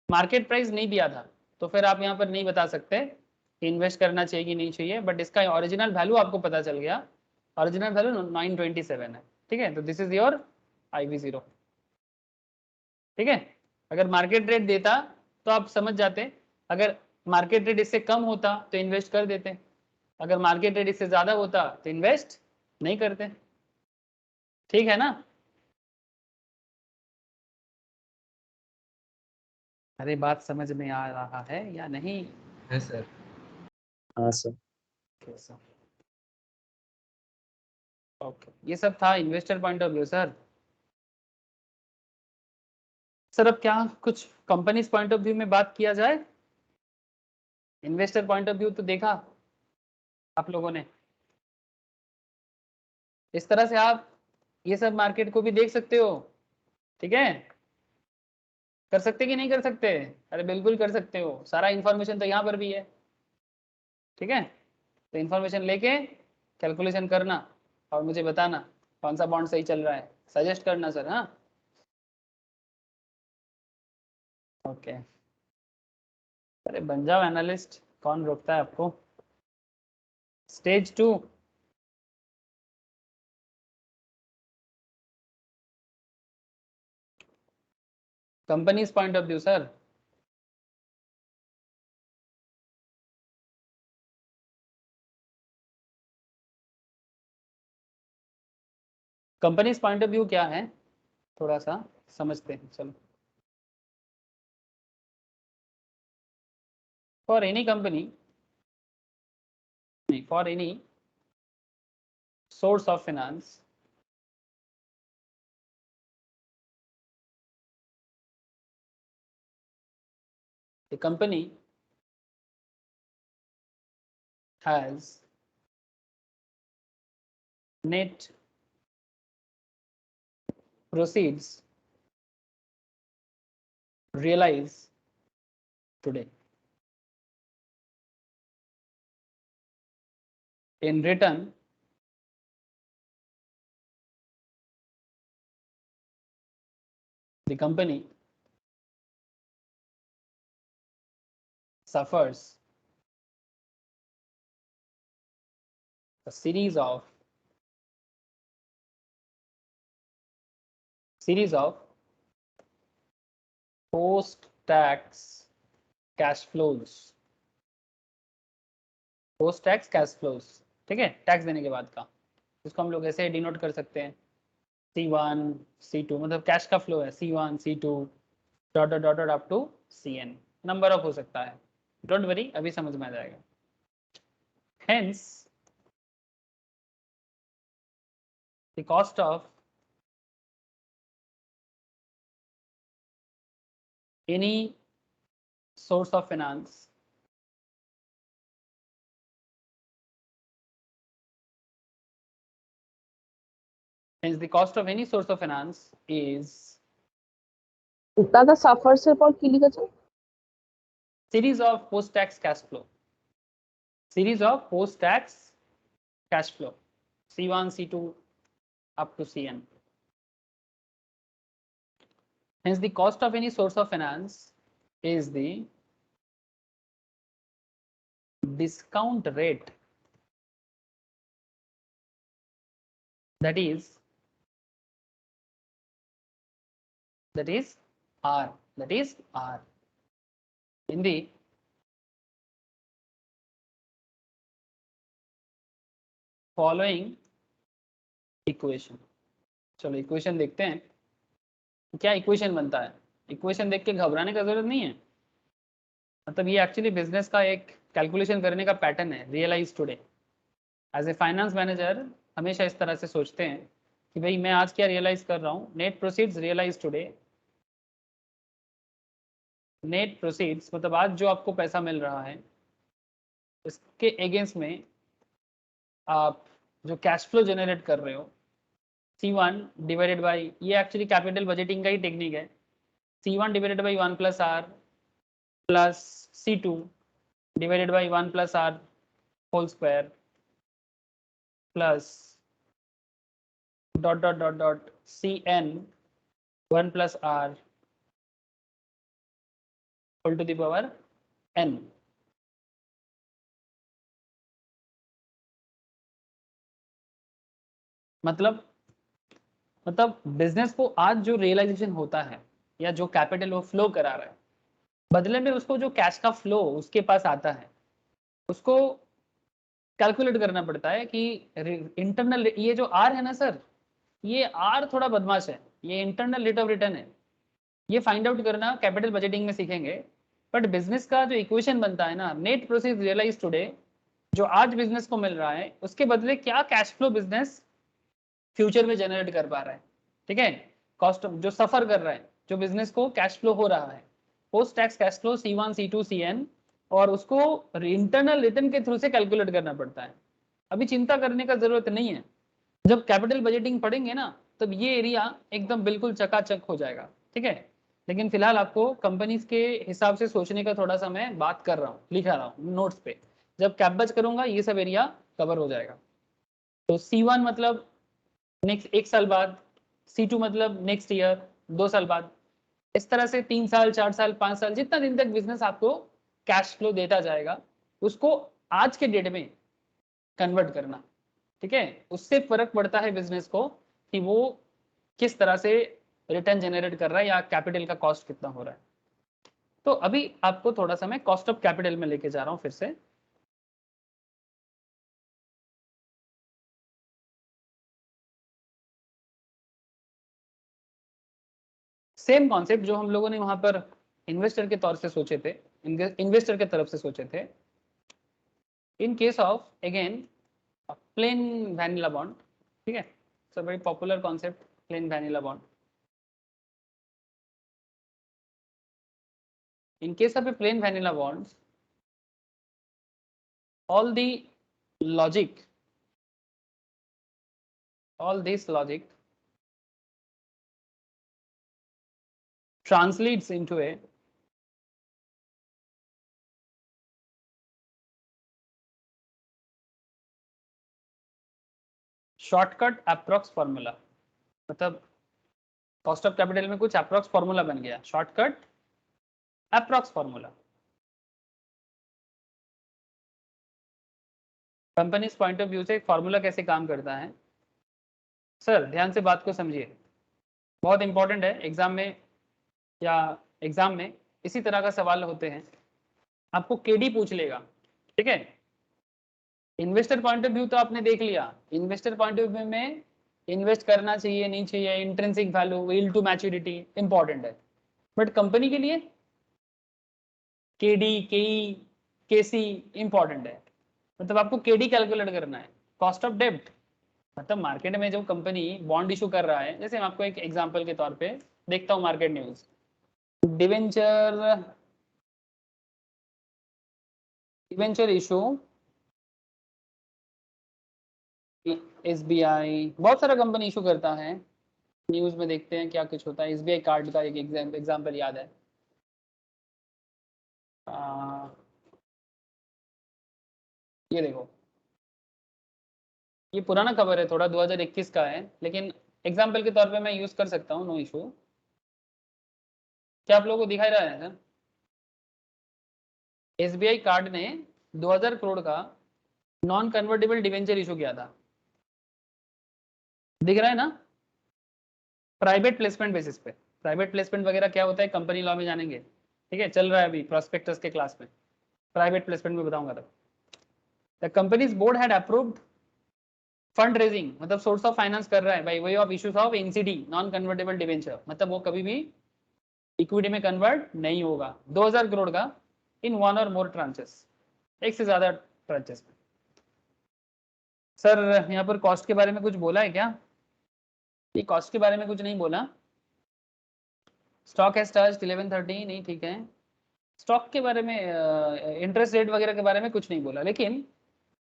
मार्केट प्राइस नहीं दिया था तो फिर आप यहाँ पर नहीं बता सकते इन्वेस्ट करना चाहिए कि नहीं चाहिए, बट इसका ओरिजिनल वैल्यू आपको पता चल गया, ओरिजिनल वैल्यू 927 है, ठीक है। तो दिस इज योर IV0, ठीक है। अगर मार्केट रेट देता तो आप समझ जाते, अगर मार्केट रेट इससे कम होता तो इन्वेस्ट कर देते, अगर मार्केट रेट इससे ज्यादा होता तो इन्वेस्ट नहीं करते, ठीक है ना। अरे बात समझ में आ रहा है या नहीं? है सर। हाँ सर। कैसा? ओके, ये सब था investor point of view sir. Sir अब क्या कुछ कंपनीज पॉइंट ऑफ व्यू में बात किया जाए? इन्वेस्टर पॉइंट ऑफ व्यू तो देखा आप लोगों ने, इस तरह से आप ये सब मार्केट को भी देख सकते हो, ठीक है। कर सकते कि नहीं कर सकते? अरे बिल्कुल कर सकते हो, सारा इन्फॉर्मेशन तो यहाँ पर भी है, ठीक है। तो इन्फॉर्मेशन लेके कैलकुलेशन करना और मुझे बताना कौन सा बॉन्ड सही चल रहा है, सजेस्ट करना सर। हाँ ओके। अरे बन जाओ एनालिस्ट, कौन रोकता है आपको। Stage 2, companies point of view sir. Companies point of view क्या है, थोड़ा सा समझते हैं चलो। फॉर एनी कंपनी, नहीं for any source of finance, the company has net proceeds realized today. In return, the company suffers a series of post-tax cash flows, ठीक है, टैक्स देने के बाद का, इसको हम लोग ऐसे डिनोट कर सकते हैं C1 C2, मतलब कैश का फ्लो है C1 C2 dot dot dot up to CN, number of हो सकता है, डोंट वरी अभी समझ में आ जाएगा। Hence the cost of any source of finance is दादा suffers এর পর কি লিখেছে? series of post-tax cash flow, C1 C2 up to CN. Hence the cost of any source of finance is the discount rate that is R in the following equation। चलो इक्वेशन देखते हैं क्या इक्वेशन बनता है। इक्वेशन देख के घबराने का जरूरत नहीं है, मतलब ये एक्चुअली बिजनेस का एक कैलकुलेशन करने का पैटर्न है। Realise today, as a finance manager हमेशा इस तरह से सोचते हैं कि भाई मैं आज क्या रियलाइज कर रहा हूँ, net proceeds realise today. Net proceeds मतलब आज जो आपको पैसा मिल रहा है इसके अगेंस्ट में आप जो कैश फ्लो जनरेट कर रहे हो, C1 डिवाइडेड बाई, ये एक्चुअली कैपिटल बजटिंग का ही टेक्निक है, C1 divided by 1 plus R plus C2 divided by 1 plus R whole square plus dot dot dot dot CN 1 plus R whole to the power N। मतलब बिजनेस को आज जो रियलाइजेशन होता है या जो कैपिटल वो फ्लो करा रहा है, बदले में उसको जो कैश का फ्लो उसके पास आता है उसको कैलकुलेट करना पड़ता है कि इंटरनल, ये जो आर है ना सर, ये आर थोड़ा बदमाश है, ये इंटरनल रेट ऑफ रिटर्न है, ये फाइंड आउट करना कैपिटल बजटिंग में सीखेंगे। बट बिजनेस का जो इक्वेशन बनता है ना, नेट प्रोसीड रियलाइज टुडे, जो आज बिजनेस को मिल रहा है उसके बदले क्या कैश फ्लो बिजनेस फ्यूचर में जनरेट कर पा रहा है। ठीक है, कॉस्ट जो सफर कर रहा है, जो बिजनेस को कैश फ्लो हो रहा है, post tax cash flow C1 C2 CN, और उसको इंटरनल रिटर्न के थ्रू से कैलकुलेट करना पड़ता है। अभी चिंता करने का जरूरत नहीं है, जब कैपिटल बजटिंग पढ़ेंगे ना तब ये एरिया एकदम बिल्कुल चकाचक हो जाएगा। ठीक है, लेकिन फिलहाल आपको कंपनीज के हिसाब से सोचने का थोड़ा सा मैं बात कर रहा हूँ, लिखा रहा हूँ नोट्स पे। जब कैपबज करूंगा ये सब एरिया कवर हो जाएगा। तो C1 मतलब नेक्स्ट 1 साल बाद, C2 मतलब नेक्स्ट ईयर 2 साल बाद, इस तरह से 3 साल 4 साल 5 साल, जितना दिन तक बिजनेस आपको कैश फ्लो देता जाएगा उसको आज के डेट में कन्वर्ट करना। ठीक है, उससे फर्क पड़ता है बिजनेस को कि वो किस तरह से रिटर्न जनरेट कर रहा है या कैपिटल का कॉस्ट कितना हो रहा है। तो अभी आपको थोड़ा सा मैं कॉस्ट ऑफ कैपिटल में लेके जा रहा हूं फिर से। सेम कॉन्सेप्ट जो हम लोगों ने वहां पर इन्वेस्टर के तौर से सोचे थे, इन्वेस्टर के तरफ से सोचे थे, in case of again plain vanilla bond. ठीक है, so very popular concept plain vanilla bond. In case of a plain vanilla bonds, all this logic translates into a shortcut approx formula. मतलब कॉस्ट ऑफ कैपिटल में कुछ अप्रॉक्स फॉर्मूला बन गया, shortcut approx formula. Companies point of view से फॉर्मूला कैसे काम करता है, सर ध्यान से बात को समझिए, बहुत इंपॉर्टेंट है। एग्जाम में इसी तरह का सवाल होते हैं, आपको केडी पूछ लेगा। ठीक है, इन्वेस्टर पॉइंट ऑफ व्यू तो आपने देख लिया, इन्वेस्टर पॉइंट ऑफ व्यू में इन्वेस्ट करना चाहिए नहीं चाहिए, intrinsic value, yield to maturity important है। बट कंपनी के लिए केडी केई केसी इंपॉर्टेंट है। मतलब आपको केडी कैलकुलेट करना है, कॉस्ट ऑफ डेब्ट। मतलब मार्केट में जो कंपनी बॉन्ड इशू कर रहा है, जैसे मैं आपको एक एग्जांपल के तौर पे देखता हूँ market news, debenture issue SBI, बहुत सारा कंपनी इशू करता है, न्यूज में देखते हैं क्या कुछ होता है। SBI कार्ड का एक एग्जाम्पल याद है, ये देखो, ये पुराना खबर है थोड़ा, 2021 का है, लेकिन एग्जाम्पल के तौर पे मैं यूज कर सकता हूँ, नो इशू। क्या आप लोगों को दिखाई रहा है सर? SBI कार्ड ने 2000 करोड़ का नॉन कन्वर्टेबल डिवेंचर इशू किया था, दिख रहा है ना? प्राइवेट प्लेसमेंट बेसिस पे। प्राइवेट प्लेसमेंट वगैरह क्या होता है कंपनी लॉ में जानेंगे, ठीक है, चल रहा है अभी प्रोस्पेक्टस के क्लास में, प्राइवेट प्लेसमेंट में बताऊंगा तब। The companies board had approved fund raising, मतलब सोर्स ऑफ फाइनेंस कर रहा है by way of issues of NCD non convertible debenture, मतलब वो कभी भी इक्विटी में कन्वर्ट नहीं होगा, 2000 करोड़ का इन वन और मोर ट्रांचेस, एक से ज्यादा ट्रांचेस में। सर यहाँ पर कॉस्ट के बारे में कुछ बोला है क्या? ये कॉस्ट के बारे में कुछ नहीं बोला। स्टॉक हैज टच्ड 1130, नहीं ठीक है। स्टॉक के बारे में इंटरेस्ट रेट वगैरह के बारे में कुछ नहीं बोला, लेकिन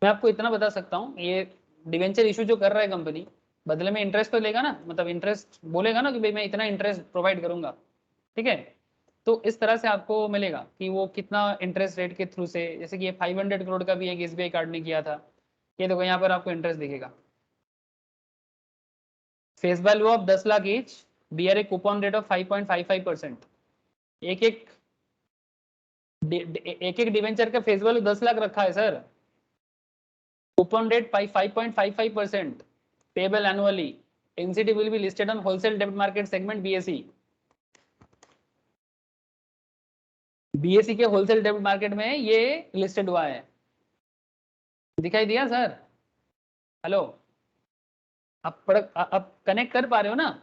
मैं आपको इतना बता सकता हूँ, ये डिवेंचर इशू जो कर रहा है कंपनी, बदले में इंटरेस्ट तो लेगा ना, मतलब इंटरेस्ट बोलेगा ना कि भाई मैं इतना इंटरेस्ट प्रोवाइड करूंगा। ठीक है, तो इस तरह से आपको मिलेगा कि वो कितना इंटरेस्ट रेट के थ्रू से, जैसे कि ये 500 करोड़ का भी एक SBI कार्ड ने किया था, ये देखो यहाँ पर आपको इंटरेस्ट दिखेगा, face value of 10 lakh each, bear a coupon rate of 5.55%। एक एक डिवेंचर का फेस वैल्यू 10 लाख रखा है sir, coupon rate 5.55%। payable annually. NCT will be listed on wholesale debt market segment BSE. BSE के होलसेल डेब्ट मार्केट में ये लिस्टेड हुआ है, दिखाई दिया सर? हेलो, आप कनेक्ट कर पा रहे हो ना?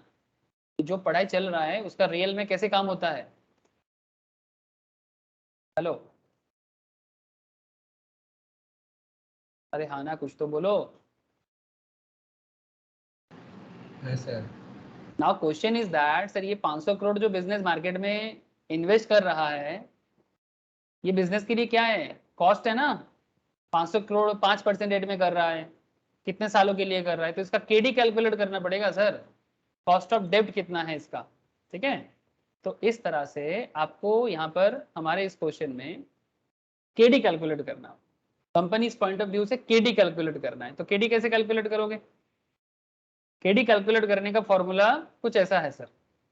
जो पढ़ाई चल रहा है उसका रियल में कैसे काम होता है? हेलो, अरे हाँ ना, कुछ तो बोलो। Sir now question is that sir, ये 500 करोड़ जो बिजनेस मार्केट में इन्वेस्ट कर रहा है, ये बिजनेस के लिए क्या है? कॉस्ट है ना। 500 करोड़ 5% रेट में कर रहा है, कितने सालों के लिए कर रहा है, तो इसका केडी कैलकुलेट करना पड़ेगा सर। कॉस्ट ऑफ डेब्ट कितना है इसका, ठीक है? तो इस तरह से आपको यहाँ पर हमारे इस क्वेश्चन में केडी कैलकुलेट करना, कंपनी पॉइंट ऑफ व्यू से केडी कैलकुलेट करना है। तो केडी कैसे कैलकुलेट करोगे? केडी कैलकुलेट करने का फॉर्मूला कुछ ऐसा है सर,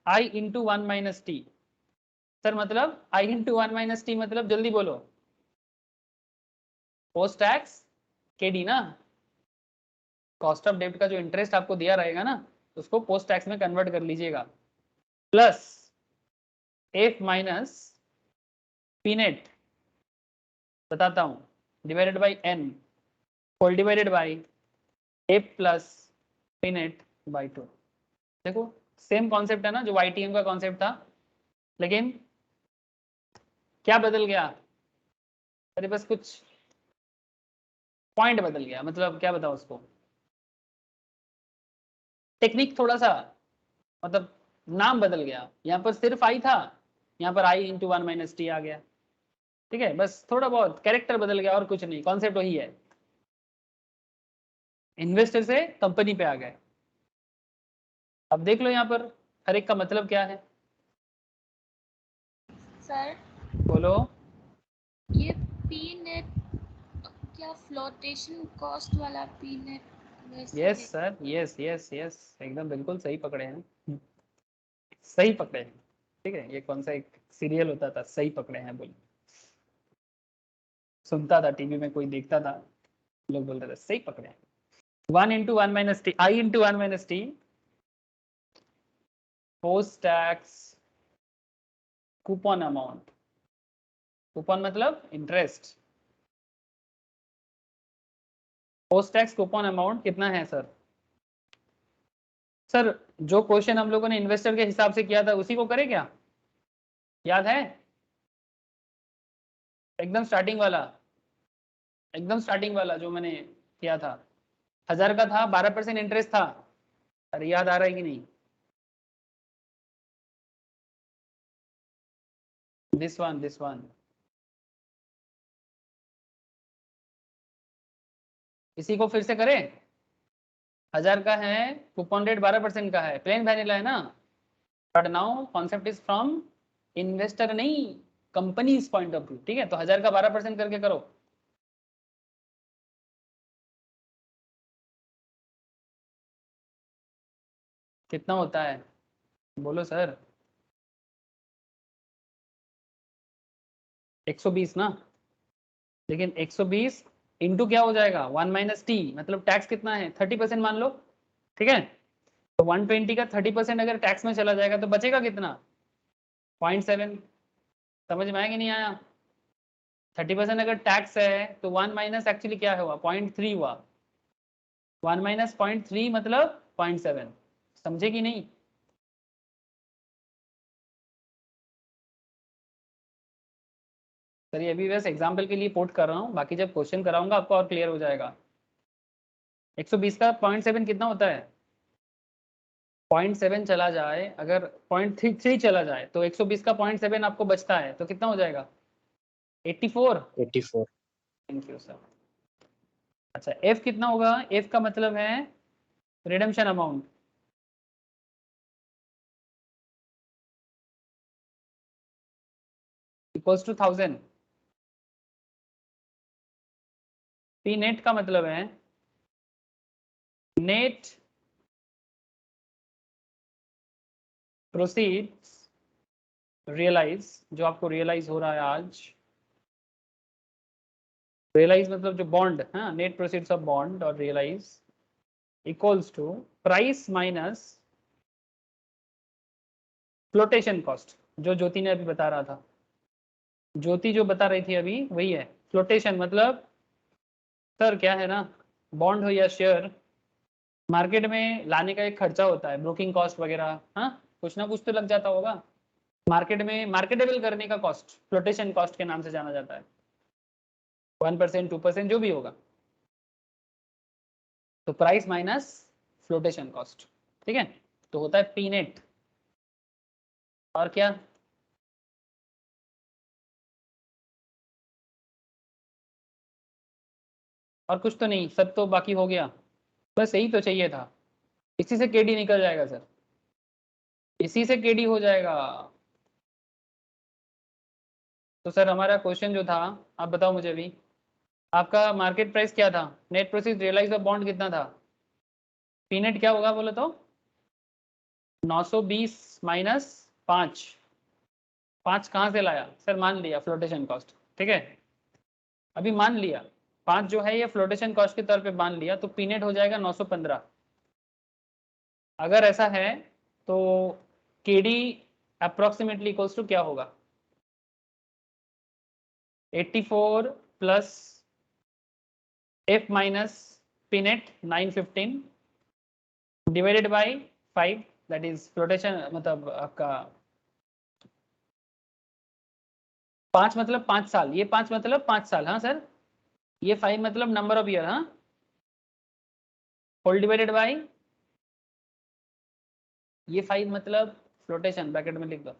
आई इंटू 1 माइनस टी। सर मतलब आई इंटू 1 माइनस टी मतलब जल्दी बोलो, पोस्ट टैक्स केडी ना। कॉस्ट ऑफ डेब्ट का जो इंटरेस्ट आपको दिया रहेगा ना, उसको पोस्ट टैक्स में कन्वर्ट कर लीजिएगा, plus F minus P net, बताता हूं, divided by N whole divided by F plus P net by 2। देखो सेम कॉन्सेप्ट है ना जो YTM का कॉन्सेप्ट था, लेकिन क्या बदल गया? अरे बस कुछ पॉइंट बदल गया, मतलब क्या बताओ उसको, टेक्निक थोड़ा सा, मतलब नाम बदल गया। यहाँ पर सिर्फ आई था, यहाँ पर आई इंटू 1 माइनस टी आ गया, ठीक है? बस थोड़ा बहुत कैरेक्टर बदल गया और कुछ नहीं, कॉन्सेप्ट वही है। इन्वेस्टर से कंपनी पे आ गए। अब देख लो यहाँ पर हर एक का मतलब क्या है, सर बोलो। ये पी नेट क्या फ्लोटेशन कॉस्ट वाला P net? Yes sir, yes yes yes, एकदम बिल्कुल सही पकड़े हैं, सही पकड़े हैं, ठीक है? ये कौन सा एक सीरियल होता था, सही पकड़े हैं बोल, सुनता था टीवी में, कोई देखता था, लोग बोलते थे सही पकड़े हैं। 1 into 1 minus t, I into 1 minus t, post tax coupon amount, coupon मतलब interest, post tax coupon amount कितना है सर? सर जो क्वेश्चन हम लोगों ने इन्वेस्टर के हिसाब से किया था उसी को करें क्या? याद है? एकदम स्टार्टिंग वाला, एकदम स्टार्टिंग वाला जो मैंने किया था, 1000 का था, 12% इंटरेस्ट था। अरे याद आ रहा है कि नहीं? दिस वन इसी को फिर से करें। 1000 का है, कूपन रेट 12% का है, प्लेन वैनिला है ना। But now concept is from investor नहीं, कंपनी पॉइंट ऑफ व्यू, ठीक है? तो 1000 का 12% करके करो, कितना होता है बोलो सर? 120 ना, लेकिन 120 इंटू क्या हो जाएगा, 1 माइनस टी, मतलब टैक्स कितना है, 30% मान लो, ठीक है? तो 120 का 30% अगर टैक्स में चला जाएगा तो बचेगा कितना, 0.7। समझ में आया कि नहीं आया? 30% अगर टैक्स है तो 1 माइनस एक्चुअली क्या हुआ, 0.3 हुआ, 1 माइनस 0.3 मतलब 0.7। समझे कि नहीं? सर ये अभी बस एग्जाम्पल के लिए पोर्ट कर रहा हूँ, बाकी जब क्वेश्चन कराऊंगा आपको और क्लियर हो जाएगा। 120 का 0.7 कितना होता है? 0.7 चला जाए, अगर 0.33 चला जाए तो 120 का 0.7 आपको बचता है, तो कितना हो जाएगा, 84। 84। Thank you sir. अच्छा एफ कितना होगा? एफ का मतलब है redemption amount, equals to 1000। P net का मतलब है नेट प्रोसीड्स रियलाइज, जो आपको रियलाइज हो रहा है आज, रियलाइज मतलब जो बॉन्ड, हाँ, नेट प्रोसीड्स ऑफ बॉन्ड और realise equals to price minus flotation cost, जो ज्योति ने अभी बता रहा था, ज्योति जो बता रही थी अभी वही है। फ्लोटेशन मतलब सर क्या है ना, बॉन्ड हो या शेयर, मार्केट में लाने का एक खर्चा होता है, ब्रोकिंग कॉस्ट वगैरह, हाँ कुछ ना कुछ तो लग जाता होगा। मार्केट में मार्केटेबल करने का कॉस्ट फ्लोटेशन कॉस्ट के नाम से जाना जाता है, 1% 2% जो भी होगा। तो प्राइस माइनस फ्लोटेशन कॉस्ट, ठीक है, तो होता है पी नेट। और क्या, और कुछ तो नहीं, सब तो बाकी हो गया, बस यही तो चाहिए था। इसी से केडी निकल जाएगा सर, इसी से केडी हो जाएगा। तो सर हमारा क्वेश्चन जो था, आप बताओ मुझे अभी, आपका मार्केट प्राइस क्या था, net proceed realise of bond कितना था, पी नेट क्या होगा बोलो तो 920 माइनस 5, 5 कहाँ से लाया सर, मान लिया फ्लोटेशन कॉस्ट, ठीक है, अभी मान लिया 5 जो है ये फ्लोटेशन कॉस्ट के तौर पे मान लिया, तो पी नेट हो जाएगा 915। अगर ऐसा है तो केडी अप्रोक्सीमेटली इक्वल्स टू क्या होगा, 84 plus F minus P net 915 divided by 5, that is flotation, मतलब आपका 5 मतलब 5 साल, ये 5 मतलब 5 साल, हाँ सर, ये 5 मतलब नंबर ऑफ ईयर, हाँ, होल डिवाइडेड बाई ये 5 मतलब फ्लोटेशन, ब्रैकेट में लिख दो।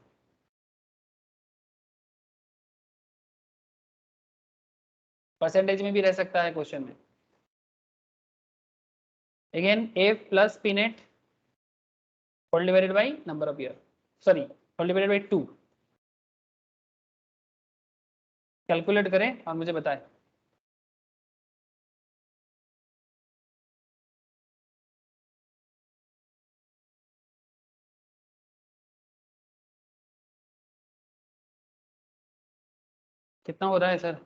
परसेंटेज में भी रह सकता है क्वेश्चन में। Again F plus P net whole divided by number of year, sorry whole divided by 2, calculate करें और मुझे बताएं। कितना हो रहा है सर,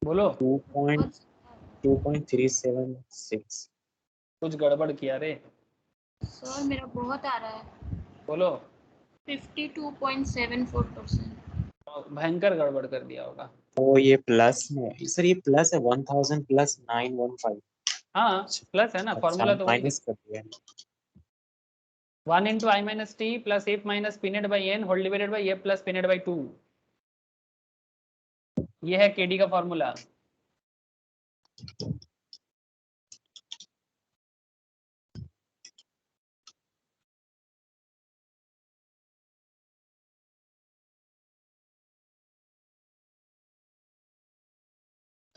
बोलो। 2.376। कुछ गड़बड़ किया रे, सर मेरा बहुत आ रहा है, बोलो। 52.74%। भयंकर गड़बड़ कर दिया होगा। तो ये प्लस में सर, ये प्लस है 1000 प्लस 915। हाँ प्लस है ना, अच्छा फॉर्मूला तो वही है, माइनस कर दिया। 1 into I minus T plus F minus P net by N whole divided by F plus P net by 2, ये है केडी का फॉर्मूला।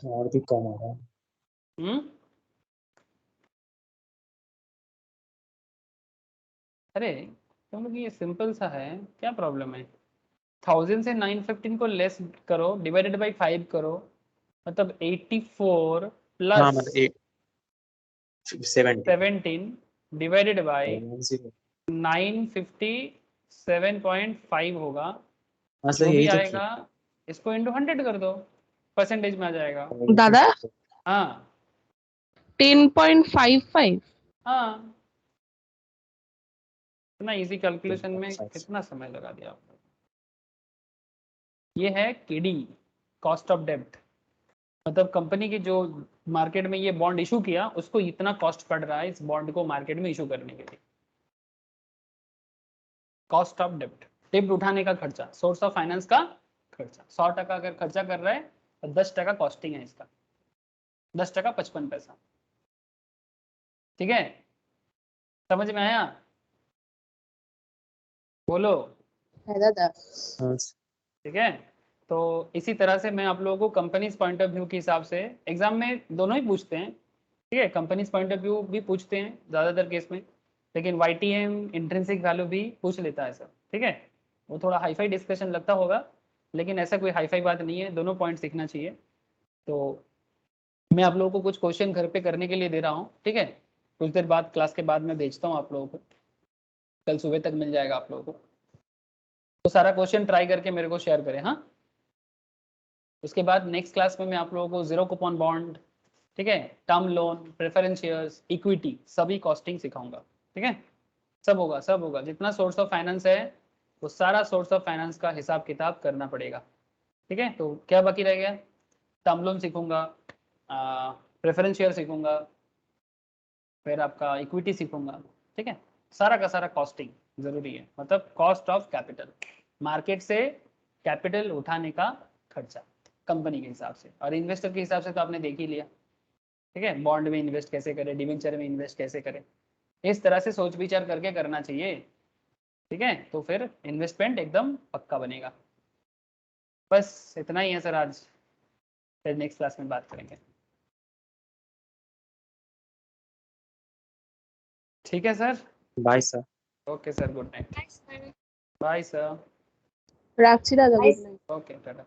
और भी कम हो रहा है। अरे तुम लोग ये सिंपल सा है, क्या प्रॉब्लम है, 1000 से 915 को लेस करो, डिवाइडेड बाई 5 करो, मतलब 84 हाँ प्लस मतलब 870 17 डिवाइडेड बाई 957.5 होगा, हाँ सर जो भी यही तो आएगा इसको इंटू 100 कर दो, परसेंटेज में आ जाएगा। दादा हाँ 10.55। हाँ, इतना इजी कैलकुलेशन में कितना समय लगा दिया आपने। ये है केडी, कॉस्ट ऑफ डेब्ट, मतलब कंपनी की जो मार्केट में ये बॉन्ड इशू किया उसको इतना कॉस्ट पड़ रहा है इस बॉन्ड को मार्केट में इशू करने के लिए। कॉस्ट ऑफ डेब्ट, डेब्ट उठाने का खर्चा, सोर्स ऑफ फाइनेंस का खर्चा, 100% अगर खर्चा कर रहा है तो 10% कॉस्टिंग है इसका, 10% 55 पैसा, ठीक है, समझ में आया, बोलो। है दादा। हाँ ठीक है, तो इसी तरह से मैं आप लोगों को कंपनीज पॉइंट ऑफ व्यू के हिसाब से, एग्जाम में दोनों ही पूछते हैं, ठीक है, कंपनीज पॉइंट ऑफ व्यू भी पूछते हैं ज़्यादातर केस में, लेकिन YTM इंट्रिंसिक वैल्यू भी पूछ लेता है सर, ठीक है, वो थोड़ा हाईफाई डिस्कशन लगता होगा, लेकिन ऐसा कोई हाईफाई बात नहीं है, दोनों पॉइंट सीखना चाहिए। तो मैं आप लोगों को कुछ क्वेश्चन घर पे करने के लिए दे रहा हूँ, ठीक है। कुछ देर बाद क्लास के बाद मैं भेजता हूँ आप लोगों को, कल सुबह तक मिल जाएगा आप लोगों को। तो सारा क्वेश्चन ट्राई करके मेरे को शेयर करें, हाँ। उसके बाद नेक्स्ट क्लास में मैं आप लोगों को जीरो कूपन बॉन्ड, ठीक है, term loan, preference shares, equity, सभी कॉस्टिंग सिखाऊंगा, ठीक है। सब होगा, सब होगा। जितना सोर्स ऑफ फाइनेंस है वो सारा सोर्स ऑफ फाइनेंस का हिसाब किताब करना पड़ेगा, ठीक है। तो क्या बाकी रह गया? टर्म लोन सीखूंगा, प्रेफरेंस शेयर सीखूंगा, फिर आपका इक्विटी सीखूंगा, ठीक है। सारा का सारा कॉस्टिंग जरूरी है, मतलब कॉस्ट ऑफ कैपिटल, मार्केट से कैपिटल उठाने का खर्चा कंपनी के हिसाब से, और इन्वेस्टर के हिसाब से तो आपने देख ही लिया, ठीक है। बॉन्ड में इन्वेस्ट कैसे करें, डिवेंचर में इन्वेस्ट कैसे करें, इस तरह से सोच विचार करके करना चाहिए, ठीक है। तो फिर इन्वेस्टमेंट एकदम पक्का बनेगा। बस इतना ही है सर आज, फिर नेक्स्ट क्लास में बात करेंगे, ठीक है sir. Bye sir. Okay sir, good night, bye sir. राखছি দাদা, গুড নাইট। ओके टाटा।